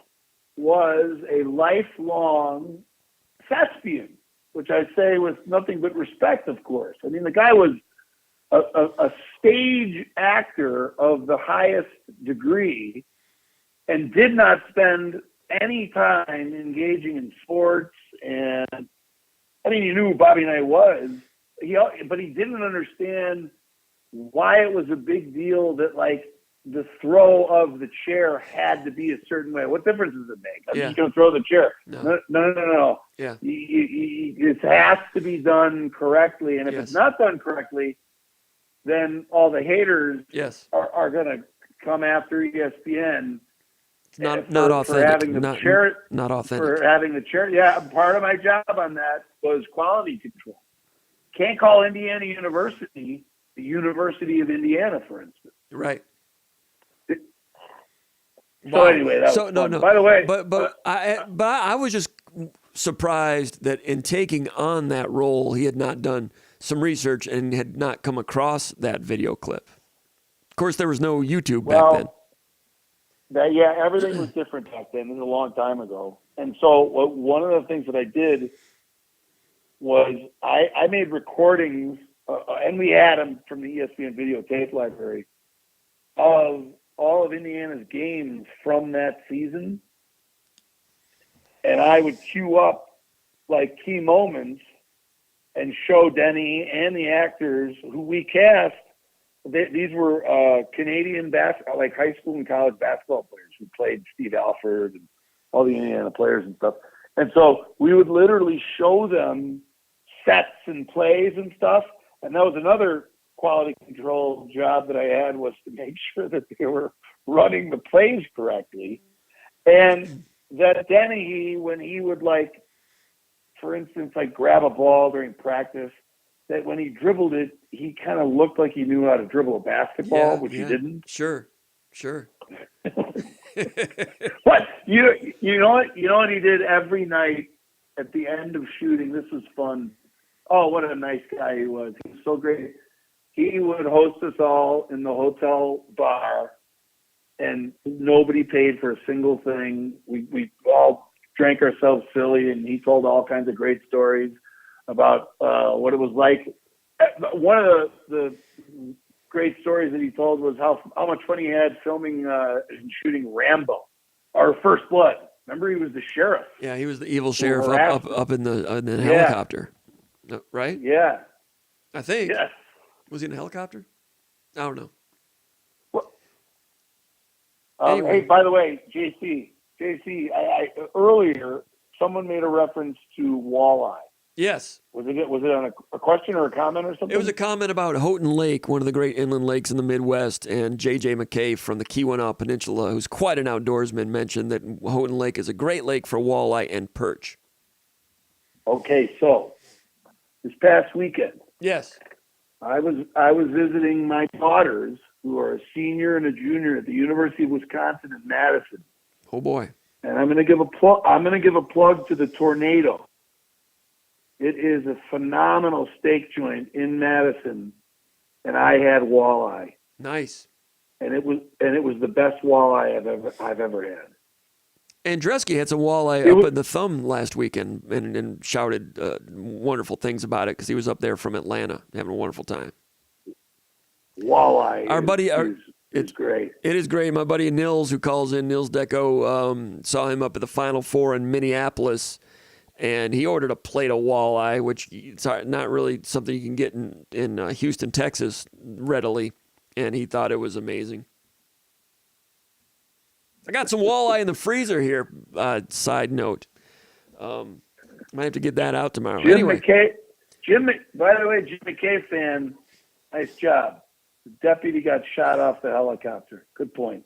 was a lifelong thespian, which I say with nothing but respect, of course. I mean, the guy was a stage actor of the highest degree and did not spend any time engaging in sports. And I mean, he knew who Bobby Knight was, but he didn't understand why it was a big deal that, like, the throw of the chair had to be a certain way. What difference does it make? I'm just going to throw the chair. No. Yeah. It has to be done correctly. And if it's not done correctly, then all the haters are going to come after ESPN. It's not authentic. For having the chair. Not authentic. For having the chair. Yeah, part of my job on that was quality control. Can't call Indiana University the University of Indiana, for instance. Right. So anyway, that was fun. By the way, I was just surprised that in taking on that role, he had not done some research and had not come across that video clip. Of course, there was no YouTube back then. Everything was different back then. It was a long time ago. And so one of the things that I did was I made recordings, and we had them from the ESPN videotape library, of all of Indiana's games from that season. and I would cue up like key moments and show Denny and the actors who we cast. These were Canadian like high school and college basketball players who played Steve Alford and all the Indiana players and stuff. And so we would literally show them sets and plays and stuff. And that was another quality control job that I had, was to make sure that they were running the plays correctly. And that Denny, when he would, like, for instance, like grab a ball during practice, that when he dribbled it, he kind of looked like he knew how to dribble a basketball, which he didn't. Sure. What you know what he did every night at the end of shooting? This was fun. Oh, what a nice guy he was. He was so great. He would host us all in the hotel bar, and nobody paid for a single thing. We all drank ourselves silly, and he told all kinds of great stories about what it was like. One of the great stories that he told was how much fun he had filming and shooting Rambo, or First Blood. Remember, he was the sheriff. Yeah, he was the evil sheriff up in the helicopter, right? Yeah, I think. Yes. Was he in a helicopter? I don't know. Well, anyway. Hey, by the way, JC, I earlier someone made a reference to walleye. Yes. Was it on a question or a comment or something? It was a comment about Houghton Lake, one of the great inland lakes in the Midwest, and J.J. McKay from the Keweenaw Peninsula, who's quite an outdoorsman, mentioned that Houghton Lake is a great lake for walleye and perch. Okay, so this past weekend, yes, I was visiting my daughters, who are a senior and a junior at the University of Wisconsin in Madison. Oh boy! And I'm going to give a plug to the Tornado. It is a phenomenal steak joint in Madison, and I had walleye. Nice. And it was the best walleye I've ever had. Andreski had some walleye up in the Thumb last weekend and shouted wonderful things about it because he was up there from Atlanta having a wonderful time. Walleye. It's great. It is great. My buddy Nils, who calls in, Nils Deco, saw him up at the Final Four in Minneapolis, and he ordered a plate of walleye, which is not really something you can get in Houston, Texas readily, and he thought it was amazing. I got some walleye in the freezer here, side note. Might have to get that out tomorrow. By the way, Jim McKay fan, nice job. The deputy got shot off the helicopter. Good point.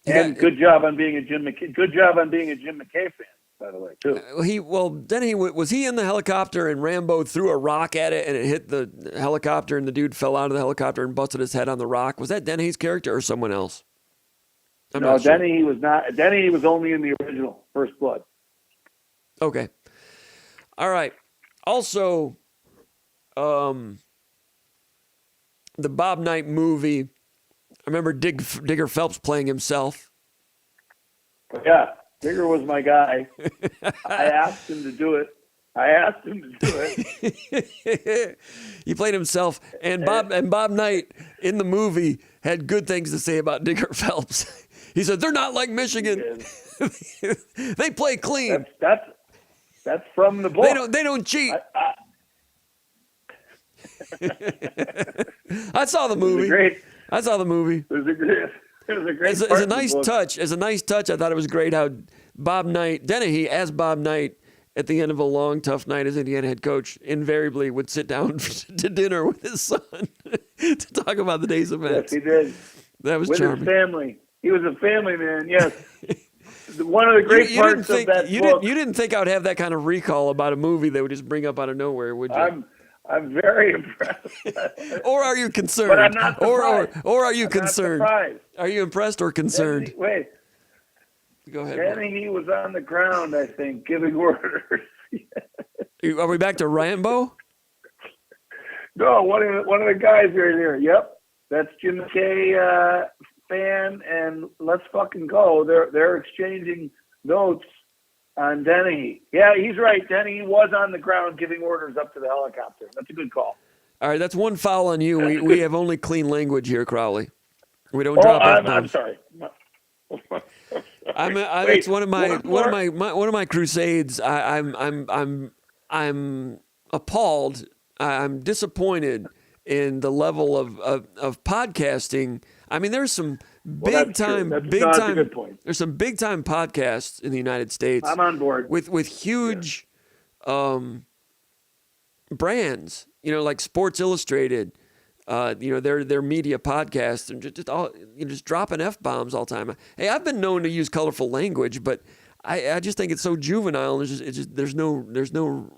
And good job on being a Jim McKay fan, by the way, too. Was he in the helicopter and Rambo threw a rock at it and it hit the helicopter and the dude fell out of the helicopter and busted his head on the rock? Was that Dennehy's character or someone else? No, Denny was not. Denny was only in the original First Blood. Okay. All right. Also, the Bob Knight movie. I remember Digger Phelps playing himself. Yeah, Digger was my guy. I asked him to do it. He played himself, and Bob Knight in the movie had good things to say about Digger Phelps. He said they're not like Michigan. They play clean. That's from the book. They don't cheat. I saw the movie. I saw the movie. It was a great. It's a nice touch. As a nice touch, I thought it was great how Bob Knight, Dennehy as Bob Knight, at the end of a long, tough night as Indiana head coach, invariably would sit down to dinner with his son to talk about the day's events. Yes, he did. That was with charming. His family. He was a family man. Yes. One of the great parts of that book. You didn't think I would have that kind of recall about a movie that would just bring up out of nowhere, would you? I'm very impressed. Or are you concerned? But I'm not surprised. Or are you concerned? Not surprised. Are you impressed or concerned? Wait. Go ahead. Danny, he was on the ground, I think, giving orders. Are we back to Rambo? No, one of the guys right here. Yep, that's Jim McKay fan, and let's fucking go. They're exchanging notes on Denny. Yeah, he's right. Denny was on the ground giving orders up to the helicopter. That's a good call. All right, that's one foul on you. We have only clean language here, Crowley. We don't drop F-bombs. I'm sorry. It's one of my crusades. I'm appalled. I'm disappointed in the level of podcasting. I mean, there's some big time. There's some big time podcasts in the United States. I'm on board with huge brands. Like Sports Illustrated. Their media podcasts and just dropping F-bombs all the time. Hey, I've been known to use colorful language, but I just think it's so juvenile. And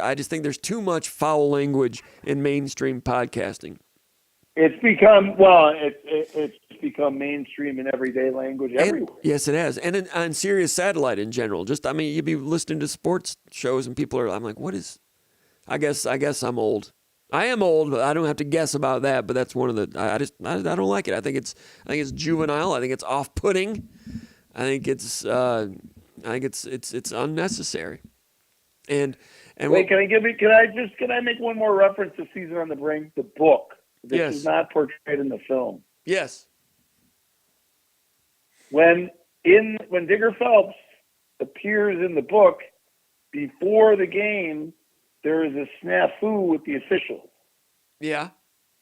I just think there's too much foul language in mainstream podcasting. It's become mainstream in everyday language everywhere. Yes, it has. And on Sirius Satellite in general. You'd be listening to sports shows and I'm like, what is, I guess I'm old. I am old, but I don't have to guess about that. But that's one of the. I don't like it. I think it's juvenile. I think it's off-putting. I think it's unnecessary. And wait, can I make one more reference to Season on the Brink, the book? This is not portrayed in the film. Yes. When Digger Phelps appears in the book, before the game, there is a snafu with the officials. Yeah.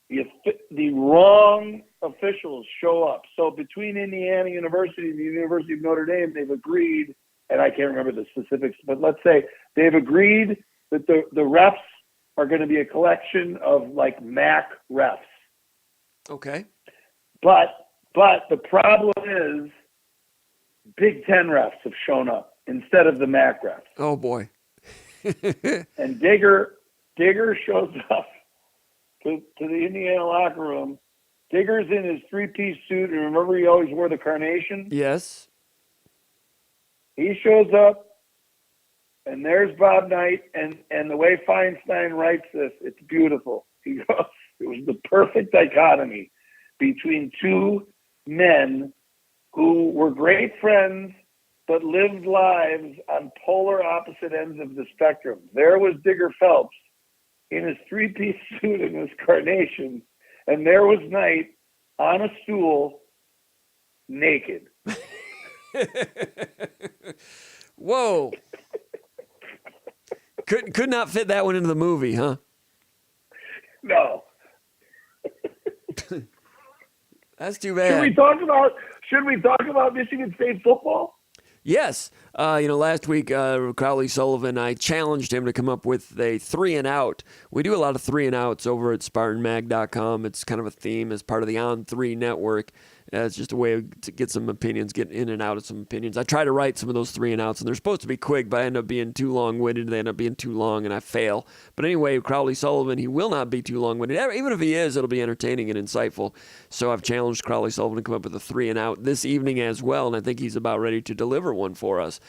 The wrong officials show up. So between Indiana University and the University of Notre Dame, they've agreed, and I can't remember the specifics, but let's say they've agreed that the refs are going to be a collection of like MAC refs. Okay. But the problem is Big Ten refs have shown up instead of the MAC refs. Oh, boy. And Digger shows up to the Indiana locker room. Digger's in his three-piece suit, and remember he always wore the carnation? Yes. He shows up, and there's Bob Knight, and the way Feinstein writes this, it's beautiful. He goes, it was the perfect dichotomy between two men who were great friends but lived lives on polar opposite ends of the spectrum. There was Digger Phelps in his three-piece suit and his carnation, and there was Knight on a stool, naked. Whoa. Could not fit that one into the movie, huh? No. That's too bad. Should we talk about Michigan State football? Yes. Last week, Crowley Sullivan, I challenged him to come up with a 3-and-out. We do a lot of 3-and-outs over at SpartanMag.com. It's kind of a theme as part of the On3 network. It's just a way to get some opinions, get in and out of some opinions. I try to write some of those 3-and-outs, and they're supposed to be quick, but I end up being too long-winded. They end up being too long, and I fail. But anyway, Crowley Sullivan, he will not be too long-winded. Even if he is, it'll be entertaining and insightful. So I've challenged Crowley Sullivan to come up with a 3-and-out this evening as well, and I think he's about ready to deliver one for us.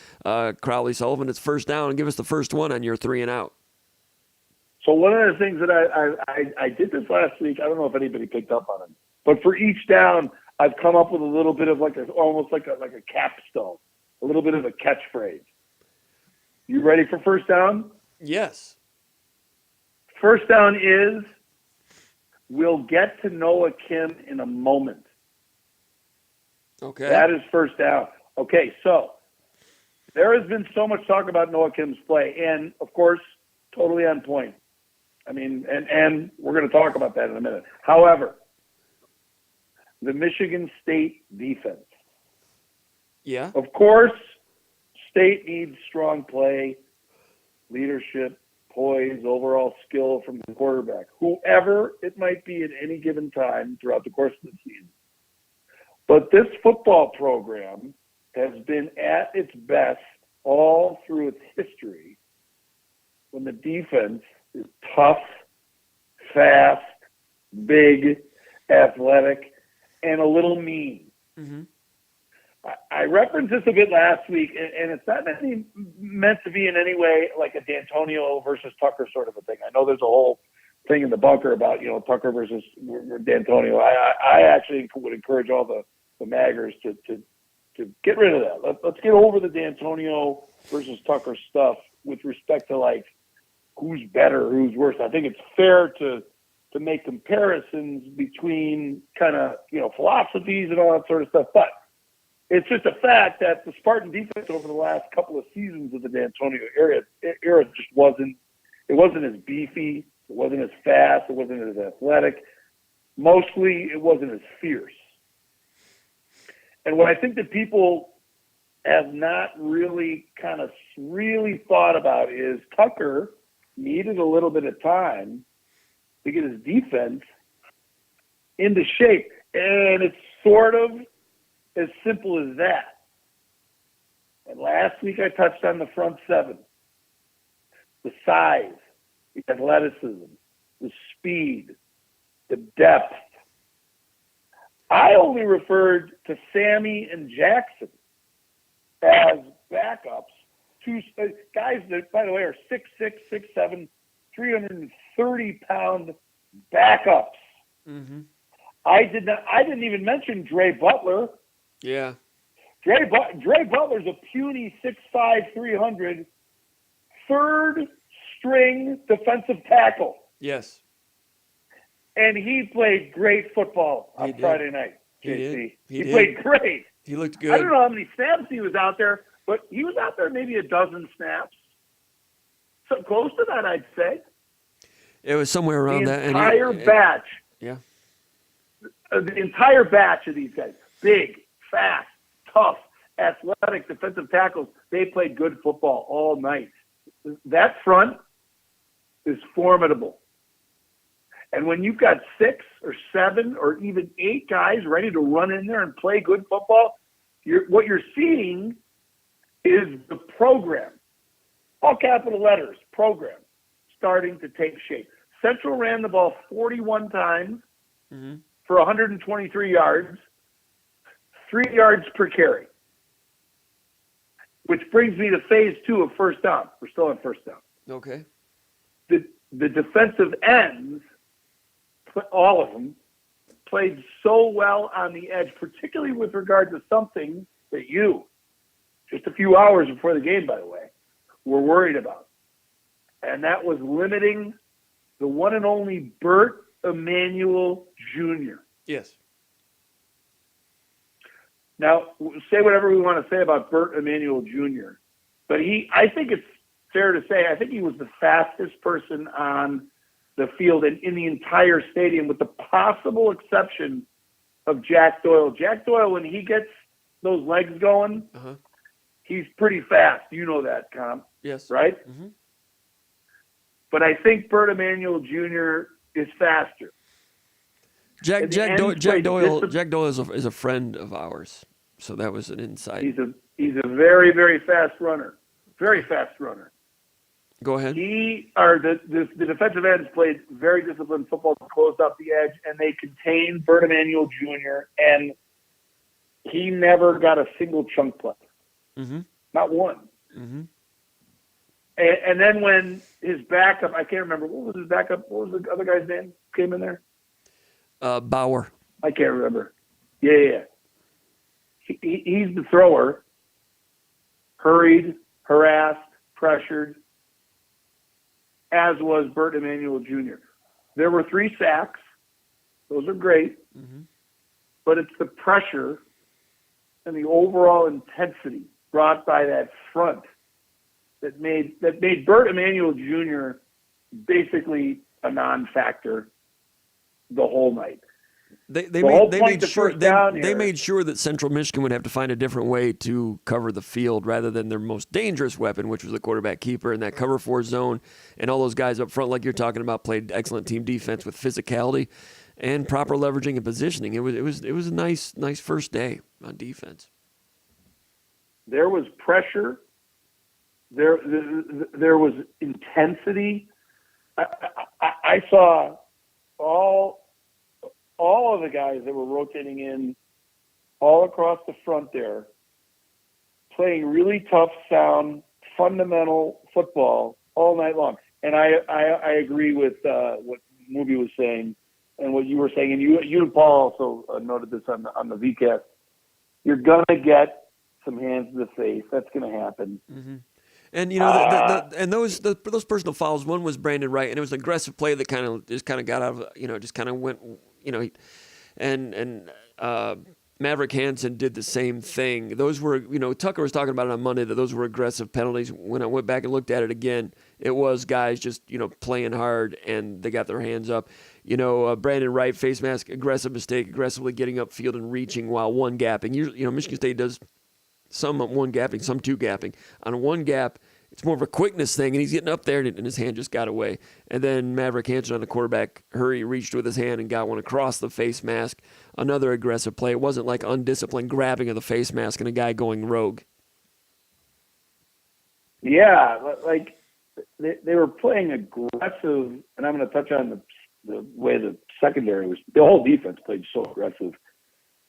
Crowley Sullivan, it's first down, and give us the first one on your 3-and-out. So one of the things that I did this last week, I don't know if anybody picked up on it, but for each down, I've come up with a little bit of almost like a capstone, a little bit of a catchphrase. You ready for first down? Yes. First down is, we'll get to Noah Kim in a moment. Okay. That is first down. Okay, so there has been so much talk about Noah Kim's play, and of course, totally on point. I mean, and we're going to talk about that in a minute. However, the Michigan State defense. Yeah. Of course, State needs strong play, leadership, poise, overall skill from the quarterback, whoever it might be at any given time throughout the course of the season. But this football program has been at its best all through its history when the defense is tough, fast, big, athletic, and a little mean. Mm-hmm. I referenced this a bit last week, and it's not meant to be in any way like a D'Antonio versus Tucker sort of a thing. I know there's a whole thing in the bunker about, Tucker versus D'Antonio. I actually would encourage all the maggers to get rid of that. Let's get over the D'Antonio versus Tucker stuff with respect to, like, who's better, who's worse. I think it's fair to make comparisons between kind of, philosophies and all that sort of stuff. But It's just a fact that the Spartan defense over the last couple of seasons of the D'Antonio era just wasn't as beefy, it wasn't as fast, it wasn't as athletic. Mostly, it wasn't as fierce. And what I think that people have not really thought about is Tucker needed a little bit of time to get his defense into shape. And it's sort of as simple as that. And last week I touched on the front seven. The size, the athleticism, the speed, the depth. I only referred to Sammy and Jackson as backups. Two guys that, by the way, are 6'6", 6'7", 330-pound backups. Mm-hmm. I didn't even mention Dre Butler. Yeah. Dre Butler's a puny 6'5", 300, third-string defensive tackle. Yes. And he played great football on Friday night, JC. He played great. He looked good. I don't know how many snaps he was out there, but he was out there maybe a dozen snaps. So close to that, I'd say. It was somewhere around that. The entire batch. Yeah. The entire batch of these guys, big, fast, tough, athletic defensive tackles, they played good football all night. That front is formidable. And when you've got 6 or 7 or even 8 guys ready to run in there and play good football, what you're seeing is the program, all capital letters, program, starting to take shape. Central ran the ball 41 times for 123 yards, 3 yards per carry, which brings me to phase 2 of first down. We're still on first down. Okay. The defensive ends, all of them, played so well on the edge, particularly with regard to something that you, just a few hours before the game, by the way, were worried about. And that was limiting the one and only Bert Emanuel Jr. Yes. Now, say whatever we want to say about Bert Emanuel Jr., but I think it's fair to say, I think he was the fastest person on the field and in the entire stadium, with the possible exception of Jack Doyle. Jack Doyle, when he gets those legs going, he's pretty fast. You know that, Comp. Yes. Right? Mm-hmm. But I think Bert Emanuel Jr. is faster. Jack Doyle is a friend of ours, so that was an insight. He's a very, very fast runner. Very fast runner. Go ahead. The defensive ends played very disciplined football, closed up the edge, and they contained Bert Emanuel Jr., and he never got a single chunk play. Mm-hmm. Not one. Mm-hmm. And then when his backup, I can't remember, what was his backup? What was the other guy's name? Came in there? Bauer. I can't remember. Yeah. He's the thrower. Hurried, harassed, pressured, as was Bert Emanuel Jr. There were 3 sacks. Those are great. Mm-hmm. But it's the pressure and the overall intensity brought by that front that made Bert Emanuel Jr. basically a non-factor the whole night. They made sure that Central Michigan would have to find a different way to cover the field rather than their most dangerous weapon, which was the quarterback keeper in that cover 4 zone. And all those guys up front, like you're talking about, played excellent team defense with physicality and proper leveraging and positioning. It was a nice first day on defense. There was pressure. There was intensity. I saw all of the guys that were rotating in all across the front there playing really tough, sound, fundamental football all night long. And I agree with what Moob was saying and what you were saying. And you and Paul also noted this on the VCast. You're going to get some hands in the face. That's going to happen. Mm-hmm. And those personal fouls. One was Brandon Wright, and it was an aggressive play that just kind of got out of, just kind of went, and Maverick Hansen did the same thing. Those were, Tucker was talking about it on Monday that those were aggressive penalties. When I went back and looked at it again, it was guys just, playing hard and they got their hands up. Brandon Wright, face mask, aggressive mistake, aggressively getting upfield and reaching while one gapping. Usually, Michigan State does some one gapping, some two gapping. On one gap, it's more of a quickness thing, and he's getting up there, and his hand just got away. And then Maverick Hansen on the quarterback hurry reached with his hand and got one across the face mask. Another aggressive play. It wasn't like undisciplined grabbing of the face mask and a guy going rogue. Yeah, like they were playing aggressive, and I'm going to touch on the way the secondary was. The whole defense played so aggressive,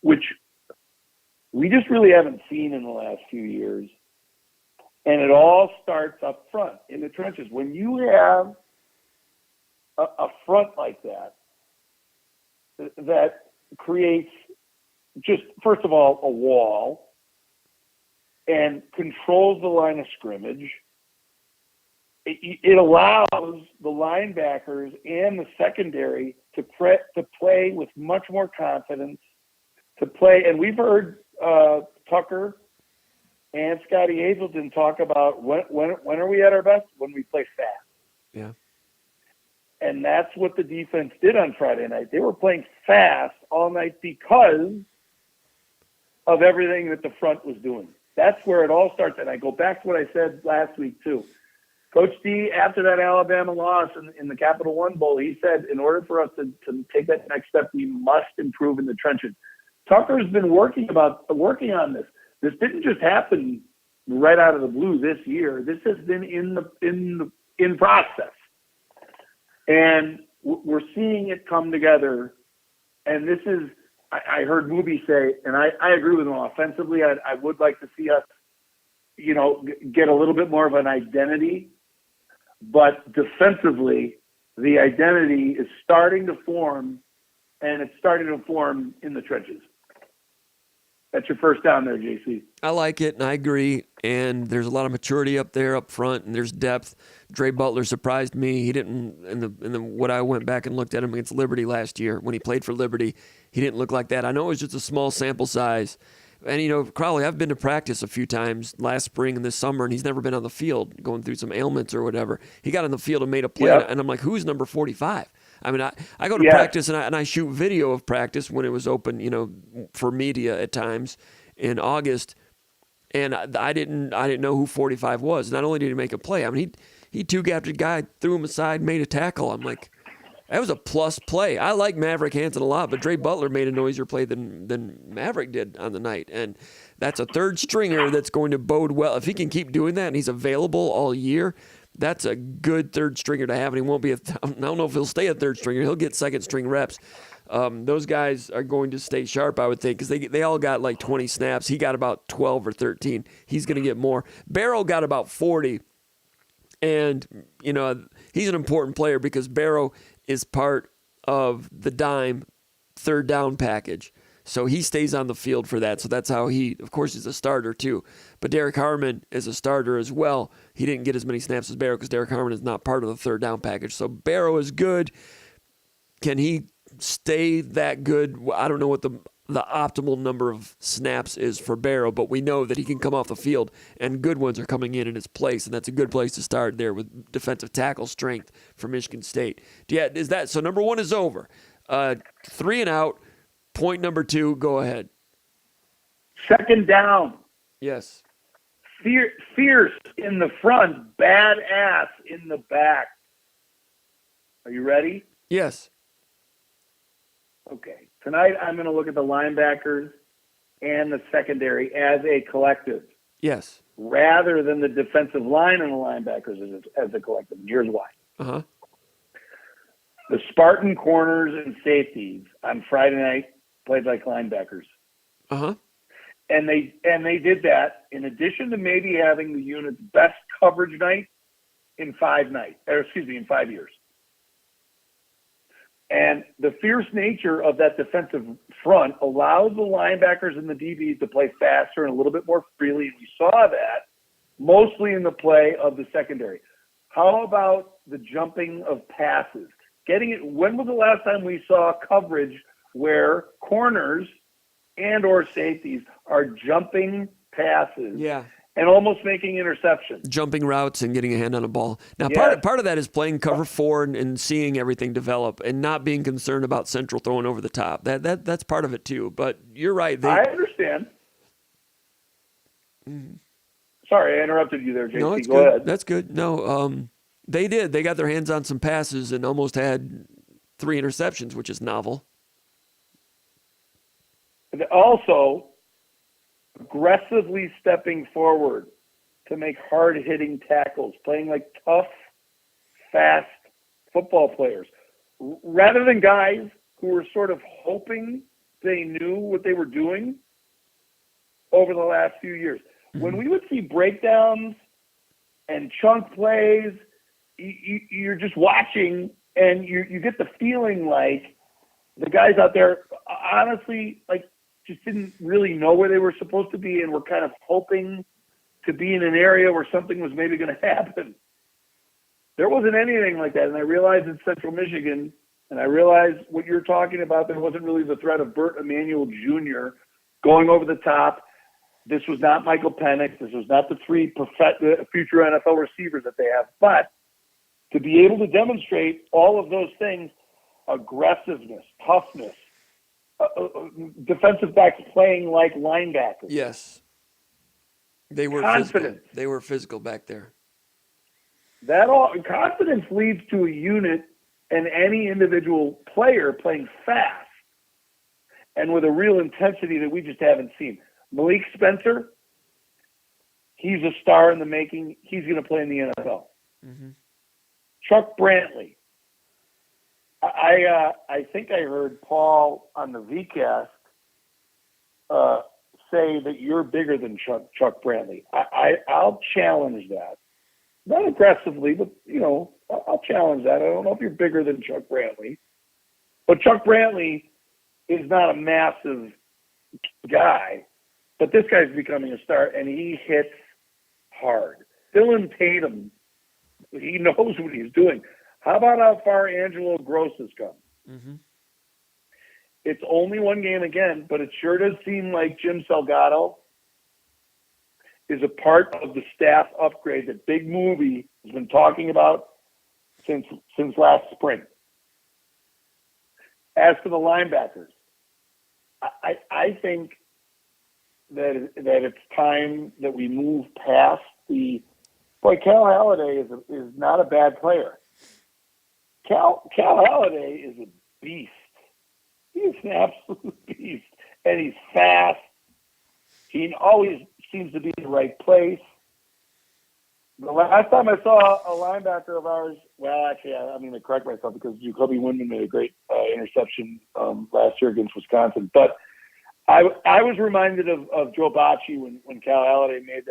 which we just really haven't seen in the last few years. And it all starts up front in the trenches. When you have a front like that, that creates just, first of all, a wall and controls the line of scrimmage, it allows the linebackers and the secondary to play with much more confidence, to play. And we've heard Tucker and Scotty Hazelton talk about when are we at our best? When we play fast. Yeah. And that's what the defense did on Friday night. They were playing fast all night because of everything that the front was doing. That's where it all starts. And I go back to what I said last week too. Coach D, after that Alabama loss in the Capital One Bowl, he said, in order for us to take that next step, we must improve in the trenches. Tucker's been working on this. This didn't just happen right out of the blue this year. This has been in process, and we're seeing it come together. And this is, I heard Moob say, and I agree with him offensively. I would like to see us, get a little bit more of an identity, but defensively, the identity is starting to form, and it's starting to form in the trenches. That's your first down there, JC. I like it, and I agree. And there's a lot of maturity up there, up front, and there's depth. Dre Butler surprised me. He didn't in the what I went back and looked at him against Liberty last year when he played for Liberty. He didn't look like that. I know it was just a small sample size. And Crowley, I've been to practice a few times last spring and this summer, and he's never been on the field, going through some ailments or whatever. He got on the field and made a play, and I'm like, who's number 45? I mean, I go to practice and I shoot video of practice when it was open, for media at times in August, and I didn't know who 45 was. Not only did he make a play, I mean, he two-gapped a guy, threw him aside, made a tackle. I'm like, that was a plus play. I like Maverick Hansen a lot, but Dre Butler made a noisier play than Maverick did on the night, and that's a third stringer that's going to bode well. If he can keep doing that and he's available all year, that's a good third stringer to have, and he won't be I don't know if he'll stay a third stringer. He'll get second string reps. Those guys are going to stay sharp, I would think, because they all got like 20 snaps. He got about 12 or 13. He's going to get more. Barrow got about 40, and he's an important player because Barrow is part of the dime third down package. So he stays on the field for that. So that's how of course, he's a starter too. But Derek Harmon is a starter as well. He didn't get as many snaps as Barrow because Derek Harmon is not part of the third down package. So Barrow is good. Can he stay that good? I don't know what the optimal number of snaps is for Barrow, but we know that he can come off the field and good ones are coming in his place, and that's a good place to start there with defensive tackle strength for Michigan State. So number one is over. 3 and out. Point number 2, go ahead. Second down. Yes. Fierce in the front, badass in the back. Are you ready? Yes. Okay. Tonight I'm going to look at the linebackers and the secondary as a collective. Yes. Rather than the defensive line and the linebackers as a collective. And here's why. Uh-huh. The Spartan corners and safeties on Friday night played like linebackers. Uh-huh. And they did that in addition to maybe having the unit's best coverage night in 5 years. And the fierce nature of that defensive front allows the linebackers and the DBs to play faster and a little bit more freely. And we saw that mostly in the play of the secondary. How about the jumping of passes? When was the last time we saw coverage where corners and or safeties are jumping passes Yeah. and almost making interceptions. Jumping routes and getting a hand on a ball. Now, Yes. part of that is playing cover 4 and seeing everything develop and not being concerned about Central throwing over the top. That's part of it too. But you're right. I understand. Sorry, I interrupted you there, JC. No, that's Go good. ahead. That's good. No, they did. They got their hands on some passes and almost had 3 interceptions, which is novel. And also, aggressively stepping forward to make hard-hitting tackles, playing like tough, fast football players, rather than guys who were sort of hoping they knew what they were doing over the last few years. When we would see breakdowns and chunk plays, you're just watching, and you get the feeling like the guys out there, honestly, like, just didn't really know where they were supposed to be and were kind of hoping to be in an area where something was maybe going to happen. There wasn't anything like that. And I realized in Central Michigan, and I realized what you're talking about, there wasn't really the threat of Burt Emanuel Jr. going over the top. This was not Michael Penix. This was not the 3 future NFL receivers that they have. But to be able to demonstrate all of those things, aggressiveness, toughness, defensive backs playing like linebackers. Yes. They were confidence. Physical. They were physical back there. That all confidence leads to a unit and any individual player playing fast and with a real intensity that we just haven't seen. Malik Spencer, he's a star in the making. He's going to play in the NFL. Mm-hmm. Chuck Brantley. I think I heard Paul on the VCast say that you're bigger than Chuck Brantley. I'll challenge that. Not aggressively, but, I'll challenge that. I don't know if you're bigger than Chuck Brantley. But Chuck Brantley is not a massive guy, but this guy's becoming a star, and he hits hard. Dylan Tatum, he knows what he's doing. How about how far Angelo Gross has come? Mm-hmm. It's only one game again, but it sure does seem like Jim Salgado is a part of the staff upgrade that Big Movie has been talking about since last spring. As for the linebackers, I think that it's time that we move past the. Boy, Cal Halladay is not a bad player. Cal Halladay is a beast. He's an absolute beast, and he's fast. He always seems to be in the right place. The last time I saw a linebacker of ours, well, actually, I'm going to correct myself because Jacoby Windman made a great interception last year against Wisconsin. But I was reminded of Joe Bocci when Cal Halladay made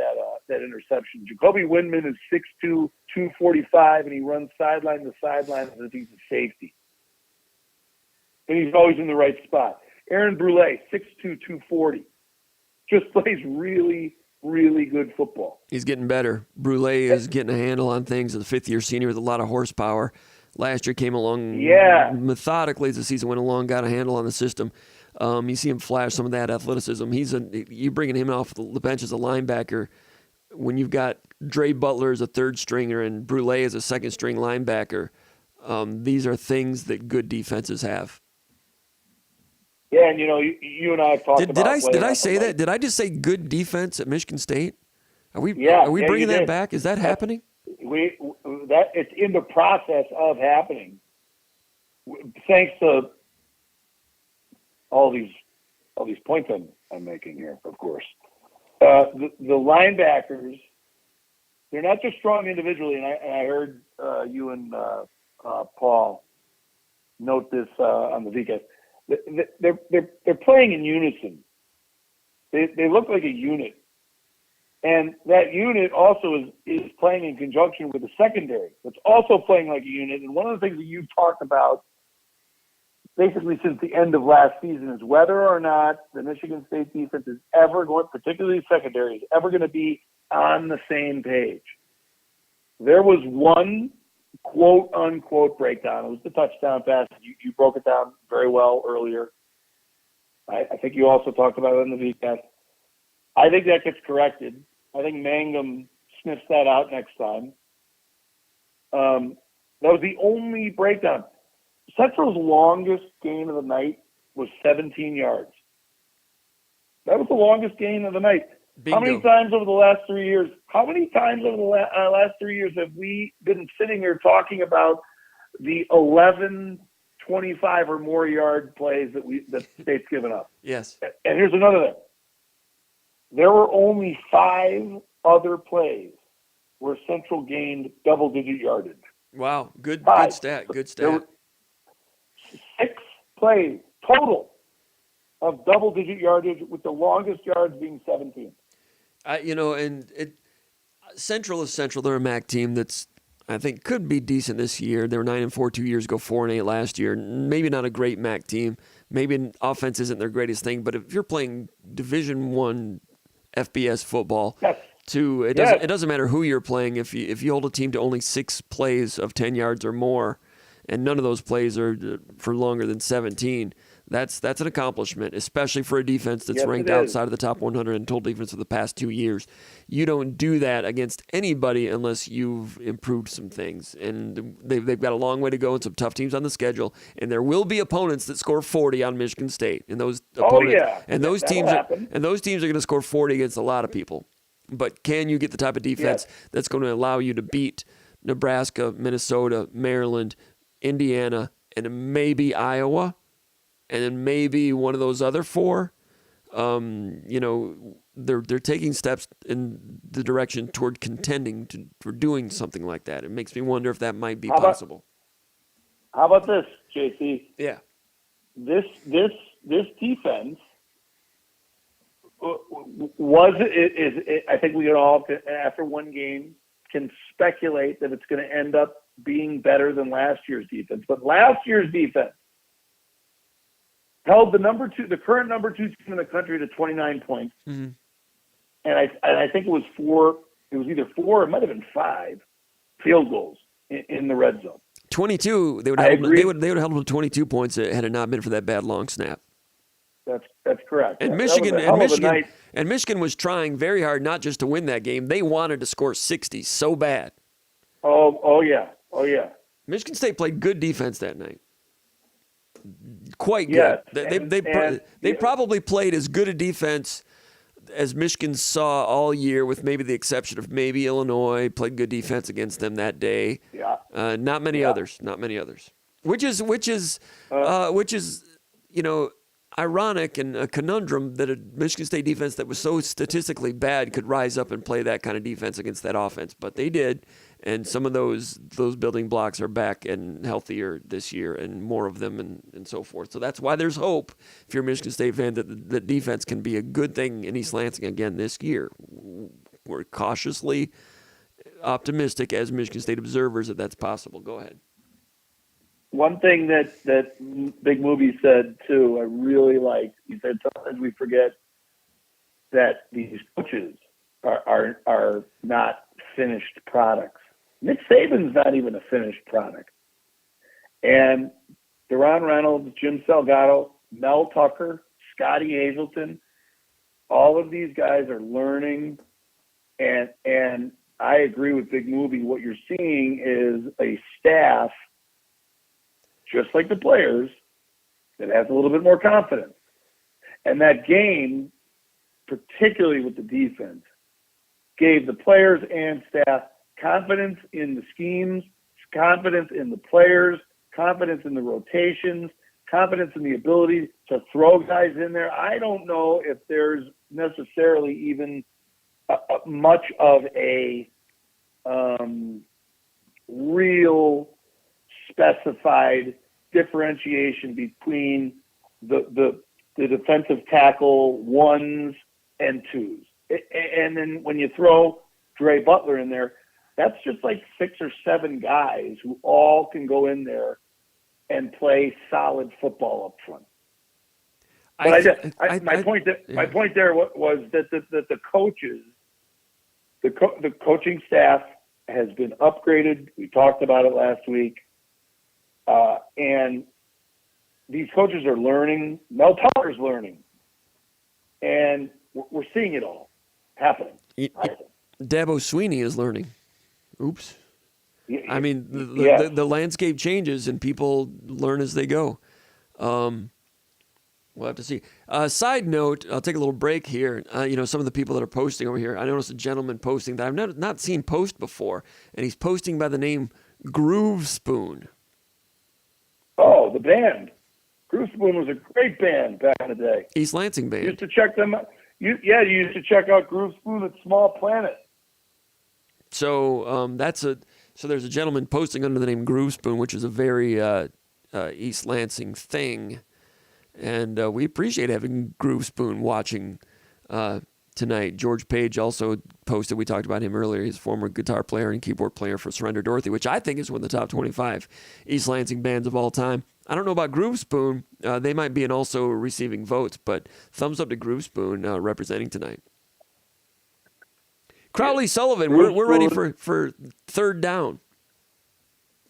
that interception. Jacoby Windman is 6'2", 245, and he runs sideline to sideline as if he's a safety. And he's always in the right spot. Aaron Brule, 6'2", 240, just plays really, really good football. He's getting better. Brule is getting a handle on things as a fifth-year senior with a lot of horsepower. Last year came along methodically as the season went along, got a handle on the system. You see him flash some of that athleticism. You bringing him off the bench as a linebacker when you've got Dre Butler as a third stringer and Brule as a second string linebacker. These are things that good defenses have. Yeah, and you and I have talked about. Did I say that? Did I just say good defense at Michigan State? Are we bringing that back? Is that happening? It's in the process of happening, thanks to all these points I'm making here. Of course, the linebackers, they're not just strong individually, and I heard you and Paul note this on the VCast. They're playing in unison. They look like a unit, and that unit also is playing in conjunction with the secondary that's also playing like a unit. And one of the things that you've talked about basically since the end of last season is whether or not the Michigan State defense is ever going, particularly secondary, is ever going to be on the same page. There was one quote-unquote breakdown. It was the touchdown pass. You broke it down very well earlier. I think you also talked about it in the VCast. I think that gets corrected. I think Mangum sniffs that out next time. That was the only breakdown. Central's longest gain of the night was 17 yards. That was the longest gain of the night. Bingo. How many times over the last 3 years? How many times over the last 3 years have we been sitting here talking about the 11, 25 or more yard plays that the state's given up? Yes. And here's another thing. There were only 5 other plays where Central gained double-digit yardage. Wow, good stat. Good There stat. were 6 plays total of double-digit yardage, with the longest yards being 17. Central is Central. They're a MAC team that's, I think, could be decent this year. They were 9-4 2 years ago, 4-8 last year. Maybe not a great MAC team. Maybe offense isn't their greatest thing. But if you're playing Division I FBS football, Yes. It doesn't matter who you're playing. If you hold a team to only 6 plays of 10 yards or more, and none of those plays are for longer than 17. That's an accomplishment, especially for a defense that's ranked outside of the top 100 in total defense for the past 2 years. You don't do that against anybody unless you've improved some things. And they've got a long way to go and some tough teams on the schedule. And there will be opponents that score 40 on Michigan State. And those those teams are going to score 40 against a lot of people. But can you get the type of defense that's going to allow you to beat Nebraska, Minnesota, Maryland, Indiana, and maybe Iowa? And then maybe one of those other 4, they're taking steps in the direction toward contending for doing something like that. It makes me wonder if that might be possible. How about this, JC? Yeah. This defense was it. I think we can all, after one game, can speculate that it's going to end up being better than last year's defense. But last year's defense held the current number 2 team in the country to 29 points. Mm-hmm. And I think it was 4. It was either 4 or it might have been 5 field goals in the red zone. 22. They would have held them to 22 points had it not been for that bad long snap. That's correct. And Michigan was trying very hard not just to win that game. They wanted to score 60 so bad. Oh yeah. Michigan State played good defense that night. Quite good. Yes. They probably played as good a defense as Michigan saw all year, with maybe the exception of maybe Illinois played good defense against them that day. Yeah. Not many others. Which is ironic and a conundrum that a Michigan State defense that was so statistically bad could rise up and play that kind of defense against that offense. But they did, and some of those building blocks are back and healthier this year, and more of them and so forth. So that's why there's hope, if you're a Michigan State fan, that the defense can be a good thing in East Lansing again this year. We're cautiously optimistic as Michigan State observers that that's possible. Go ahead. One thing that Big Movie said too, I really liked. He said sometimes we forget that these coaches are not finished products. Nick Saban's not even a finished product. And Deron Reynolds, Jim Salgado, Mel Tucker, Scotty Hazelton, all of these guys are learning. And I agree with Big Movie. What you're seeing is a staff, just like the players, that has a little bit more confidence. And that game, particularly with the defense, gave the players and staff confidence in the schemes, confidence in the players, confidence in the rotations, confidence in the ability to throw guys in there. I don't know if there's necessarily even much of a real specified differentiation between the defensive tackle ones and twos. And then when you throw Dre Butler in there, that's just like 6 or 7 guys who all can go in there and play solid football up front. But my point there was that the coaches, the coaching staff has been upgraded. We talked about it last week. And these coaches are learning. Mel Tucker's learning. And we're seeing it all happening. Dabo Sweeney is learning. Oops. I mean, the landscape changes and people learn as they go. We'll have to see. Side note, I'll take a little break here. Some of the people that are posting over here, I noticed a gentleman posting that I've not seen post before, and he's posting by the name Groove Spoon. Oh, the band. Groove Spoon was a great band back in the day. East Lansing band. You used to check them out. You used to check out Groove Spoon at Small Planet. So there's a gentleman posting under the name Groove Spoon, which is a very East Lansing thing. And we appreciate having Groove Spoon watching tonight. George Page also posted, we talked about him earlier, he's a former guitar player and keyboard player for Surrender Dorothy, which I think is one of the top 25 East Lansing bands of all time. I don't know about Groove Spoon. They might be and also receiving votes, but thumbs up to Groove Spoon representing tonight. Crowley Sullivan, we're ready for third down.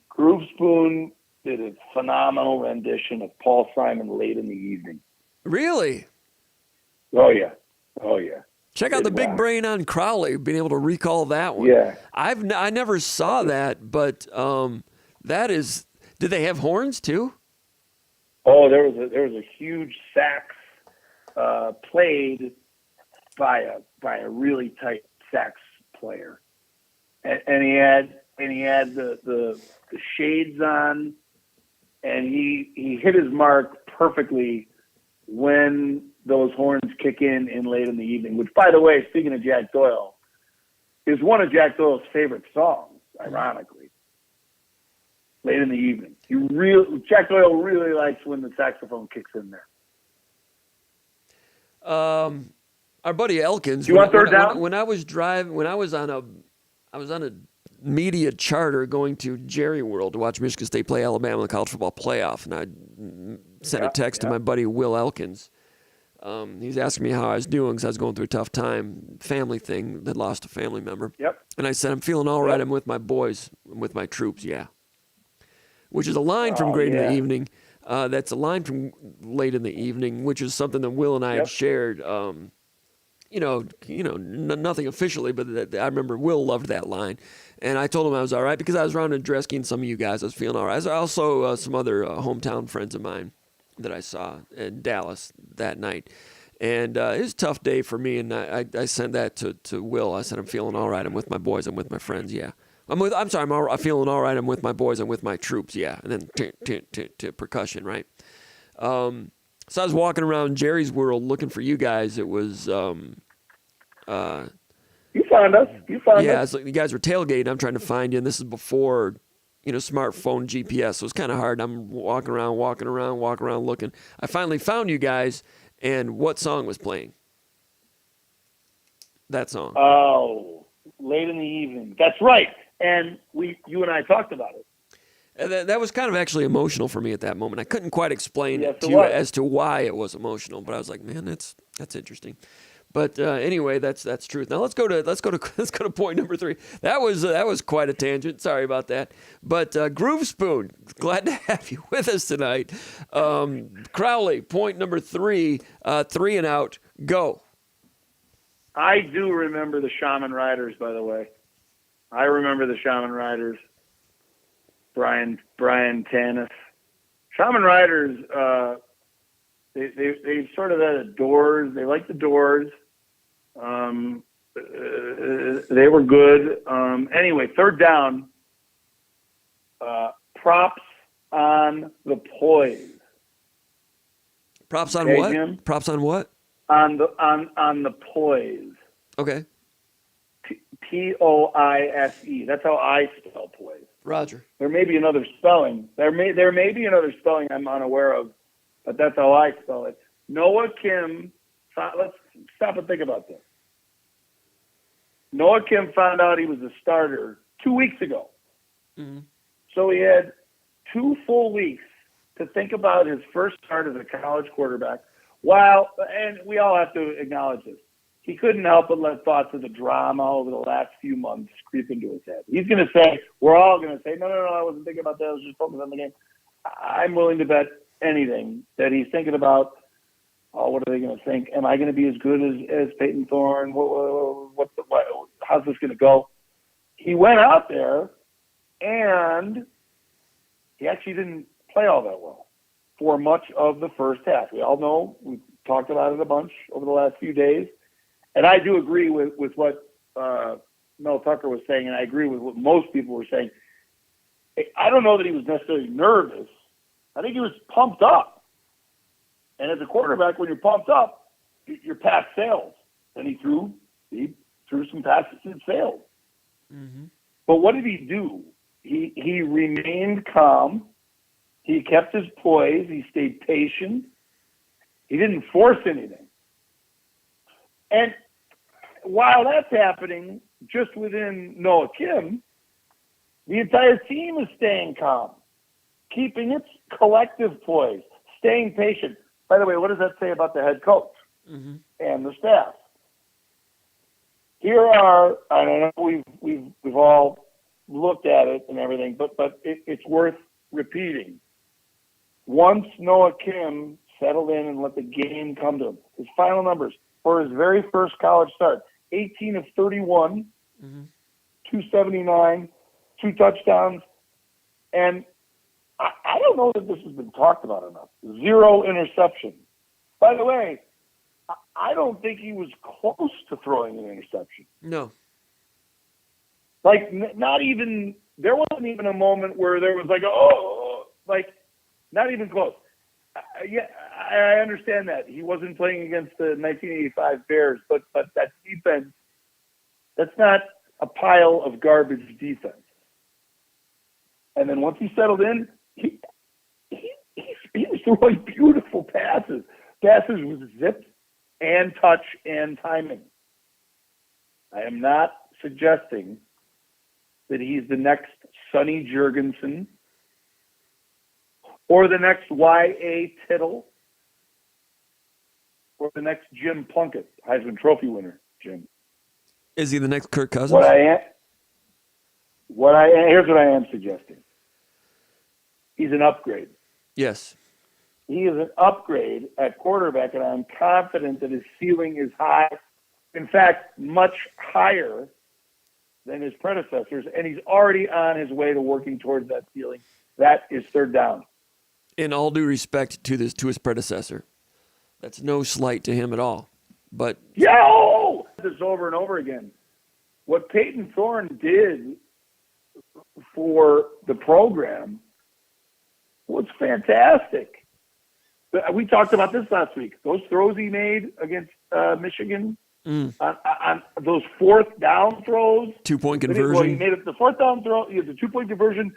Groove Spoon did a phenomenal rendition of Paul Simon Late in the Evening. Really? Oh, yeah. Check out the big brain on Crowley, being able to recall that one. Yeah. I never saw that, but that is. Did they have horns too? Oh, there was a huge sax played by a really tight sax player, and he had the shades on, and he hit his mark perfectly when those horns kick in Late in the Evening, which, by the way, speaking of Jack Doyle, is one of Jack Doyle's favorite songs, ironically. Late in the Evening. Jack Doyle really likes when the saxophone kicks in there. Our buddy Elkins. You want third down? When I was on a media charter going to Jerry World to watch Michigan State play Alabama in the college football playoff, and I sent a text to my buddy Will Elkins. He's asking me how I was doing because I was going through a tough time, family thing, that lost a family member. Yep. And I said, I'm feeling all right. I'm with my boys. I'm with my troops, yeah. Which is a line from Great in the Evening. That's a line from Late in the Evening, which is something that Will and I had shared. Nothing officially, but I remember Will loved that line. And I told him I was all right because I was around Andreski and some of you guys. I was feeling all right. Also, some other hometown friends of mine that I saw in Dallas that night. And it was a tough day for me, and I sent that to Will. I said, I'm feeling all right. I'm with my boys. I'm with my friends, yeah. I'm feeling all right. I'm with my boys. I'm with my troops, yeah. And then percussion, right? So I was walking around Jerry's World looking for you guys. It was... you found us. Yeah, it's like you guys were tailgating. I'm trying to find you, and this is before... smartphone GPS. So it's kind of hard. I'm walking around, looking. I finally found you guys, and what song was playing? That song. Oh, Late in the Evening. That's right. And you and I talked about it. And that was kind of actually emotional for me at that moment. I couldn't quite explain it to you as to why it was emotional, but I was like, man, that's interesting. But anyway, that's truth. Now let's go to point number 3. That was quite a tangent. Sorry about that. But Groove Spoon, glad to have you with us tonight. Crowley, point number 3, 3 and out. Go. I do remember the Shaman Riders, by the way. I remember the Shaman Riders. Brian Tanis. Shaman Riders. They sort of had a Doors. They liked the Doors. They were good. Anyway, third down. Props on the poise. Props on what? Jim? Props on what? On the poise. Okay. Poise. That's how I spell poise. Roger. There may be another spelling. There may be another spelling I'm unaware of, but that's how I spell it. Noah Kim. Let's stop and think about this. Noah Kim found out he was a starter 2 weeks ago. Mm-hmm. So he had 2 full weeks to think about his first start as a college quarterback. And we all have to acknowledge this, he couldn't help but let thoughts of the drama over the last few months creep into his head. He's going to say, we're all going to say, no, I wasn't thinking about that. I was just focused on the game. I'm willing to bet anything that he's thinking about, oh, what are they going to think? Am I going to be as good as Peyton Thorne? How's this going to go? He went out there, and he actually didn't play all that well for much of the first half. We all know, we've talked about it a bunch over the last few days, and I do agree with what Mel Tucker was saying, and I agree with what most people were saying. I don't know that he was necessarily nervous. I think he was pumped up. And as a quarterback, when you're pumped up, your pass fails. And he threw some passes that failed. Mm-hmm. But what did he do? He remained calm. He kept his poise. He stayed patient. He didn't force anything. And while that's happening, just within Noah Kim, the entire team is staying calm, keeping its collective poise, staying patient. By the way, what does that say about the head coach and the staff? Here are, I don't know, we've all looked at it and everything, but it's worth repeating. Once Noah Kim settled in and let the game come to him, his final numbers for his very first college start, 18 of 31, 279, 2 touchdowns, and I don't know that this has been talked about enough. 0 interceptions. By the way, I don't think he was close to throwing an interception. No. Like, not even, there wasn't even a moment where there was like, not even close. Yeah, I understand that. He wasn't playing against the 1985 Bears, but that defense, that's not a pile of garbage defense. And then once he settled in, he was throwing beautiful passes with zip and touch and timing. I am not suggesting that he's the next Sonny Jurgensen or the next Y.A. Tittle or the next Jim Plunkett, Heisman Trophy winner, Jim. Is he the next Kirk Cousins? Here's what I am suggesting. He's an upgrade. Yes. He is an upgrade at quarterback, and I'm confident that his ceiling is high. In fact, much higher than his predecessors, and he's already on his way to working towards that ceiling. That is third down. In all due respect to his predecessor, that's no slight to him at all. But this over and over again. What Peyton Thorne did for the program was fantastic. We talked about this last week. Those throws he made against Michigan on those fourth down throws. 2-point conversion. Well, he made it the fourth down throw. He had the 2-point conversion,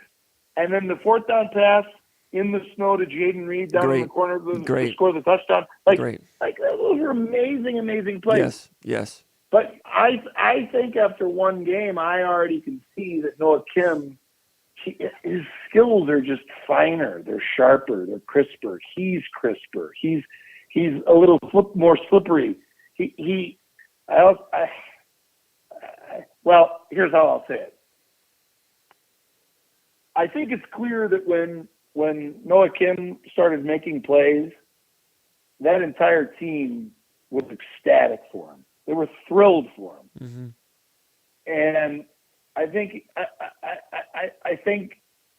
and then the fourth down pass in the snow to Jaden Reed down in the corner to score the touchdown. Like those were amazing plays. Yes. But I think after one game, I already can see that Noah Kim, his skills are just finer. They're sharper. They're crisper. He's crisper. He's a little more slippery. Well, here's how I'll say it. I think it's clear that when Noah Kim started making plays, that entire team was ecstatic for him. They were thrilled for him. And I think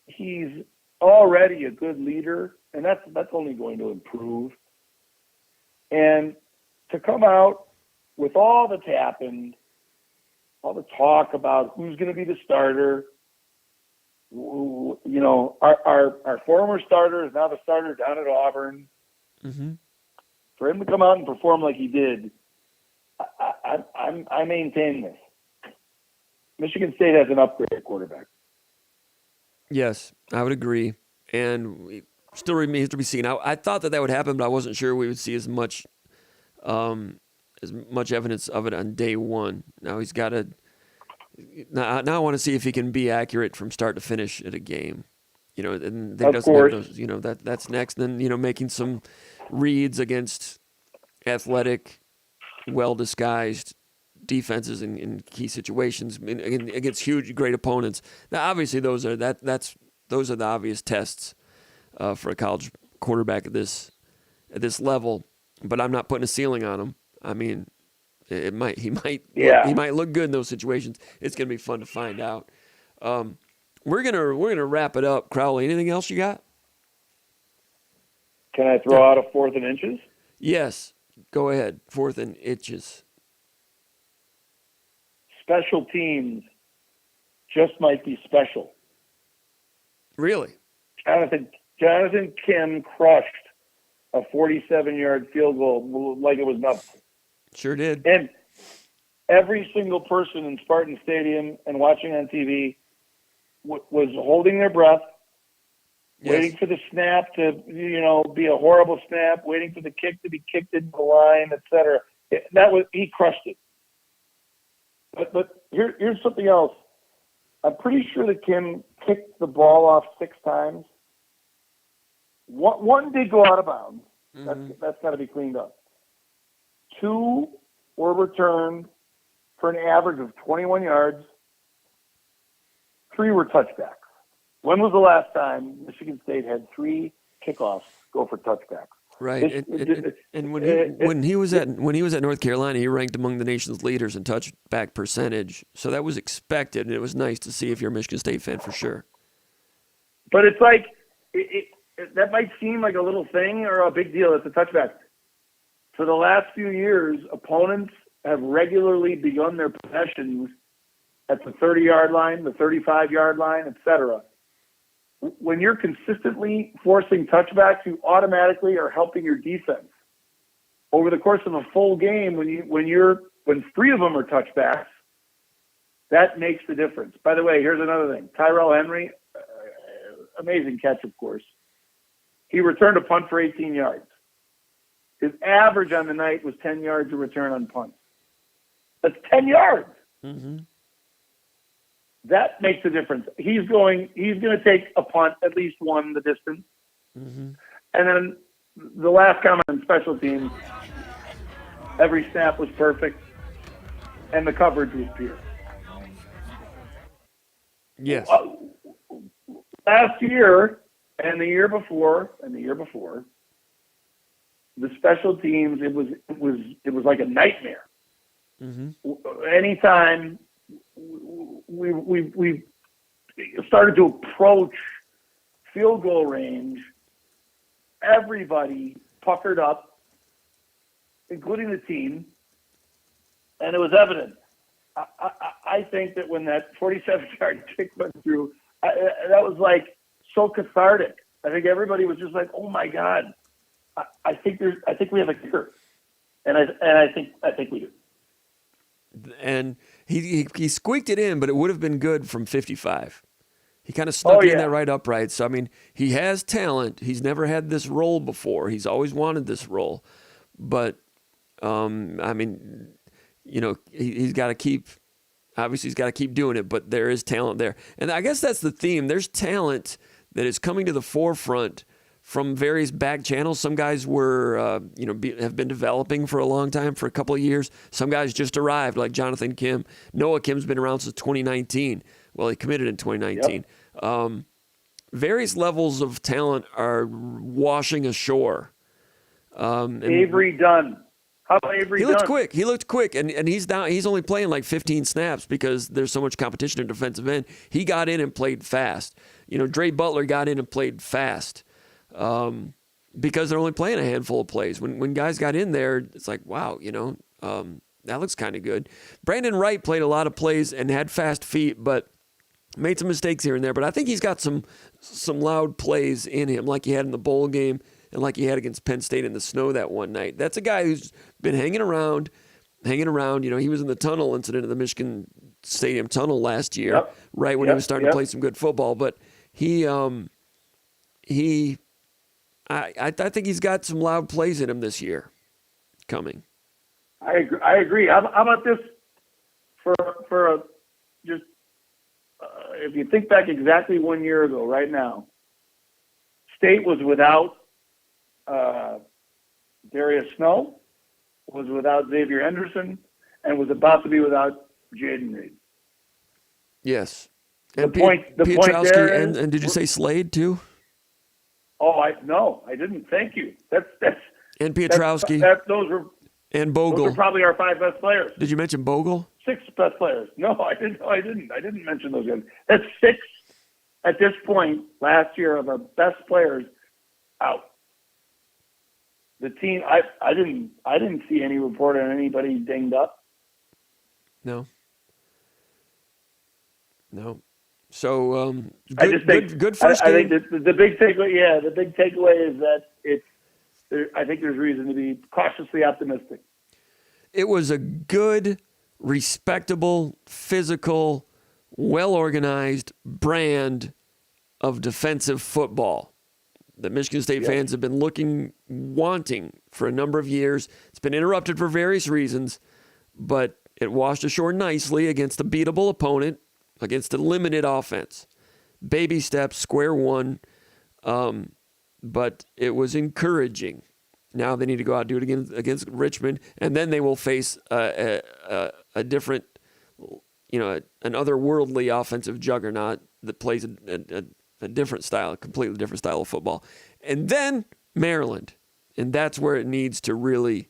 he's already a good leader, and that's only going to improve. And to come out with all that's happened, all the talk about who's going to be the starter, our former starter is now the starter down at Auburn. For him to come out and perform like he did, I maintain this. Michigan State has an upgrade at quarterback. Yes, I would agree. And it still remains to be seen. I thought that would happen, but I wasn't sure we would see as much evidence of it on day one. Now he's got to. Now I want to see if he can be accurate from start to finish at a game. And of course, those, that's next. Then making some reads against athletic, well-disguised defenses in key situations against huge, great opponents. Now, obviously, those are the obvious tests for a college quarterback at this level, but I'm not putting a ceiling on him. I mean, he might look good in those situations. It's gonna be fun to find out. We're gonna wrap it up. Crowley, anything else you got? Can I throw out a 4th and inches? Yes, go ahead. 4th and inches. Special teams just might be special. Really? Jonathan Kim crushed a 47-yard field goal like it was nothing. Sure did. And every single person in Spartan Stadium and watching on TV was holding their breath, waiting for the snap to, be a horrible snap, waiting for the kick to be kicked into the line, etc. He crushed it. But here's something else. I'm pretty sure that Kim kicked the ball off 6 times. One did go out of bounds. Mm-hmm. That's got to be cleaned up. 2 were returned for an average of 21 yards. 3 were touchbacks. When was the last time Michigan State had 3 kickoffs go for touchbacks? Right, and when he was at North Carolina, he ranked among the nation's leaders in touchback percentage. So that was expected, and it was nice to see if you're a Michigan State fan for sure. But it's like that might seem like a little thing or a big deal. It's a touchback. For the last few years, opponents have regularly begun their possessions at the 30-yard line, the 35-yard line, etc. When you're consistently forcing touchbacks, you automatically are helping your defense. Over the course of a full game, when 3 of them are touchbacks, that makes the difference. By the way, here's another thing. Tyrell Henry, amazing catch, of course. He returned a punt for 18 yards. His average on the night was 10 yards of return on punts. That's 10 yards. Mm-hmm. That makes a difference. He's going to take a punt, at least one, the distance. Mm-hmm. And then the last comment on special teams, every snap was perfect, and the coverage was pure. Yes. Last year and the year before, the special teams, it was like a nightmare. Mm-hmm. Anytime we started to approach field goal range, everybody puckered up, including the team, and it was evident. I think that when that 47-yard kick went through, that was like so cathartic. I think everybody was just like, "Oh my God, I think we have a kicker," and I think we do. And he squeaked it in, but it would have been good from 55. He kind of snuck it in there right upright. So, I mean, he has talent. He's never had this role before. He's always wanted this role. But, I mean, he's got to keep doing it, but there is talent there. And I guess that's the theme. There's talent that is coming to the forefront from various back channels. Some guys were, have been developing for a long time, for a couple of years. Some guys just arrived, like Jonathan Kim. Noah Kim's been around since 2019. Well, he committed in 2019. Yep. Various levels of talent are washing ashore. Avery Dunn. How about Avery Dunn? He looked quick, and he's down. He's only playing like 15 snaps because there's so much competition in defensive end. He got in and played fast. Dre Butler got in and played fast. Because they're only playing a handful of plays. When guys got in there, it's like, wow, that looks kind of good. Brandon Wright played a lot of plays and had fast feet, but made some mistakes here and there. But I think he's got some loud plays in him, like he had in the bowl game and like he had against Penn State in the snow that one night. That's a guy who's been hanging around. He was in the tunnel incident of the Michigan Stadium tunnel last year, right when he was starting to play some good football. But I think he's got some loud plays in him this year coming. I agree. How about this if you think back exactly 1 year ago, right now, State was without Darius Snow, was without Xavier Henderson, and was about to be without Jaden Reed. Yes. And the point there is, and did you say Slade too? Oh, I didn't. Thank you. That's and Piotrowski. And Bogle. Those are probably our 5 best players. Did you mention Bogle? 6 best players. No, I didn't. I didn't mention those guys. That's 6 at this point last year of our best players out. The team. I didn't see any report on anybody dinged up. No. So I just think good first game. I think the big takeaway. Yeah, the big takeaway is that I think there's reason to be cautiously optimistic. It was a good, respectable, physical, well-organized brand of defensive football that Michigan State fans have been wanting for a number of years. It's been interrupted for various reasons, but it washed ashore nicely against a beatable opponent, against a limited offense. Baby steps, square one, but it was encouraging. Now they need to go out and do it again against Richmond, and then they will face a different, an otherworldly offensive juggernaut that plays a different style, a completely different style of football. And then Maryland, and that's where it needs to really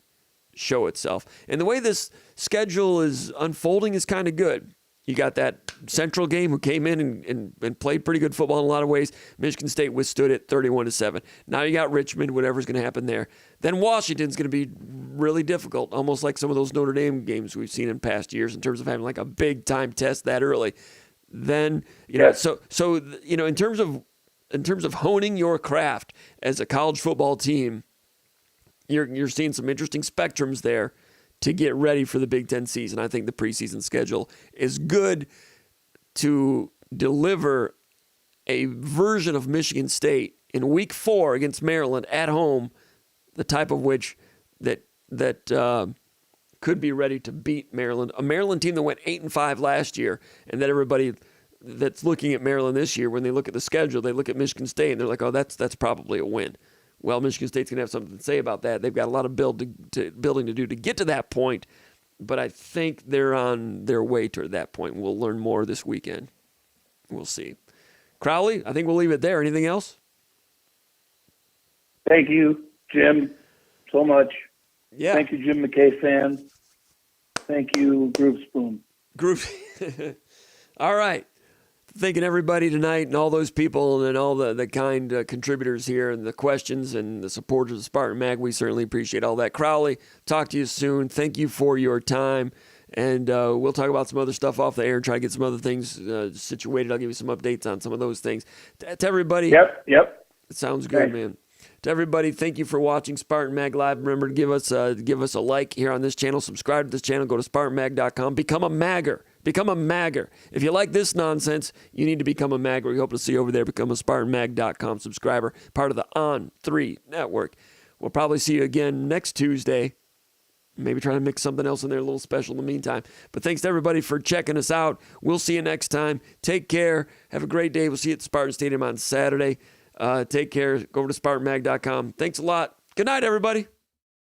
show itself. And the way this schedule is unfolding is kind of good. You got that Central game who came in and played pretty good football in a lot of ways. Michigan State withstood it 31-7. Now you got Richmond, whatever's going to happen there. Then Washington's going to be really difficult, almost like some of those Notre Dame games we've seen in past years in terms of having like a big time test that early. Then, in terms of honing your craft as a college football team, you're seeing some interesting spectrums there to get ready for the Big Ten season. I think the preseason schedule is good to deliver a version of Michigan State in Week 4 against Maryland at home, the type of which that could be ready to beat Maryland. A Maryland team that went 8-5 last year, and that everybody that's looking at Maryland this year, when they look at the schedule, they look at Michigan State and they're like, oh, that's probably a win. Well, Michigan State's going to have something to say about that. They've got a lot of building to do to get to that point, but I think they're on their way to that point. We'll learn more this weekend. We'll see. Crowley, I think we'll leave it there. Anything else? Thank you, Jim, so much. Yeah. Thank you, Jim McKay fan. Thank you, Groove Spoon. All right. Thanking everybody tonight and all those people and all the kind contributors here and the questions and the supporters of Spartan Mag. We certainly appreciate all that. Crowley, talk to you soon. Thank you for your time. And we'll talk about some other stuff off the air and try to get some other things situated. I'll give you some updates on some of those things. To everybody. Yep. It sounds good, man. To everybody, thank you for watching Spartan Mag Live. Remember to give us a like here on this channel. Subscribe to this channel. Go to SpartanMag.com. Become a Magger. Become a Magger. If you like this nonsense, you need to become a Magger. We hope to see you over there. Become a SpartanMag.com subscriber, part of the On3 network. We'll probably see you again next Tuesday. Maybe try to mix something else in there, a little special in the meantime. But thanks to everybody for checking us out. We'll see you next time. Take care. Have a great day. We'll see you at Spartan Stadium on Saturday. Take care. Go over to SpartanMag.com. Thanks a lot. Good night, everybody.